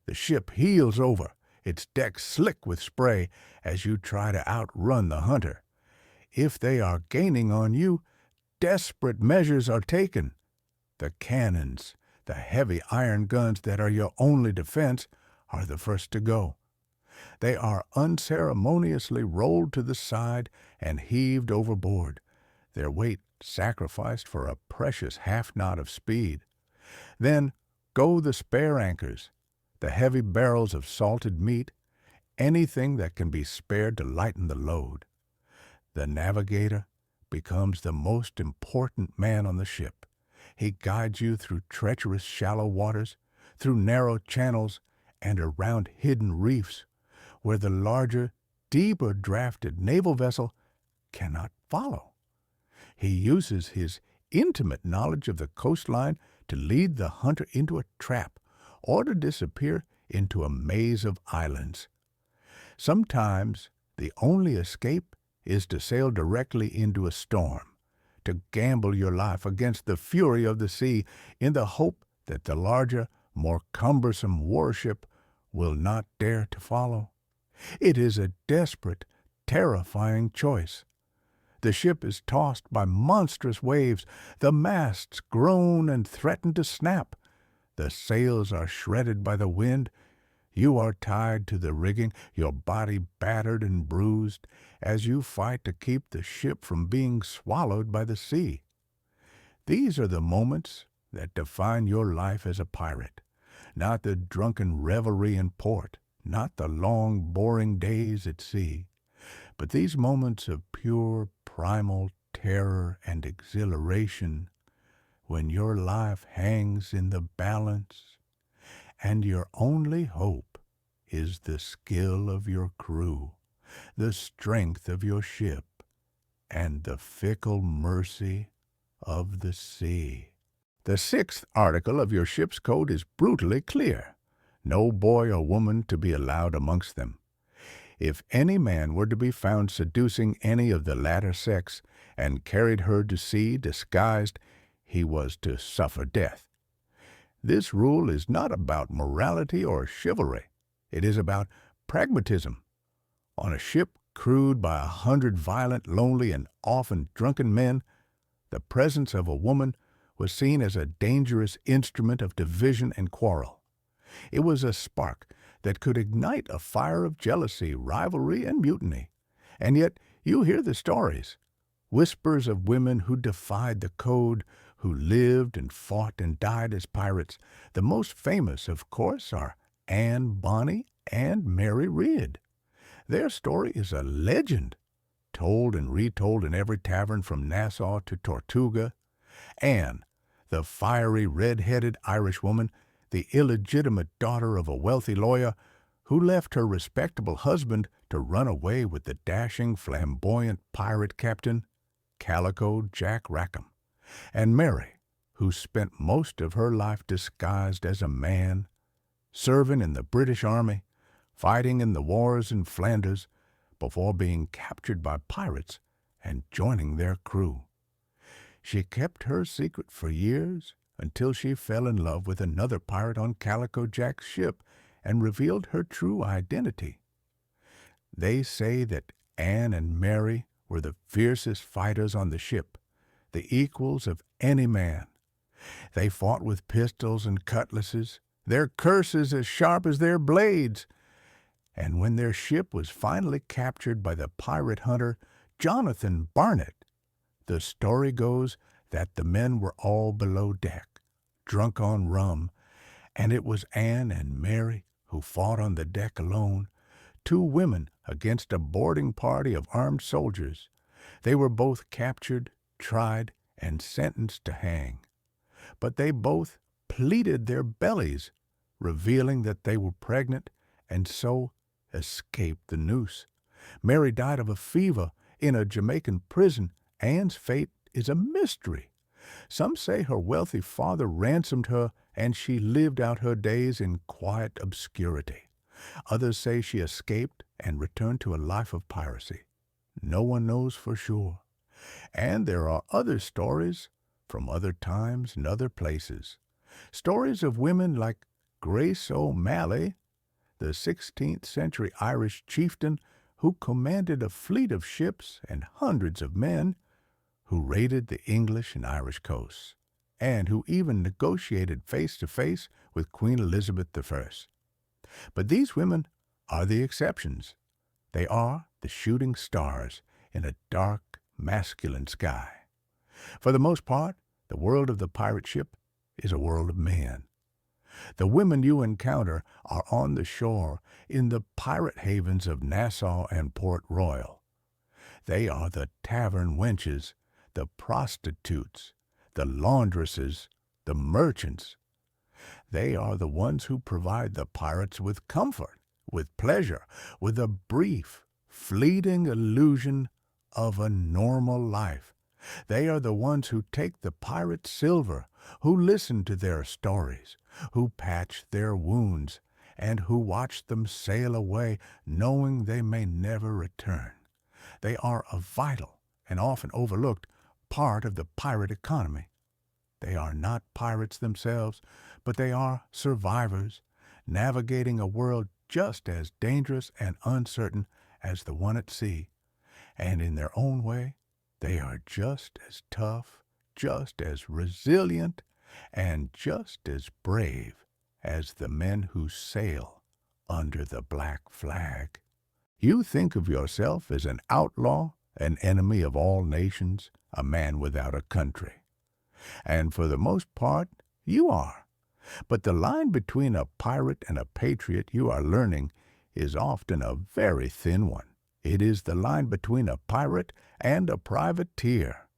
The ship heels over, its deck slick with spray, as you try to outrun the hunter. If they are gaining on you, desperate measures are taken. The cannons, the heavy iron guns that are your only defense, are the first to go. They are unceremoniously rolled to the side and heaved overboard, their weight sacrificed for a precious half-knot of speed. Then go the spare anchors, the heavy barrels of salted meat, anything that can be spared to lighten the load. The navigator becomes the most important man on the ship. He guides you through treacherous shallow waters, through narrow channels, and around hidden reefs, where the larger, deeper-drafted naval vessel cannot follow. He uses his intimate knowledge of the coastline to lead the hunter into a trap or to disappear into a maze of islands. Sometimes the only escape is to sail directly into a storm, to gamble your life against the fury of the sea in the hope that the larger, more cumbersome warship will not dare to follow. It is a desperate, terrifying choice. The ship is tossed by monstrous waves. The masts groan and threaten to snap. The sails are shredded by the wind. You are tied to the rigging, your body battered and bruised, as you fight to keep the ship from being swallowed by the sea. These are the moments that define your life as a pirate, not the drunken revelry in port, not the long, boring days at sea, but these moments of pure, primal terror and exhilaration, when your life hangs in the balance, and your only hope is the skill of your crew, the strength of your ship, and the fickle mercy of the sea. The 6th article of your ship's code is brutally clear. No boy or woman to be allowed amongst them. If any man were to be found seducing any of the latter sex, and carried her to sea disguised, he was to suffer death. This rule is not about morality or chivalry. It is about pragmatism. On a ship crewed by 100 violent, lonely, and often drunken men, the presence of a woman was seen as a dangerous instrument of division and quarrel. It was a spark that could ignite a fire of jealousy, rivalry, and mutiny. And yet you hear the stories, whispers of women who defied the code, who lived and fought and died as pirates. The most famous, of course, are Anne Bonny and Mary Read. Their story is a legend, told and retold in every tavern from Nassau to Tortuga. Anne, the fiery, red-headed Irishwoman, the illegitimate daughter of a wealthy lawyer, who left her respectable husband to run away with the dashing, flamboyant pirate captain, Calico Jack Rackham, and Mary, who spent most of her life disguised as a man, serving in the British Army, fighting in the wars in Flanders, before being captured by pirates and joining their crew. She kept her secret for years until she fell in love with another pirate on Calico Jack's ship and revealed her true identity. They say that Anne and Mary were the fiercest fighters on the ship, the equals of any man. They fought with pistols and cutlasses, their curses as sharp as their blades. And when their ship was finally captured by the pirate hunter Jonathan Barnett, the story goes that the men were all below deck, drunk on rum, and it was Anne and Mary who fought on the deck alone, two women against a boarding party of armed soldiers. They were both captured, tried, and sentenced to hang. But they both pleated their bellies, revealing that they were pregnant, and so escaped the noose. Mary died of a fever in a Jamaican prison. Anne's fate is a mystery. Some say her wealthy father ransomed her and she lived out her days in quiet obscurity. Others say she escaped and returned to a life of piracy. No one knows for sure. And there are other stories from other times and other places. Stories of women like Grace O'Malley, the 16th century Irish chieftain who commanded a fleet of ships and hundreds of men, who raided the English and Irish coasts, and who even negotiated face-to-face with Queen Elizabeth I. But these women are the exceptions. They are the shooting stars in a dark, masculine sky. For the most part, the world of the pirate ship is a world of men. The women you encounter are on the shore in the pirate havens of Nassau and Port Royal. They are the tavern wenches, the prostitutes, the laundresses, the merchants. They are the ones who provide the pirates with comfort, with pleasure, with a brief, fleeting illusion of a normal life. They are the ones who take the pirates' silver, who listen to their stories, who patch their wounds, and who watch them sail away, knowing they may never return. They are a vital and often overlooked part of the pirate economy. They are not pirates themselves, but they are survivors, navigating a world just as dangerous and uncertain as the one at sea. And in their own way, they are just as tough, just as resilient, and just as brave as the men who sail under the black flag. You think of yourself as an outlaw, an enemy of all nations, a man without a country. And for the most part, you are. But the line between a pirate and a patriot, you are learning, is often a very thin one. It is the line between a pirate and a privateer.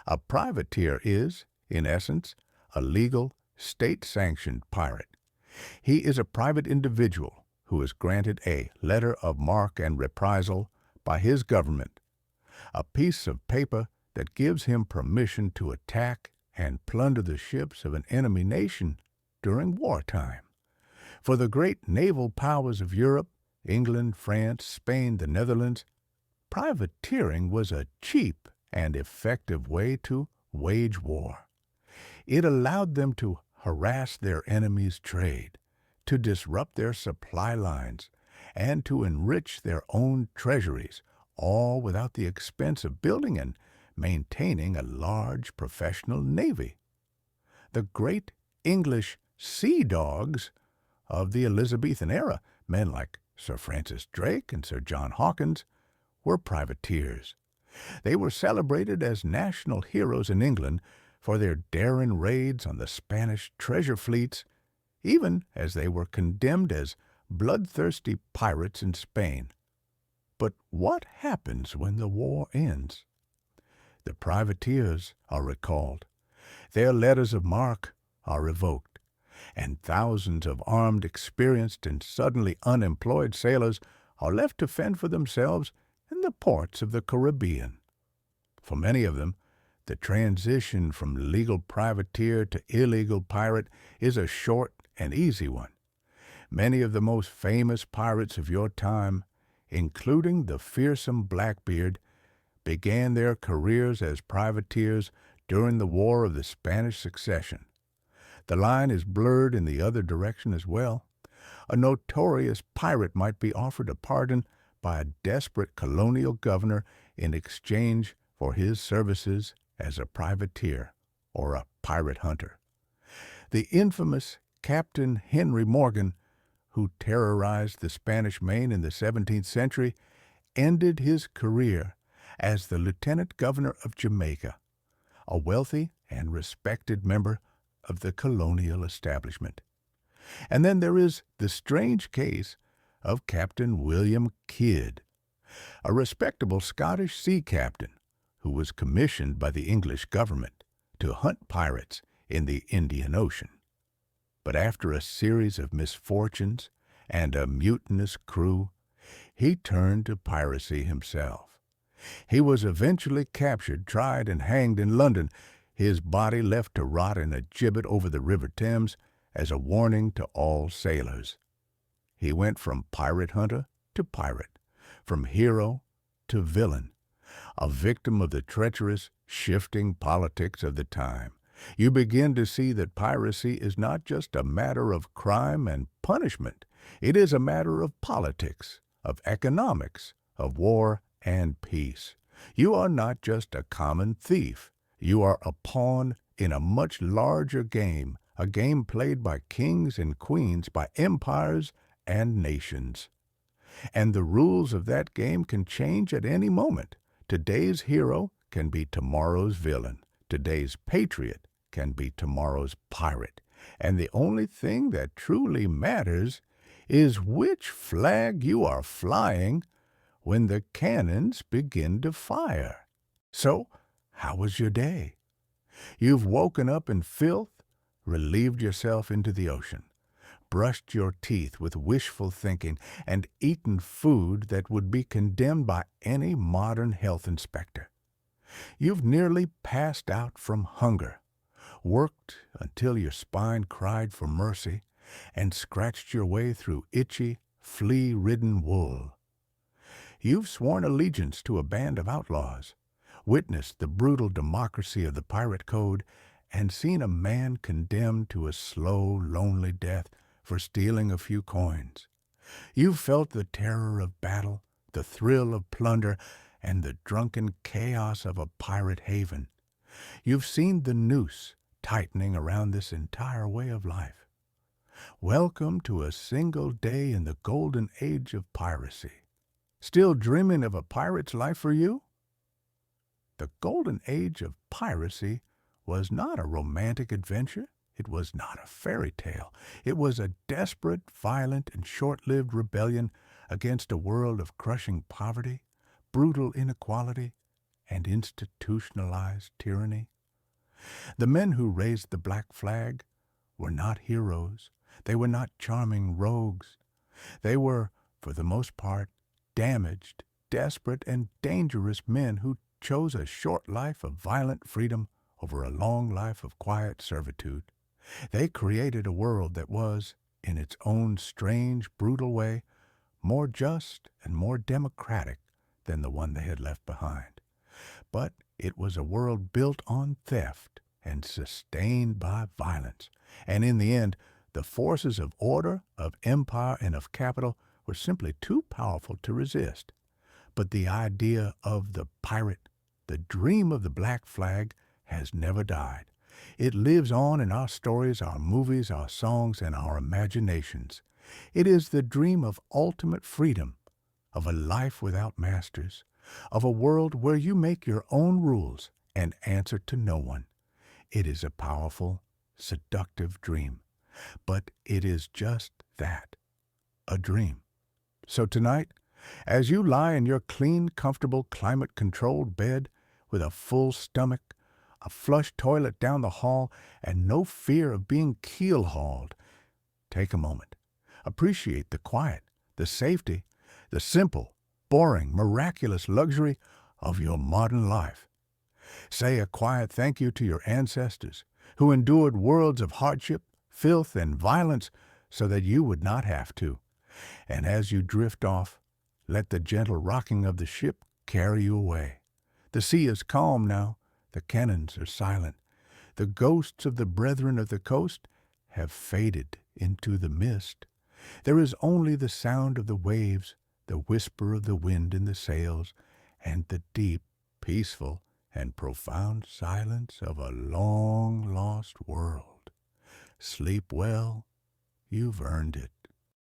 A privateer is, in essence, a legal, state-sanctioned pirate. He is a private individual who is granted a letter of marque and reprisal by his government, a piece of paper that gives him permission to attack and plunder the ships of an enemy nation during wartime. For the great naval powers of Europe, England, France, Spain, the Netherlands, privateering was a cheap and effective way to wage war. It allowed them to harass their enemies' trade, to disrupt their supply lines, and to enrich their own treasuries, all without the expense of building and maintaining a large professional navy. The great English sea dogs of the Elizabethan era, men like Sir Francis Drake and Sir John Hawkins, were privateers. They were celebrated as national heroes in England for their daring raids on the Spanish treasure fleets, even as they were condemned as bloodthirsty pirates in Spain. But what happens when the war ends? The privateers are recalled. Their letters of marque are revoked, and thousands of armed, experienced, and suddenly unemployed sailors are left to fend for themselves in the ports of the Caribbean. For many of them, the transition from legal privateer to illegal pirate is a short and easy one. Many of the most famous pirates of your time, including the fearsome Blackbeard, began their careers as privateers during the War of the Spanish Succession. The line is blurred in the other direction as well. A notorious pirate might be offered a pardon by a desperate colonial governor in exchange for his services as a privateer or a pirate hunter. The infamous Captain Henry Morgan, who terrorized the Spanish Main in the 17th century, ended his career as the lieutenant governor of Jamaica, a wealthy and respected member of the colonial establishment. And then there is the strange case of Captain William Kidd, a respectable Scottish sea captain who was commissioned by the English government to hunt pirates in the Indian Ocean. But after a series of misfortunes and a mutinous crew, he turned to piracy himself. He was eventually captured, tried, and hanged in London, his body left to rot in a gibbet over the River Thames as a warning to all sailors. He went from pirate hunter to pirate, from hero to villain, a victim of the treacherous, shifting politics of the time. You begin to see that piracy is not just a matter of crime and punishment. It is a matter of politics, of economics, of war and peace. You are not just a common thief. You are a pawn in a much larger game, a game played by kings and queens, by empires and nations. And the rules of that game can change at any moment. Today's hero can be tomorrow's villain. Today's patriot can be tomorrow's pirate. And the only thing that truly matters is which flag you are flying when the cannons begin to fire. So, how was your day? You've woken up in filth, relieved yourself into the ocean, brushed your teeth with wishful thinking, and eaten food that would be condemned by any modern health inspector. You've nearly passed out from hunger, worked until your spine cried for mercy, and scratched your way through itchy, flea-ridden wool. You've sworn allegiance to a band of outlaws, witnessed the brutal democracy of the pirate code, and seen a man condemned to a slow, lonely death for stealing a few coins. You've felt the terror of battle, the thrill of plunder, and the drunken chaos of a pirate haven. You've seen the noose tightening around this entire way of life. Welcome to a single day in the golden age of piracy. Still dreaming of a pirate's life for you? The golden age of piracy was not a romantic adventure. It was not a fairy tale. It was a desperate, violent, and short-lived rebellion against a world of crushing poverty, brutal inequality, and institutionalized tyranny. The men who raised the black flag were not heroes. They were not charming rogues. They were, for the most part, damaged, desperate, and dangerous men who chose a short life of violent freedom over a long life of quiet servitude. They created a world that was, in its own strange, brutal way, more just and more democratic than the one they had left behind. But it was a world built on theft and sustained by violence. And in the end, the forces of order, of empire, and of capital were simply too powerful to resist. But the idea of the pirate, the dream of the black flag, has never died. It lives on in our stories, our movies, our songs, and our imaginations. It is the dream of ultimate freedom, of a life without masters, of a world where you make your own rules and answer to no one. It is a powerful, seductive dream, but it is just that, a dream. So tonight, as you lie in your clean, comfortable, climate-controlled bed with a full stomach, a flush toilet down the hall, and no fear of being keel-hauled, take a moment. Appreciate the quiet, the safety, the simple, boring, miraculous luxury of your modern life. Say a quiet thank you to your ancestors who endured worlds of hardship, filth, and violence so that you would not have to. And as you drift off, let the gentle rocking of the ship carry you away. The sea is calm now, the cannons are silent. The ghosts of the brethren of the coast have faded into the mist. There is only the sound of the waves, the whisper of the wind in the sails, and the deep, peaceful, and profound silence of a long-lost world. Sleep well, you've earned it.